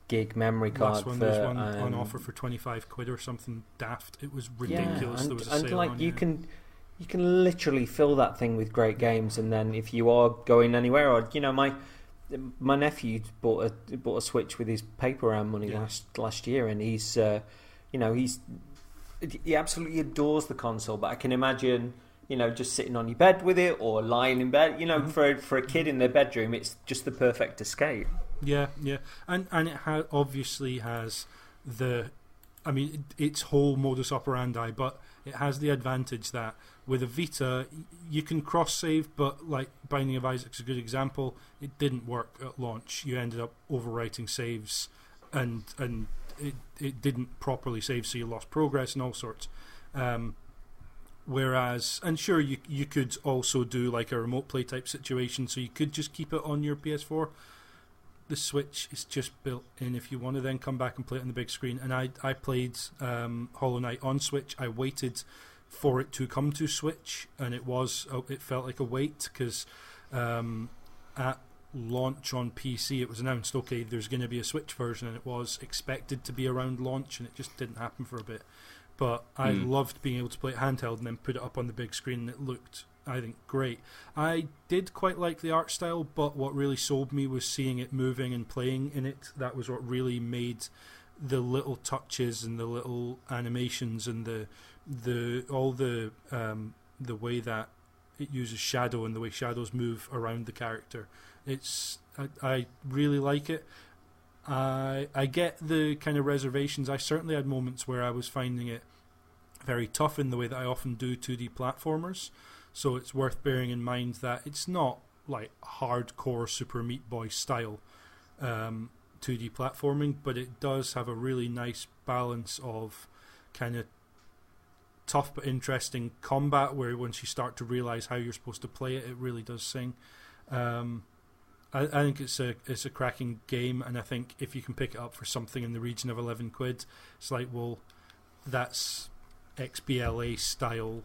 C: gig memory card.
B: Last one, there's one on offer for £25 or something daft. It was ridiculous. There was a sale on,
C: you can literally fill that thing with great games, and then if you are going anywhere, or my nephew bought a Switch with his paper round money last year, and he absolutely adores the console. But I can imagine just sitting on your bed with it or lying in bed. For a kid in their bedroom, it's just the perfect escape.
B: Yeah, and it obviously has its whole modus operandi, but it has the advantage that with a Vita you can cross save, but like Binding of Isaac's a good example. It didn't work at launch. You ended up overwriting saves, and it didn't properly save, so you lost progress and all sorts. Whereas, and sure, you could also do like a remote play type situation, so you could just keep it on your PS4. The Switch is just built in if you want to then come back and play it on the big screen. And I played Hollow Knight on Switch. I waited for it to come to Switch, and it felt like a wait, because at launch on PC it was announced, okay, there's going to be a Switch version, and it was expected to be around launch, and it just didn't happen for a bit. But I loved being able to play it handheld and then put it up on the big screen, and it looked, I think, great. I did quite like the art style, but what really sold me was seeing it moving and playing in it. That was what really made the little touches and the little animations and the way that it uses shadow and the way shadows move around the character. I really like it. I get the kind of reservations. I certainly had moments where I was finding it very tough in the way that I often do 2D platformers. So it's worth bearing in mind that it's not like hardcore Super Meat Boy style 2D platforming, but it does have a really nice balance of kind of tough but interesting combat, where once you start to realize how you're supposed to play it, it really does sing. I think it's a cracking game, and I think if you can pick it up for something in the region of £11, it's like, well, that's XBLA style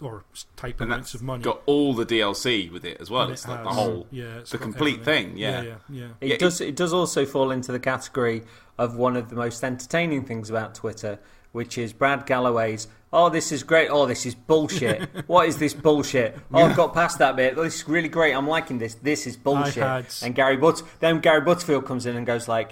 B: or type amounts of money.
A: Got all the DLC with it as well. It's like the whole, the complete thing. Yeah.
C: It does also fall into the category of one of the most entertaining things about Twitter, which is Brad Galloway's, "Oh, this is great. Oh, this is bullshit. What is this bullshit? Oh, I've got past that bit. This is really great. I'm liking this. This is bullshit." And Gary Butterfield comes in and goes like,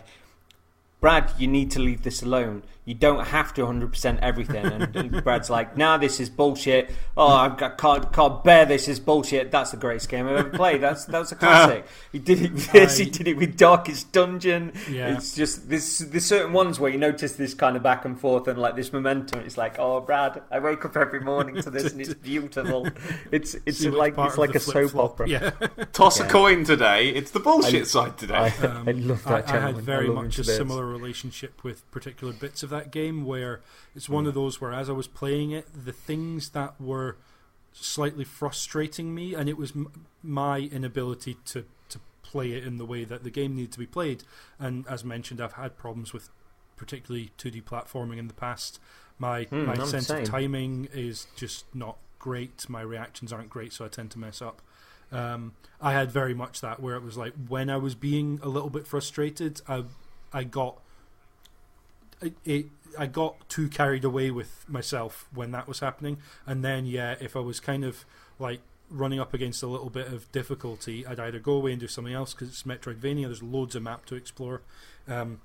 C: "Brad, you need to leave this alone. You don't have to 100% everything." And Brad's like, "Nah, this is bullshit. Oh, I can't bear this. Is bullshit. That's the greatest game I've ever played. That's a classic." He did it with this. He did it with Darkest Dungeon. Yeah. It's just there's certain ones where you notice this kind of back and forth and like this momentum. It's like, oh, Brad, I wake up every morning to this and it's beautiful. It's like a soap opera.
B: Yeah.
A: Toss a coin today. It's the bullshit side today.
C: I love that.
B: I had very much a similar relationship with particular bits of that game, where it's one of those where as I was playing it, the things that were slightly frustrating me, and it was my inability to play it in the way that the game needed to be played. And as mentioned, I've had problems with particularly 2D platforming in the past. My sense of timing is just not great. My reactions aren't great, so I tend to mess up. I had very much that, where it was like when I was being a little bit frustrated, I got too carried away with myself when that was happening. And then if I was kind of like running up against a little bit of difficulty, I'd either go away and do something else because it's Metroidvania, there's loads of map to explore, and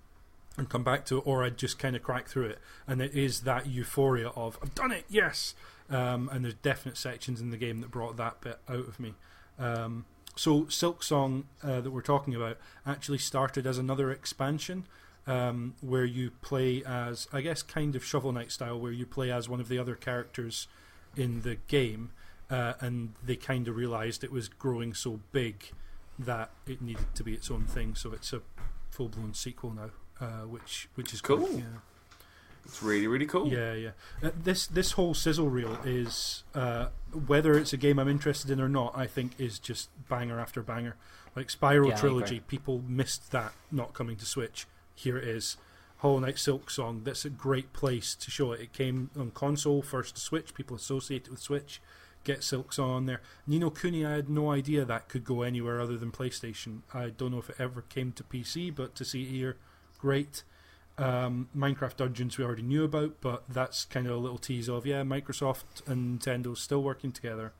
B: come back to it, or I'd just kind of crack through it. And it is that euphoria of, I've done it, yes! And there's definite sections in the game that brought that bit out of me. So Silksong that we're talking about actually started as another expansion, where you play as, I guess, kind of Shovel Knight style, where you play as one of the other characters in the game, and they kind of realised it was growing so big that it needed to be its own thing. So it's a full-blown sequel now, which is
A: cool.
B: Yeah.
A: It's really, really cool.
B: Yeah. This whole sizzle reel is, whether it's a game I'm interested in or not, I think is just banger after banger. Like Spyro Trilogy, people missed that not coming to Switch. Here it is. Hollow Knight Silksong, that's a great place to show it. It came on console, first to Switch, people associate it with Switch, get Silksong on there. Ni no Kuni, I had no idea that could go anywhere other than PlayStation. I don't know if it ever came to PC, but to see it here, great. Minecraft Dungeons we already knew about, but that's kind of a little tease of, Microsoft and Nintendo still working together.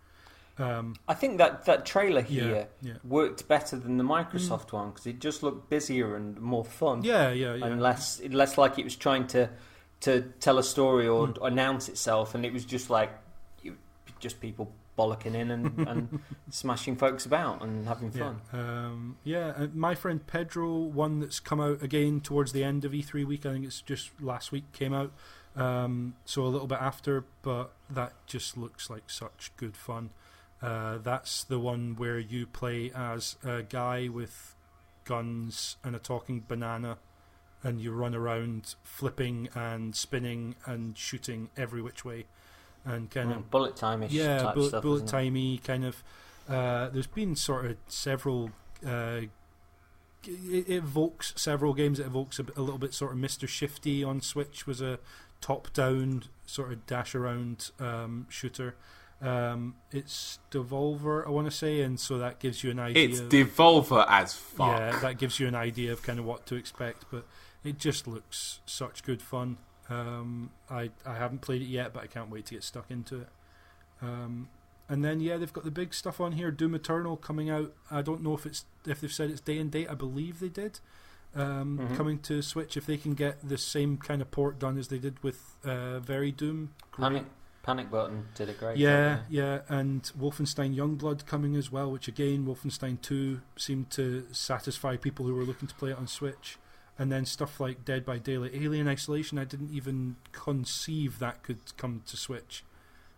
C: I think that trailer here worked better than the Microsoft one, because it just looked busier and more fun. And less like it was trying to tell a story or announce itself, and it was just like just people bollocking in and smashing folks about and having fun.
B: My friend Pedro, one that's come out again towards the end of E3 week, I think it's just last week came out, so a little bit after, but that just looks like such good fun. That's the one where you play as a guy with guns and a talking banana, and you run around flipping and spinning and shooting every which way. And kind of
C: bullet time-ish type stuff,
B: bullet timey kind of. There's been sort of several. It evokes several games. It evokes a little bit sort of Mr. Shifty on Switch, was a top-down sort of dash around shooter. It's Devolver, I want to say, and so that gives you an idea.
A: It's Devolver as fuck.
B: Yeah, that gives you an idea of kind of what to expect, but it just looks such good fun. I haven't played it yet, but I can't wait to get stuck into it. And then they've got the big stuff on here. Doom Eternal coming out. I don't know if they've said it's day and date. I believe they did. Coming to Switch, if they can get the same kind of port done as they did with Very Doom.
C: Panic Button did a great
B: job. Yeah, and Wolfenstein Youngblood coming as well, which again, Wolfenstein 2 seemed to satisfy people who were looking to play it on Switch. And then stuff like Dead by Daylight, Alien Isolation, I didn't even conceive that could come to Switch.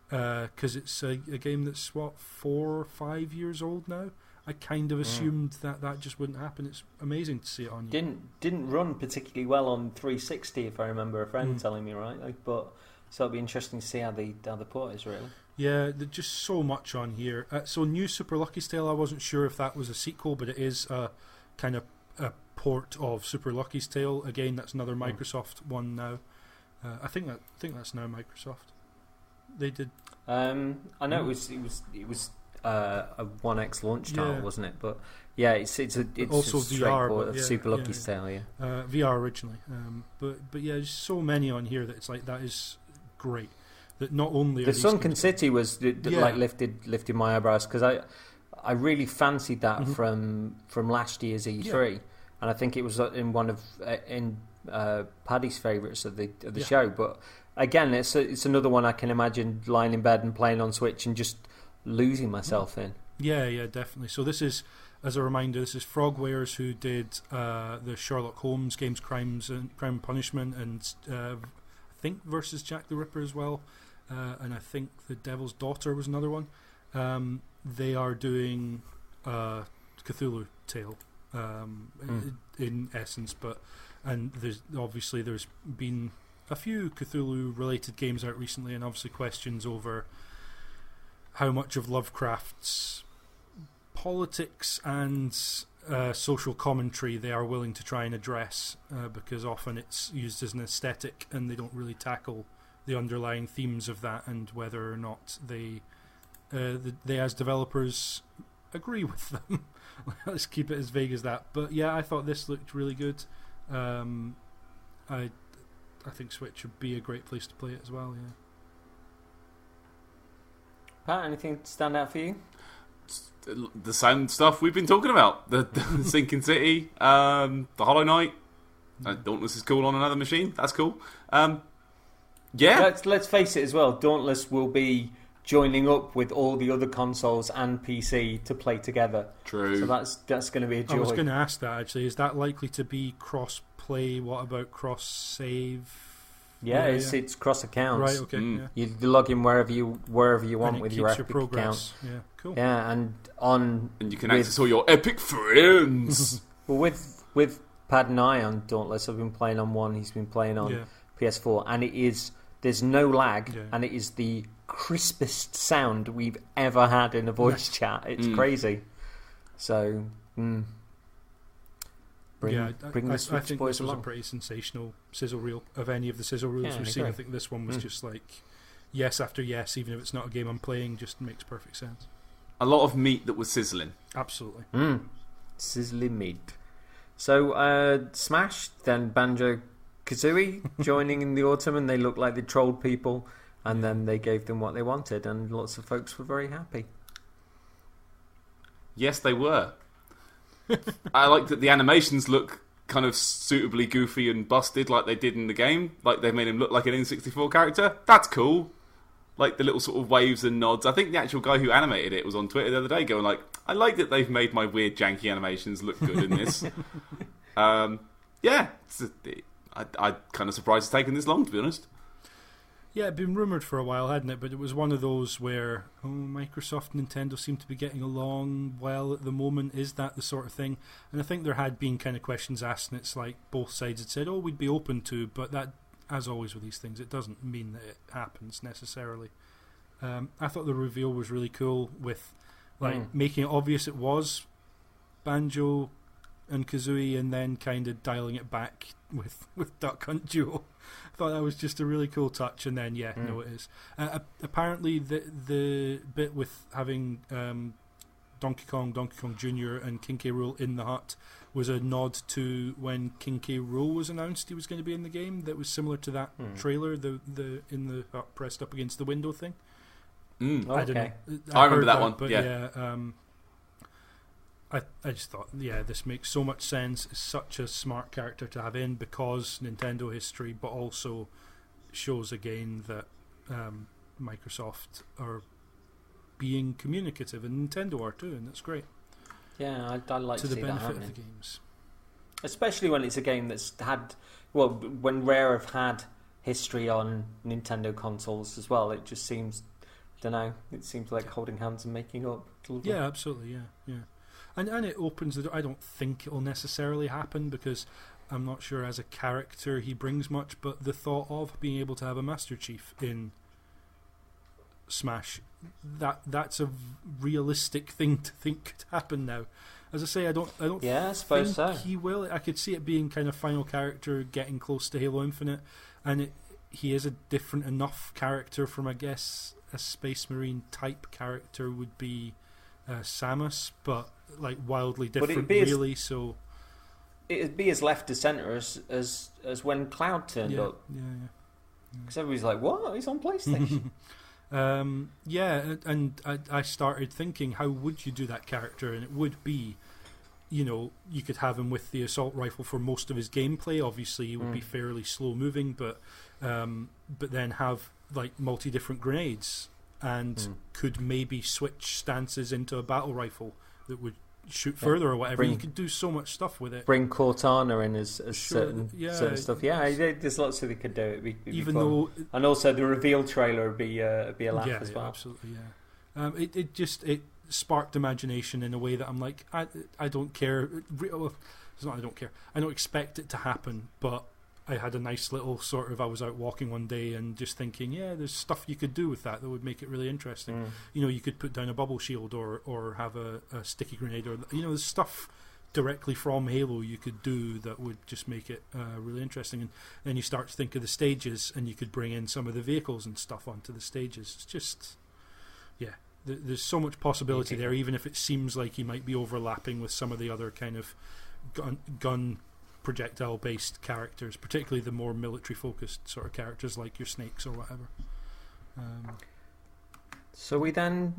B: Because it's a game that's, 4 or 5 years old now? I kind of assumed that just wouldn't happen. It's amazing to see it on you.
C: Didn't run particularly well on 360, if I remember a friend telling me, right? So it'll be interesting to see how the port is, really.
B: Yeah, there's just so much on here. So New Super Lucky's Tale, I wasn't sure if that was a sequel, but it is a kind of a port of Super Lucky's Tale. Again, that's another Microsoft one now. I think that's now Microsoft. They did.
C: I know it was a 1X launch title, wasn't it? But yeah, it's
B: also
C: a straight
B: VR
C: port of Super Lucky's Tale. Yeah,
B: VR originally. But yeah, there's so many on here that it's like that is great. That not only
C: the Sunken City was like lifted my eyebrows, because I really fancied that from last year's E3. And I think it was in one of Paddy's favourites of the show. But again, it's another one I can imagine lying in bed and playing on Switch and just losing myself in. Yeah,
B: definitely. So this is, as a reminder, this is Frogwares, who did the Sherlock Holmes games, Crime and Punishment, and I think versus Jack the Ripper as well. And I think The Devil's Daughter was another one. They are doing Cthulhu Tale. In essence, and there's been a few Cthulhu related games out recently, and obviously questions over how much of Lovecraft's politics and social commentary they are willing to try and address, because often it's used as an aesthetic and they don't really tackle the underlying themes of that, and whether or not they as developers agree with them. Let's keep it as vague as that. But yeah, I thought this looked really good. I think Switch would be a great place to play it as well. Yeah.
C: Pat, anything stand out for you?
A: The same stuff we've been talking about. The Sinking City, the Hollow Knight. Dauntless is cool on another machine. That's cool. Yeah.
C: Let's face it as well. Dauntless will be joining up with all the other consoles and PC to play together.
A: True.
C: So that's going to be a joy.
B: I was going to ask that, actually. Is that likely to be cross-play? What about cross-save?
C: Yeah, it's cross-accounts.
B: Right, okay. Yeah.
C: You log in wherever you want with your Epic account.
B: Yeah, cool.
C: Yeah, and
A: you can access all your Epic friends.
C: Well, with Pad and I on Dauntless, I've been playing on one, he's been playing on PS4, and there's no lag, and it is the crispest sound we've ever had in a voice chat. It's crazy. So, bring the Switch
B: I think
C: boys
B: this was
C: along.
B: a pretty sensational sizzle reel of any of the sizzle reels we've seen. I think this one was just like yes after yes, even if it's not a game I'm playing, just makes perfect sense.
A: A lot of meat that was sizzling.
B: Absolutely.
C: Sizzling meat. So, Smash, then Banjo-Kazooie joining in the autumn, and they looked like they trolled people. And then they gave them what they wanted, and lots of folks were very happy.
A: Yes, they were. I like that the animations look kind of suitably goofy and busted like they did in the game. Like they made him look like an N64 character. That's cool. like the little sort of waves and nods. I think the actual guy who animated it was on Twitter the other day going like, I like that they've made my weird janky animations look good in this. Yeah, I'm kind of surprised it's taken this long, to be honest.
B: Yeah, it'd been rumoured for a while, hadn't it? But it was one of those where, Microsoft and Nintendo seem to be getting along well at the moment. Is that the sort of thing? And I think there had been kind of questions asked, and it's like both sides had said, we'd be open to, but that, as always with these things, it doesn't mean that it happens necessarily. I thought the reveal was really cool with making it obvious it was Banjo and Kazooie, and then kind of dialing it back with Duck Hunt Duo. I thought that was just a really cool touch, and then no, it is. Apparently, the bit with having Donkey Kong Jr. and King K. Rool in the hut was a nod to when King K. Rool was announced he was going to be in the game. That was similar to that trailer, the in the hut pressed up against the window thing. I don't know.
A: I remember that one.
B: But I just thought, this makes so much sense. It's such a smart character to have in because Nintendo history, but also shows again that Microsoft are being communicative, and Nintendo are too, and that's great.
C: Yeah, I'd like to see that happening. To the benefit of the games. Especially when it's a game that's had, when Rare have had history on Nintendo consoles as well, it just seems, it seems like holding hands and making up.
B: Yeah, absolutely, yeah. And it opens the door. I don't think it'll necessarily happen because I'm not sure as a character he brings much, but the thought of being able to have a Master Chief in Smash, that's a realistic thing to think could happen now. As I say, I don't
C: I suppose
B: think he will. I could see it being kind of final character getting close to Halo Infinite, and he is a different enough character from, I guess, a Space Marine type character would be Samus, but like wildly different, really. So
C: it'd be as left of centre as when Cloud turned up.
B: Yeah.
C: Because everybody's like, "What? He's on PlayStation."
B: And I started thinking, how would you do that character? And it would be, you could have him with the assault rifle for most of his gameplay. Obviously, he would be fairly slow moving, but then have like multi different grenades, and could maybe switch stances into a battle rifle that would shoot further or whatever. You could do so much stuff with it.
C: Bring Cortana in as certain stuff. Yeah, there's lots that they could do. It'd be
B: even
C: fun.
B: Though,
C: and also the reveal trailer would be a laugh as well.
B: Absolutely, yeah. It sparked imagination in a way that I'm like, I don't care. It's not I don't care. I don't expect it to happen, but I had a nice little sort of, I was out walking one day and just thinking, there's stuff you could do with that would make it really interesting. You could put down a bubble shield or have a sticky grenade, or there's stuff directly from Halo you could do that would just make it really interesting. And then you start to think of the stages, and you could bring in some of the vehicles and stuff onto the stages. It's just, there's so much possibility there, even if it seems like you might be overlapping with some of the other kind of gun projectile based characters, particularly the more military focused sort of characters like your Snakes or whatever. So
C: we then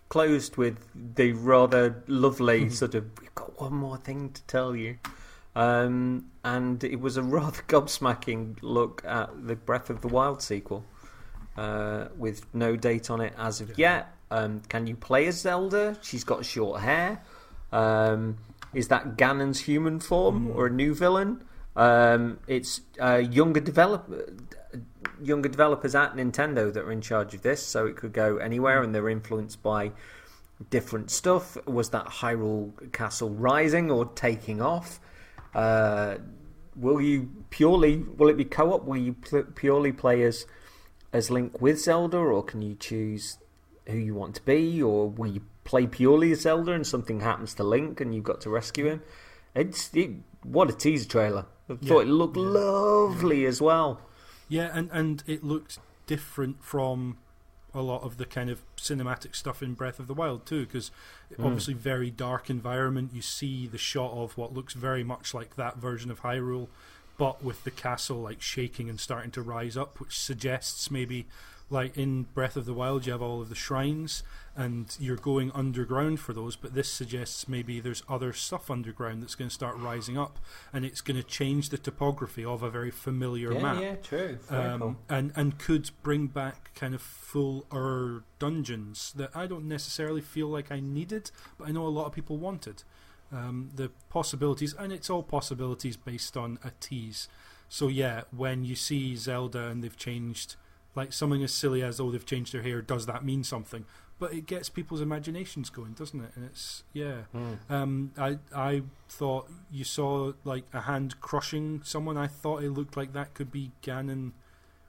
C: closed with the rather lovely sort of, we've got one more thing to tell you, and it was a rather gobsmacking look at the Breath of the Wild sequel, with no date on it as of yet. Can you play as Zelda? She's got short hair. Is that Ganon's human form or a new villain? It's younger developers at Nintendo that are in charge of this, so it could go anywhere, and they're influenced by different stuff. Was that Hyrule Castle Rising or taking off? Will it be co-op? Will you purely play as Link with Zelda, or can you choose who you want to be, or will you play purely as Zelda and something happens to Link and you've got to rescue him? What a teaser trailer. I thought it looked lovely as well.
B: Yeah, and it looked different from a lot of the kind of cinematic stuff in Breath of the Wild too, because obviously very dark environment. You see the shot of what looks very much like that version of Hyrule, but with the castle like shaking and starting to rise up, which suggests maybe like in Breath of the Wild you have all of the shrines and you're going underground for those, but this suggests maybe there's other stuff underground that's going to start rising up, and it's going to change the topography of a very familiar map.
C: Yeah, true. Very cool.
B: And could bring back kind of fuller dungeons that I don't necessarily feel like I needed, but I know a lot of people wanted. The possibilities, and it's all possibilities based on a tease. So yeah, when you see Zelda and they've changed, like something as silly as, oh, they've changed their hair, does that mean something? But it gets people's imaginations going, doesn't it? And it's, yeah. I thought you saw like a hand crushing someone. I thought it looked like that could be Ganon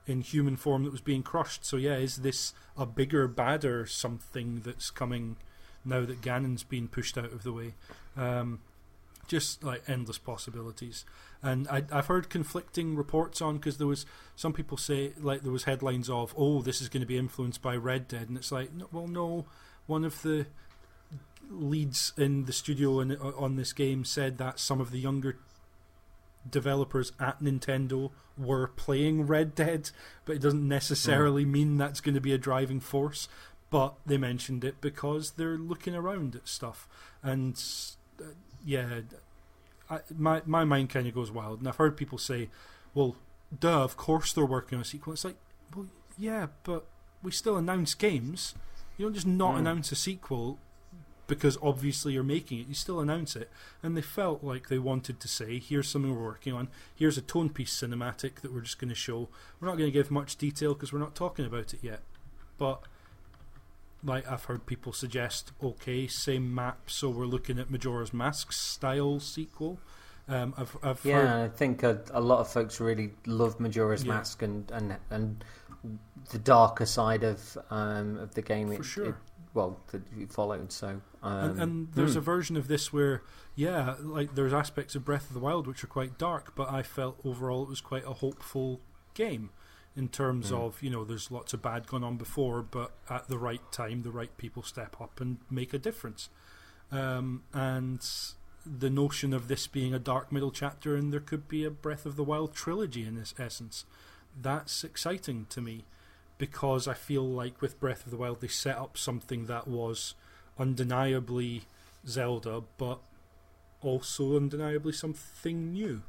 B: in human form that was being crushed. So yeah, is this a bigger, badder something that's coming now that Ganon's been pushed out of the way? Just like endless possibilities. And I've heard conflicting reports on, because there was some people say, like, there was headlines of, oh, this is going to be influenced by Red Dead, and it's like, no, one of the leads in the studio on this game said that some of the younger developers at Nintendo were playing Red Dead, but it doesn't necessarily mean that's going to be a driving force. But they mentioned it because they're looking around at stuff. And yeah, my mind kind of goes wild. And I've heard people say, well, duh, of course they're working on a sequel. It's like, well, yeah, but we still announce games. You don't just not announce a sequel because obviously you're making it. You still announce it. And they felt like they wanted to say, here's something we're working on. Here's a Tone Piece cinematic that we're just going to show. We're not going to give much detail because we're not talking about it yet. But like, I've heard people suggest, okay, same map, so we're looking at Majora's Mask style sequel. I've heard,
C: I think a lot of folks really love Majora's Mask and the darker side of the game.
B: For sure.
C: That it followed. So
B: and there's a version of this where, yeah, like there's aspects of Breath of the Wild which are quite dark, but I felt overall it was quite a hopeful game. In terms of, you know, there's lots of bad going on before, but at the right time, the right people step up and make a difference. And the notion of this being a dark middle chapter and there could be a Breath of the Wild trilogy in this essence, that's exciting to me, because I feel like with Breath of the Wild they set up something that was undeniably Zelda, but also undeniably something new,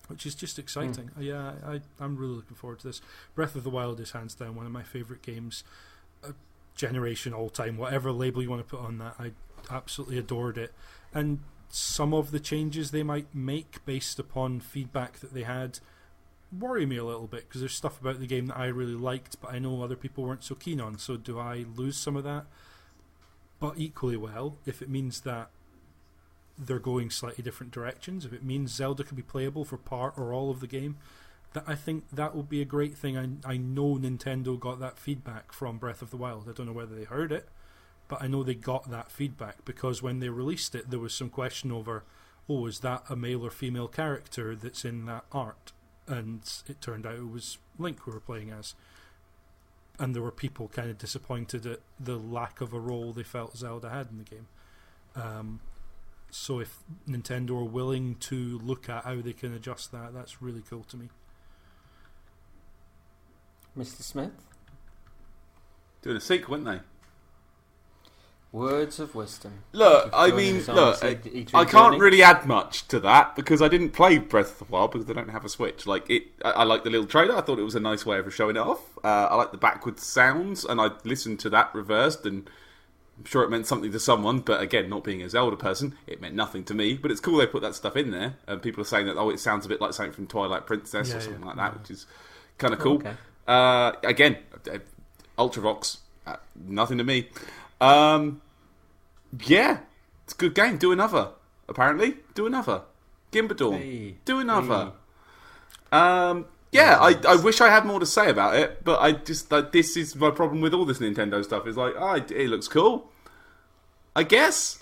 B: which is just exciting. Yeah, I'm really looking forward to this. Breath of the Wild is hands down one of my favourite games, generation, all time, whatever label you want to put on that. I absolutely adored it. And some of the changes they might make based upon feedback that they had worry me a little bit, because there's stuff about the game that I really liked, but I know other people weren't so keen on. So do I lose some of that? But equally well, if it means that they're going slightly different directions, if it means Zelda could be playable for part or all of the game, that I think that would be a great thing. I know Nintendo got that feedback from Breath of the Wild. I don't know whether they heard it, but I know they got that feedback, because when they released it there was some question over, oh, is that a male or female character that's in that art? And it turned out it was Link who were playing as. And there were people kind of disappointed at the lack of a role they felt Zelda had in the game. So if Nintendo are willing to look at how they can adjust that, that's really cool to me.
C: Mr. Smith?
A: Doing a sequel, weren't they?
C: Words of wisdom.
A: Look, I can't really add much to that, because I didn't play Breath of the Wild because I don't have a Switch. Like I like the little trailer. I thought it was a nice way of showing it off. I like the backwards sounds, and I listened to that reversed, and I'm sure it meant something to someone, but again, not being a Zelda person, it meant nothing to me. But it's cool they put that stuff in there, and people are saying that, oh, it sounds a bit like something from Twilight Princess or something like that, which is kind of cool. Okay. Again, Ultravox, nothing to me. Yeah, it's a good game. Do another. Apparently, do another. Gimbadorn, do another. Yeah, I wish I had more to say about it, but I just this is my problem with all this Nintendo stuff. Is like, it looks cool, I guess.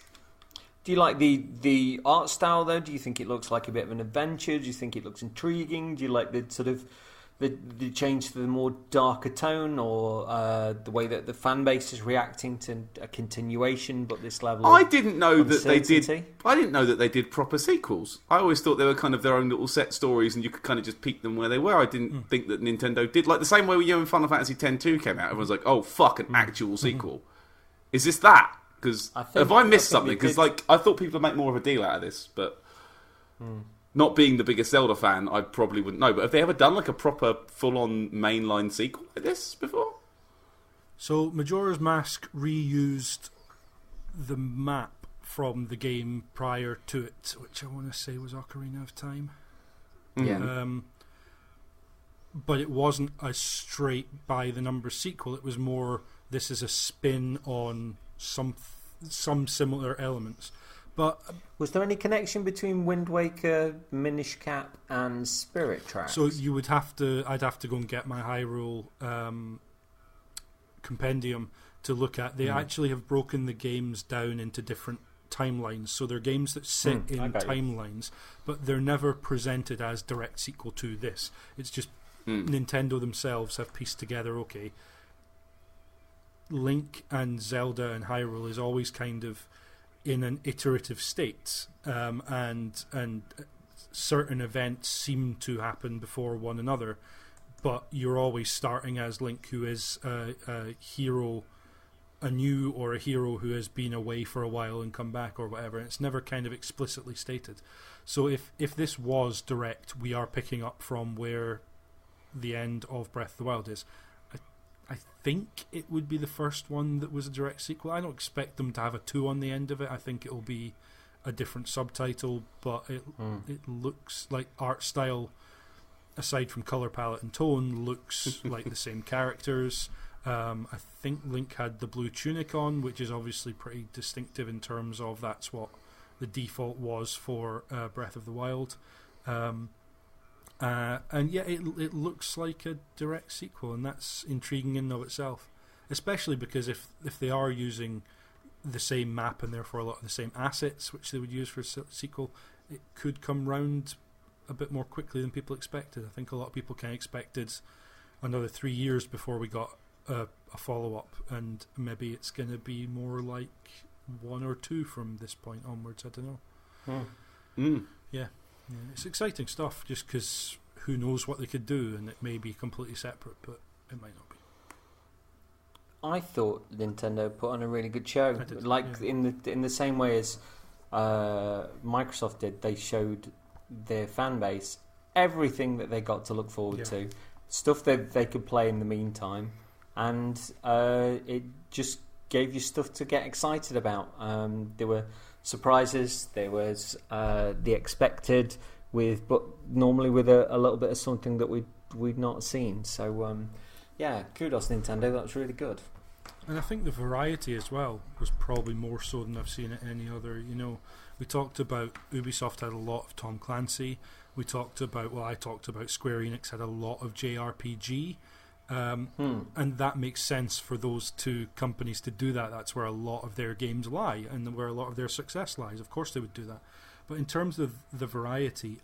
C: Do you like the art style though? Do you think it looks like a bit of an adventure? Do you think it looks intriguing? Do you like the sort of the change to the more darker tone, or the way that the fan base is reacting to a continuation, but this level.
A: I didn't know
C: of
A: that they did.
C: uncertainty?
A: I didn't know that they did proper sequels. I always thought they were kind of their own little set stories, and you could kind of just peek them where they were. I didn't think that Nintendo did, like the same way when Final Fantasy X-2 came out. Everyone's like, "Oh fuck, an actual sequel." Is this that? Because have I missed something? Because like I thought people would make more of a deal out of this, but not being the biggest Zelda fan, I probably wouldn't know. But have they ever done like a proper full-on mainline sequel like this before?
B: So Majora's Mask reused the map from the game prior to it, which I want to say was Ocarina of Time.
C: Yeah.
B: But it wasn't a straight by the numbers sequel. It was more, this is a spin on some similar elements. But
C: was there any connection between Wind Waker, Minish Cap, and Spirit Tracks?
B: So you would have to. I'd have to go and get my Hyrule compendium to look at. They actually have broken the games down into different timelines. So they're games that sit in timelines, but they're never presented as direct sequel to this. It's just Nintendo themselves have pieced together. Okay, Link and Zelda and Hyrule is always kind of in an iterative state, and certain events seem to happen before one another, but you're always starting as Link, who is a hero anew, or a hero who has been away for a while and come back or whatever. It's never kind of explicitly stated. So if this was direct, we are picking up from where the end of Breath of the Wild is. I think it would be the first one that was a direct sequel. I don't expect them to have a 2 on the end of it. I think it'll be a different subtitle, but it looks like art style, aside from colour palette and tone, looks like the same characters. I think Link had the blue tunic on, which is obviously pretty distinctive in terms of that's what the default was for Breath of the Wild. And yeah, it looks like a direct sequel, and that's intriguing in and of itself. Especially because if they are using the same map and therefore a lot of the same assets which they would use for a sequel, it could come round a bit more quickly than people expected. I think a lot of people kind of expected another 3 years before we got a follow-up, and maybe it's going to be more like 1 or 2 from this point onwards. I don't know. Yeah, it's exciting stuff, just because who knows what they could do, and it may be completely separate, but it might not be.
C: I thought Nintendo put on a really good show, in the same way as Microsoft did. They showed their fan base everything that they got to look forward to, stuff that they could play in the meantime, and it just gave you stuff to get excited about. There were surprises, there was the expected, but normally with a little bit of something that we'd not seen. So yeah, kudos Nintendo, that was really good.
B: And I think the variety as well was probably more so than I've seen at any other. You know, we talked about Ubisoft had a lot of Tom Clancy. I talked about Square Enix had a lot of JRPG. And that makes sense for those two companies to do that. That's where a lot of their games lie, and where a lot of their success lies. Of course they would do that. But in terms of the variety,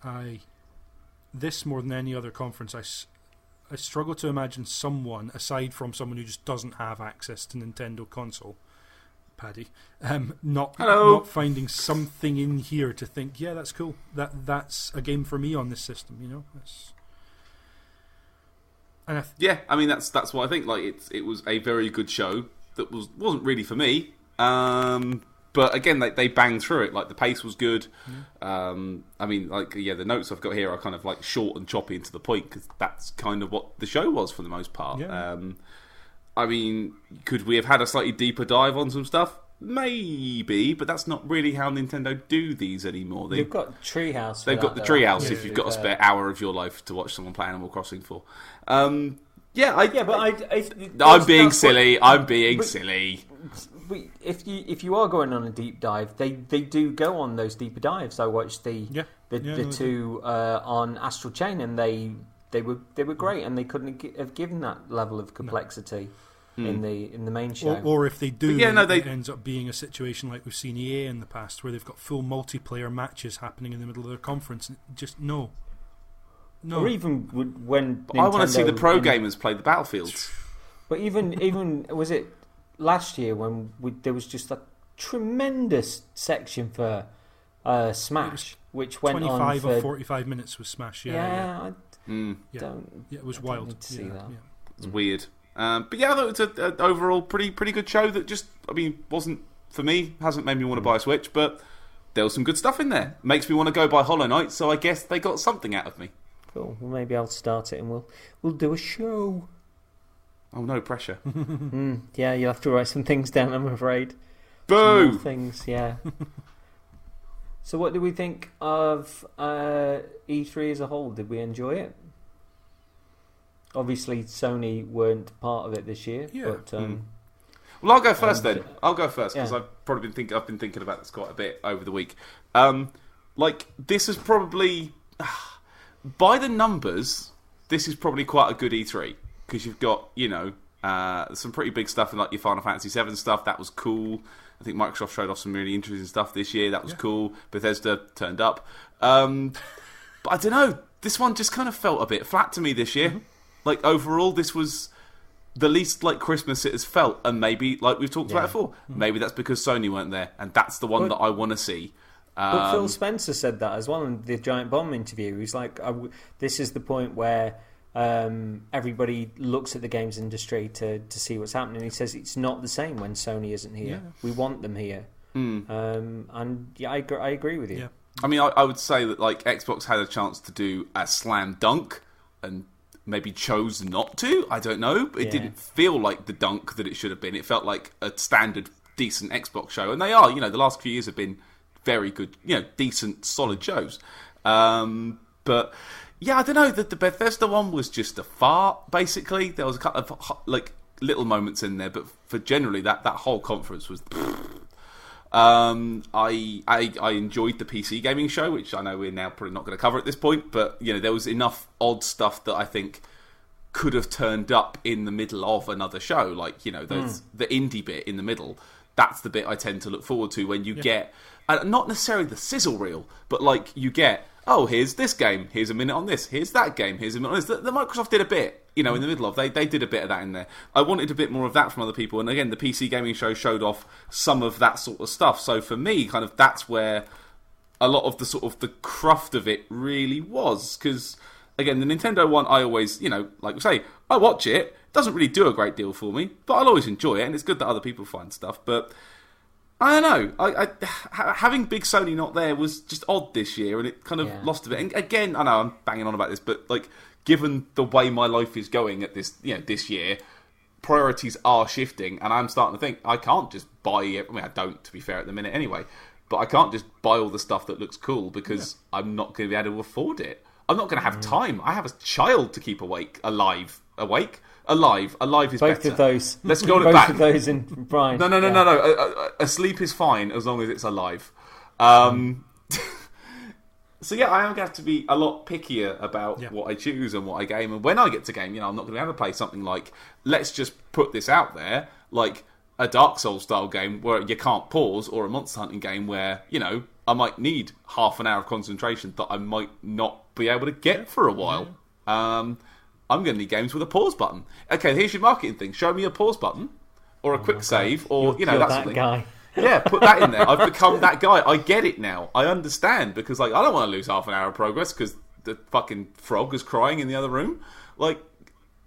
B: this more than any other conference, I struggle to imagine someone, aside from someone who just doesn't have access to Nintendo console, Paddy, not finding something in here to think, yeah, that's cool. That's a game for me on this system. You know,
A: I mean that's what I think. Like it was a very good show that wasn't really for me. But again, they banged through it. Like the pace was good. I mean, the notes I've got here are kind of like short and choppy and to the point, because that's kind of what the show was for the most part. Yeah. I mean, could we have had a slightly deeper dive on some stuff? Maybe, but that's not really how Nintendo do these anymore.
C: They've got Treehouse.
A: They've got the Treehouse if you've got a spare hour of your life to watch someone play Animal Crossing for. I'm being silly.
C: If you are going on a deep dive, they do go on those deeper dives. I watched the two on Astral Chain, and they were great, and they couldn't have given that level of complexity in the main show.
B: Or if they do, it ends up being a situation like we've seen EA in the past, where they've got full multiplayer matches happening in the middle of their conference. And just no. No.
C: Or even when
A: I want to see the pro
C: Nintendo
A: gamers play the Battlefields.
C: But even was it last year when there was just a tremendous section for Smash, which went
B: 25
C: on for
B: or 45 minutes with Smash. Yeah. It was wild.
C: Need to see that.
B: Yeah.
A: It's weird. But yeah, I thought it was an overall pretty good show that just, I mean, wasn't, for me, hasn't made me want to buy a Switch, but there was some good stuff in there. Makes me want to go buy Hollow Knight, so I guess they got something out of me.
C: Cool. Well, maybe I'll start it and we'll do a show.
A: Oh, no pressure.
C: Yeah, you'll have to write some things down, I'm afraid.
A: Boo!
C: Some more things, yeah. So what did we think of E3 as a whole? Did we enjoy it? Obviously, Sony weren't part of it this year.
B: Yeah.
C: But,
A: Well, I'll go first then. I'll go first because
C: Yeah.
A: I've been thinking about this quite a bit over the week. This is probably, by the numbers, this is probably quite a good E3 because you've got some pretty big stuff in like your Final Fantasy VII stuff. That was cool. I think Microsoft showed off some really interesting stuff this year. That was cool. Bethesda turned up. But I don't know. This one just kind of felt a bit flat to me this year. Like, overall, this was the least like Christmas it has felt. And maybe, like we've talked about before, maybe that's because Sony weren't there. And that's the one that I want to see.
C: But Phil Spencer said that as well in the Giant Bomb interview. He's like, this is the point where everybody looks at the games industry to see what's happening. He says it's not the same when Sony isn't here. Yeah. We want them here. And yeah, I agree with you.
B: Yeah.
A: I mean, I would say that like Xbox had a chance to do a slam dunk and maybe chose not to. I don't know. But it didn't feel like the dunk that it should have been. It felt like a standard, decent Xbox show. And they are, the last few years have been very good, decent, solid shows. But yeah, I don't know. The Bethesda one was just a fart, basically. There was a couple of like little moments in there, but for generally that whole conference was. I enjoyed the PC gaming show, which I know we're now probably not going to cover at this point, but there was enough odd stuff that I think could have turned up in the middle of another show, like the indie bit in the middle. That's the bit I tend to look forward to when you get not necessarily the sizzle reel, but like you get, oh, here's this game, here's a minute on this, here's that game, here's a minute on this. The Microsoft did a bit, in the middle of. They did a bit of that in there. I wanted a bit more of that from other people, and again, the PC gaming show showed off some of that sort of stuff. So for me, kind of that's where a lot of the sort of the cruft of it really was. Because again, the Nintendo one, I always, like we say, I watch it. It doesn't really do a great deal for me, but I'll always enjoy it, and it's good that other people find stuff. But I don't know. Having Big Sony not there was just odd this year, and it kind of lost a bit. And again, I know I'm banging on about this, but like, given the way my life is going at this, this year, priorities are shifting, and I'm starting to think I can't just buy. I mean, I don't, to be fair, at the minute anyway. But I can't just buy all the stuff that looks cool because I'm not going to be able to afford it. I'm not going to have time. I have a child to keep alive is
C: both
A: better.
C: Both of those.
A: Let's go
C: both
A: back.
C: of those in Brian.
A: No. Asleep is fine as long as it's alive. So yeah, I am going to have to be a lot pickier about what I choose and what I game. And when I get to game, I'm not going to be able to play something like, let's just put this out there, like a Dark Souls style game where you can't pause, or a Monster Hunting game where, I might need half an hour of concentration that I might not be able to get for a while. I'm going to need games with a pause button. Okay, here's your marketing thing. Show me a pause button, or a quick save, or
C: You're
A: that
C: that guy.
A: Yeah, put that in there. I've become that guy. I get it now. I understand, because like I don't want to lose half an hour of progress because the fucking frog is crying in the other room. Like,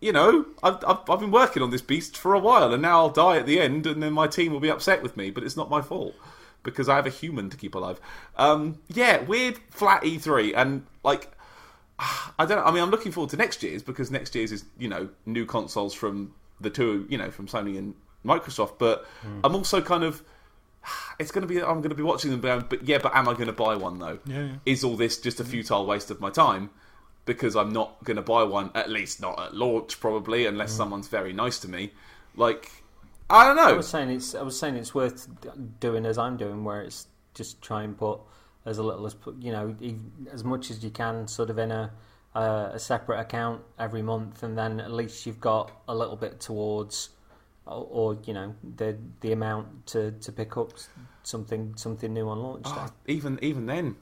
A: I've been working on this beast for a while, and now I'll die at the end, and then my team will be upset with me. But it's not my fault because I have a human to keep alive. Weird flat E3, and like I don't know. I mean, I'm looking forward to next year's because next year's is new consoles from the two, from Sony and Microsoft. But I'm also kind of. I'm going to be watching them going, but am I going to buy one though?
B: Yeah.
A: Is all this just a futile waste of my time? Because I'm not going to buy one, at least not at launch, probably, unless someone's very nice to me. Like, I don't know.
C: I was saying it's worth doing as I'm doing, where it's just try and put as little as as much as you can, sort of in a separate account every month, and then at least you've got a little bit towards. Or the amount to pick up something new on launch day.
A: Even then,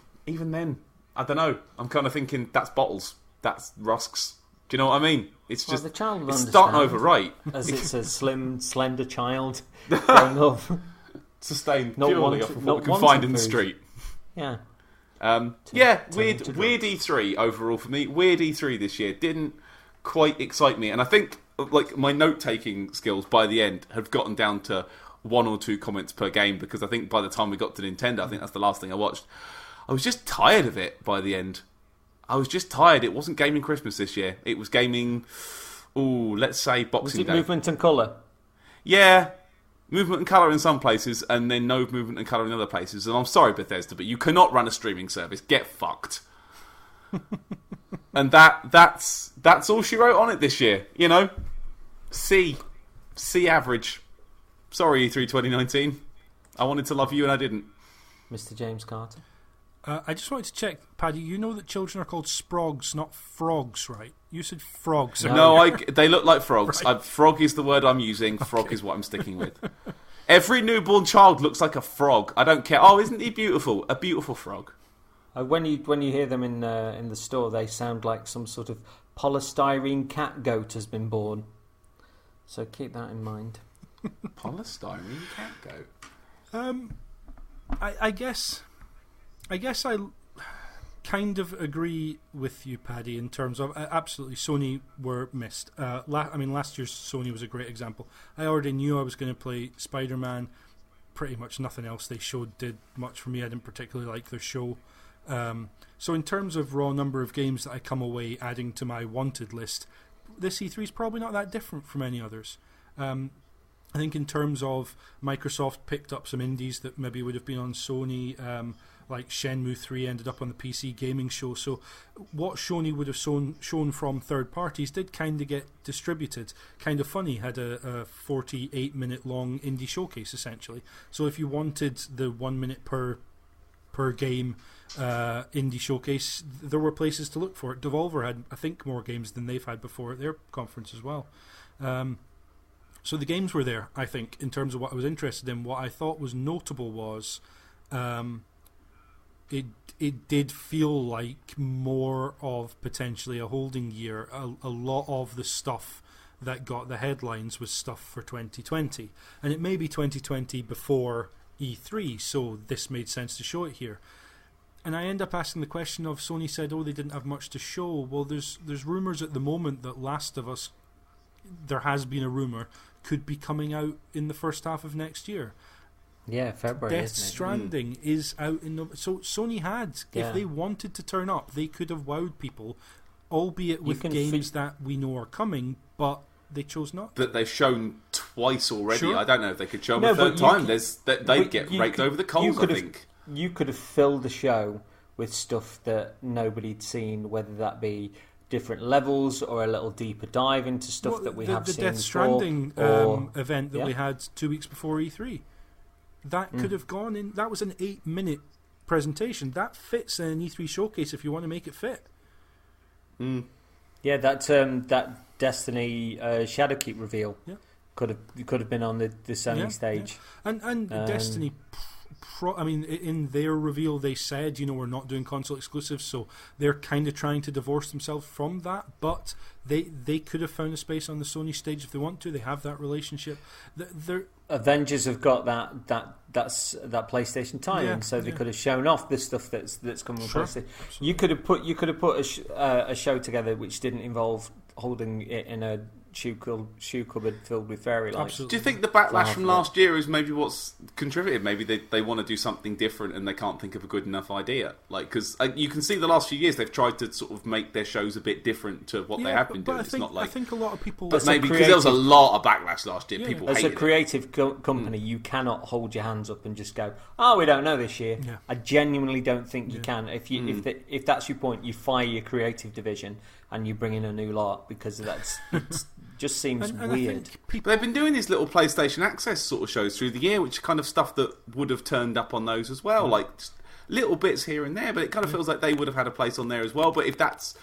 A: I don't know. I'm kind of thinking that's bottles. that's Rusk's. Do you know what I mean? It's just
C: the child will
A: it's
C: understand,
A: starting overright.
C: As it's a slim, slender child growing up.
A: Sustained purely off of what we can find in the street.
C: Yeah.
A: Weird E3 overall for me. Weird E3 this year didn't quite excite me, and I think like my note-taking skills by the end have gotten down to 1 or 2 comments per game, because I think by the time we got to Nintendo, I think that's the last thing I watched. I was just tired of it by the end. I was just tired. It wasn't gaming Christmas this year. It was gaming, let's say Boxing Day.
C: Was it movement and colour?
A: Yeah. Movement and colour in some places, and then no movement and colour in other places. And I'm sorry, Bethesda, but you cannot run a streaming service. Get fucked. And that's all she wrote on it this year. You know, C average. Sorry, E3 2019. I wanted to love you and I didn't.
C: Mr. James Carter.
B: I just wanted to check, Paddy. You know that children are called sprogs, not frogs, right? You said frogs.
A: No, they look like frogs.
B: Right.
A: Frog is the word I'm using. Frog is what I'm sticking with. Every newborn child looks like a frog. I don't care. Oh, isn't he beautiful? A beautiful frog.
C: When you hear them in the store, they sound like some sort of polystyrene cat goat has been born. So keep that in mind.
A: Polystyrene cat goat.
B: I guess I kind of agree with you, Paddy, in terms of absolutely Sony were missed. Last year's Sony was a great example. I already knew I was going to play Spider-Man. Pretty much nothing else they showed did much for me. I didn't particularly like their show. So in terms of raw number of games that I come away adding to my wanted list, this E3 is probably not that different from any others. I think in terms of Microsoft picked up some indies that maybe would have been on Sony, like Shenmue 3 ended up on the PC gaming show. So what Sony would have shown from third parties did kind of get distributed. Kind of Funny had a 48-minute long indie showcase, essentially. So if you wanted the 1 minute per game indie showcase, there were places to look for it. Devolver had, I think, more games than they've had before at their conference as well. So the games were there, I think, in terms of what I was interested in. What I thought was notable was it did feel like more of potentially a holding year. A lot of the stuff that got the headlines was stuff for 2020. And it may be 2020 before E3, so this made sense to show it here. And I end up asking the question of, Sony said, they didn't have much to show. Well, there's rumours at the moment that Last of Us, there has been a rumour, could be coming out in the first half of next year.
C: Yeah, February.
B: Death Stranding is out in November. So Sony had, if they wanted to turn up, they could have wowed people, albeit with games that we know are coming, but they chose not.
A: That they've shown twice already.
B: Sure.
A: I don't know if they could show them a third time. They'd get raked over the coals, I think.
C: You could have filled the show with stuff that nobody'd seen, whether that be different levels or a little deeper dive into stuff that we have seen before. The Death Stranding
B: event that we had 2 weeks before E3. That could have gone in. That was an 8-minute presentation. That fits in an E3 showcase if you want to make it fit.
C: Yeah, that Destiny Shadowkeep reveal could have been on the Sony stage.
B: Yeah. And Destiny, in their reveal they said, we're not doing console exclusives, so they're kind of trying to divorce themselves from that. But they could have found a space on the Sony stage if they want to. They have that relationship.
C: Avengers have got that PlayStation tie-in, so they could have shown off the stuff that's coming on PlayStation. You could have put a show together which didn't involve holding it in a shoe cupboard filled with fairy lights.
A: Do you think the backlash from last year is maybe what's contributed? Maybe they want to do something different and they can't think of a good enough idea. Because you can see the last few years they've tried to sort of make their shows a bit different to what they have been doing.
B: I think a lot of people...
A: But maybe because there was a lot of backlash last year, people hated it.
C: As a creative company, you cannot hold your hands up and just go, we don't know this year.
B: Yeah.
C: I genuinely don't think you can. If that's your point, you fire your creative division and you bring in a new lot, because it just seems weird.
A: They've been doing these little PlayStation Access sort of shows through the year, which are kind of stuff that would have turned up on those as well, like just little bits here and there, but it kind of feels like they would have had a place on there as well. But if that's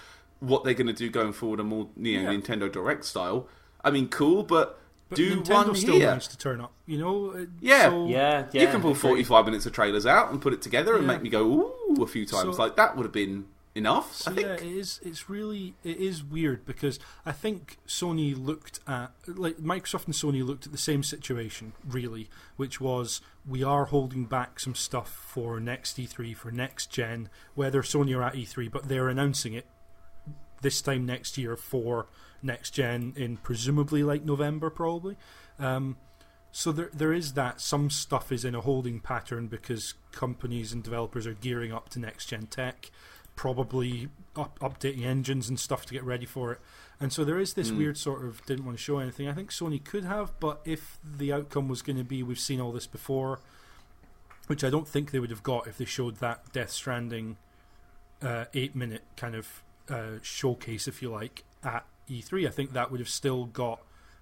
A: what they're going to do going forward, a more Nintendo Direct style, I mean, cool, but do
B: Nintendo
A: one
B: still
A: here.
B: managed to turn up,
A: You can pull 45 minutes of trailers out and put it together and make me go ooh a few times. Like that would have been enough.
B: So
A: I think.
B: yeah, it is weird because I think Sony looked at, like, Microsoft and Sony looked at the same situation really, which was we are holding back some stuff for next E3, for next gen, whether Sony are at E3, but they're announcing it this time next year for next gen in presumably like November probably. So there is that. Some stuff is in a holding pattern because companies and developers are gearing up to next gen tech, probably updating engines and stuff to get ready for it. And so there is this weird sort of didn't want to show anything. I think Sony could have, but if the outcome was going to be we've seen all this before, which I don't think they would have got if they showed that Death Stranding 8-minute kind of showcase, if you like, at E3, I think that would have still got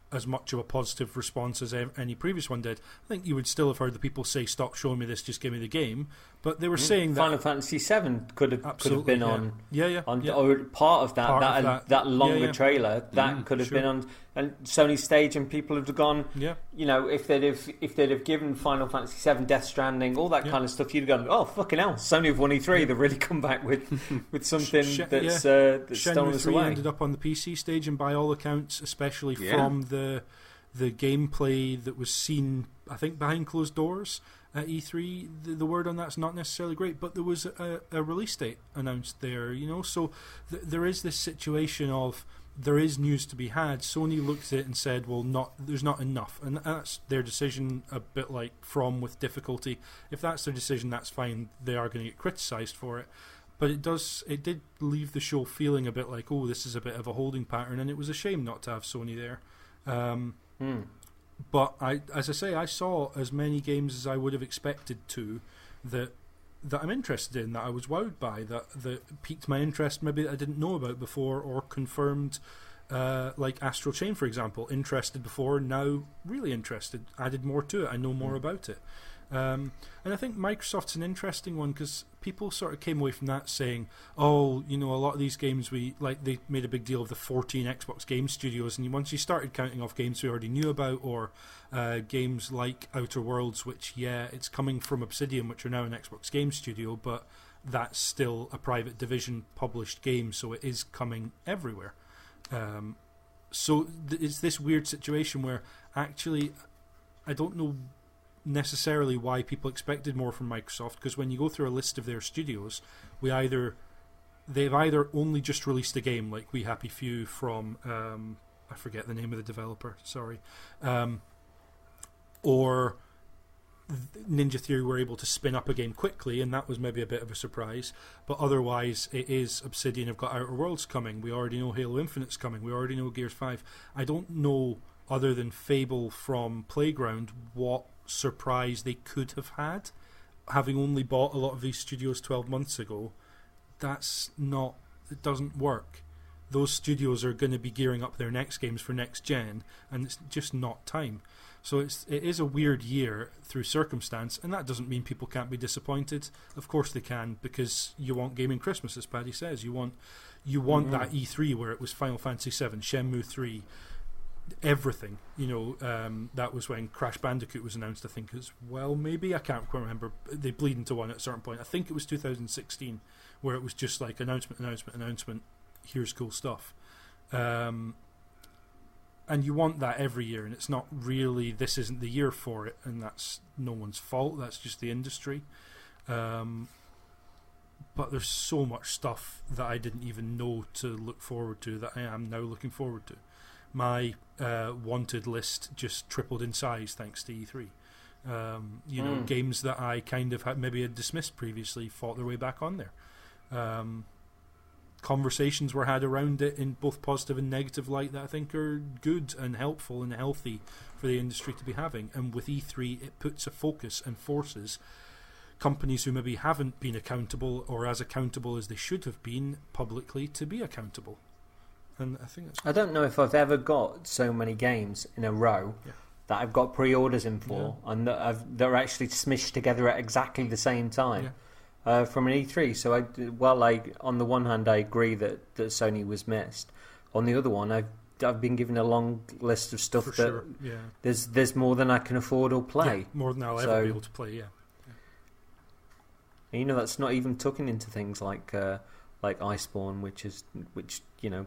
B: as much of a positive response as any previous one did. I think you would still have heard the people say, "Stop showing me this, just give me the game." But they were saying that
C: Final Fantasy VII could have been on or part of that longer trailer that could have been on and Sony's stage, and people would have gone. Yeah. You know, if they'd have given Final Fantasy VII, Death Stranding, all that kind of stuff, you'd have gone, "Oh fucking hell, Sony have won E3. They've really come back with something that's stolen us away."
B: Ended up on the PC stage, and by all accounts, especially from the gameplay that was seen, I think behind closed doors at E3, the word on that's not necessarily great, but there was a release date announced there, you know, so there is this situation of there is news to be had. Sony looked at it and said, well, there's not enough, and that's their decision, a bit like From with difficulty. If that's their decision, that's fine. They are going to get criticised for it. But it did leave the show feeling a bit like, oh, this is a bit of a holding pattern, and it was a shame not to have Sony there. But as I say, I saw as many games as I would have expected to that I'm interested in, that I was wowed by, that piqued my interest, maybe that I didn't know about before, or confirmed, like Astral Chain, for example. Interested before, now really interested. Added more to it. I know more about it. And I think Microsoft's an interesting one because people sort of came away from that saying, oh, you know, a lot of these games they made a big deal of the 14 Xbox game studios, and once you started counting off games we already knew about, or games like Outer Worlds, which it's coming from Obsidian, which are now an Xbox game studio, but that's still a private division published game, so it is coming everywhere. So it's this weird situation where actually I don't know necessarily why people expected more from Microsoft, because when you go through a list of their studios, they've either only just released a game like We Happy Few from I forget the name of the developer, sorry, or Ninja Theory were able to spin up a game quickly, and that was maybe a bit of a surprise. But otherwise, it is Obsidian have got Outer Worlds coming. We already know Halo Infinite's coming. We already know Gears 5. I don't know, other than Fable from Playground, what surprise they could have had, having only bought a lot of these studios 12 months ago. It doesn't work. Those studios are going to be gearing up their next games for next gen, and it's just not time. So it is a weird year through circumstance, and that doesn't mean people can't be disappointed. Of course they can, because you want gaming Christmas, as Paddy says. You want that E3 where it was Final Fantasy VII, Shenmue 3, everything, you know. That was when Crash Bandicoot was announced, I think, as well. Maybe, I can't quite remember. They bleed into one at a certain point. I think it was 2016, where it was just like announcement, here's cool stuff. And you want that every year, and it's not really, this isn't the year for it, and that's no one's fault, that's just the industry. But there's so much stuff that I didn't even know to look forward to that I am now looking forward to. My wanted list just tripled in size thanks to E3. You know, games that I kind of had dismissed previously fought their way back on there. Conversations were had around it in both positive and negative light that I think are good and helpful and healthy for the industry to be having. And with E3, it puts a focus and forces companies who maybe haven't been accountable, or as accountable as they should have been publicly, to be accountable. And I think that's...
C: I don't know if I've ever got so many games in a row that I've got pre-orders in for, and that are actually smished together at exactly the same time. From an E3. So on the one hand, I agree that Sony was missed. On the other one, I've been given a long list of stuff there's more than I can afford or play.
B: More than I'll ever be able to play.
C: And, you know, that's not even tucking into things like like Iceborne, which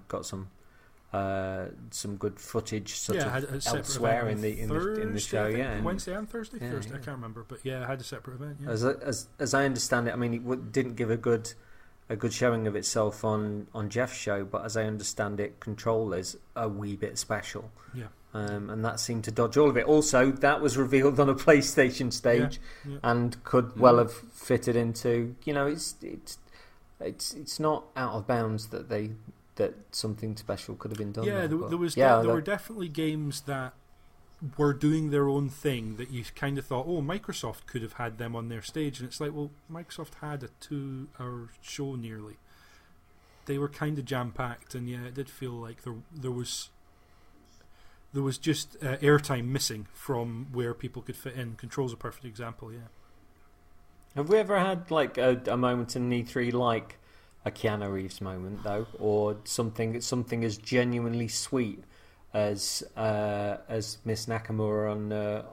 C: got some good footage elsewhere in the show. Yeah,
B: Wednesday and Thursday. Thursday, I can't remember, but yeah, it had a separate event. Yeah.
C: As I understand it, I mean, it didn't give a good showing of itself on Jeff's show, but as I understand it, Control is a wee bit special.
B: Yeah.
C: And that seemed to dodge all of it. Also, that was revealed on a PlayStation stage, and could well have fitted into. It's not out of bounds that something special could have been done.
B: Yeah, there were definitely games that were doing their own thing that you kind of thought, oh, Microsoft could have had them on their stage, and it's like, well, Microsoft had a 2-hour show nearly. They were kind of jam-packed, and yeah, it did feel like there was just airtime missing from where people could fit in. Control's a perfect example, yeah.
C: Have we ever had like a moment in E3 like a Keanu Reeves moment though, or something as genuinely sweet as Miss Nakamura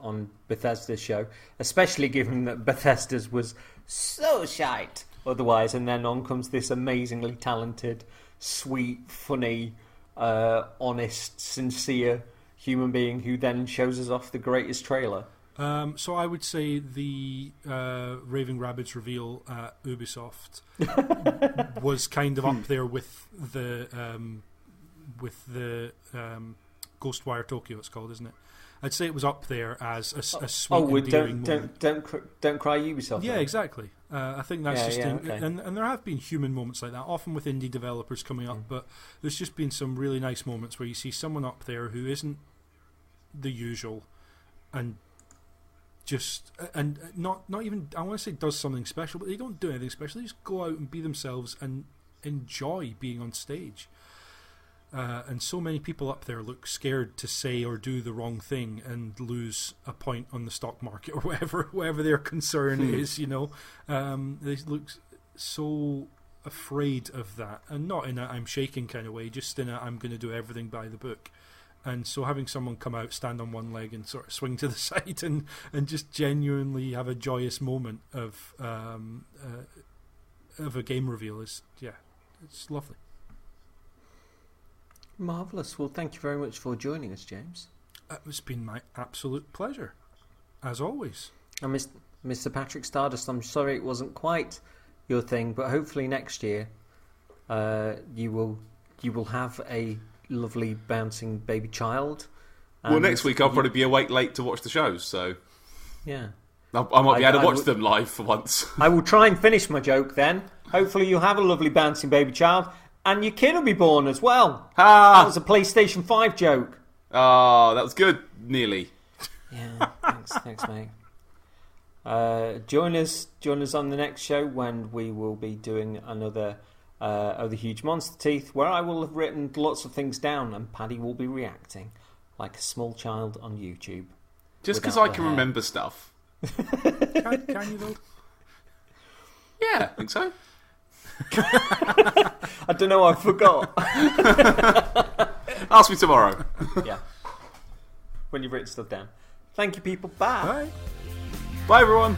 C: on Bethesda's show, especially given that Bethesda's was so shite otherwise, and then on comes this amazingly talented, sweet, funny, honest, sincere human being who then shows us off the greatest trailer.
B: So I would say the Raving Rabbids reveal at Ubisoft was kind of up there with the Ghostwire Tokyo, it's called, isn't it? I'd say it was up there as a sweet, endearing moment.
C: Don't cry Ubisoft.
B: Yeah, exactly. I think that's
C: okay.
B: And there have been human moments like that, often with indie developers coming up, but there's just been some really nice moments where you see someone up there who isn't the usual, and not even, I want to say does something special, but they don't do anything special. They just go out and be themselves and enjoy being on stage. And so many people up there look scared to say or do the wrong thing and lose a point on the stock market or whatever their concern is. They look so afraid of that, and not in a I'm shaking kind of way, just in a I'm going to do everything by the book. And so having someone come out, stand on one leg and sort of swing to the side and just genuinely have a joyous moment of a game reveal is, it's lovely.
C: Marvellous. Well, thank you very much for joining us, James.
B: It's been my absolute pleasure, as always.
C: And Mr. Patrick Stardust, I'm sorry it wasn't quite your thing, but hopefully next year you will have a lovely bouncing baby child.
A: Well, next week I'll probably be awake late to watch the shows, so
C: yeah,
A: I might be able to watch them live for once.
C: I will try and finish my joke then. Hopefully you'll have a lovely bouncing baby child, and your kid will be born as well. That was a PlayStation 5 joke.
A: Oh, that was good. Nearly.
C: Yeah, thanks, mate. Join us on the next show when we will be doing another of the Huge Monster Teeth, where I will have written lots of things down and Paddy will be reacting like a small child on YouTube.
A: Just because I can remember stuff.
B: Can you though?
A: Yeah, I think so.
C: I don't know, I forgot.
A: Ask me tomorrow.
C: Yeah. When you've written stuff down. Thank you, people. Bye.
A: Bye, everyone.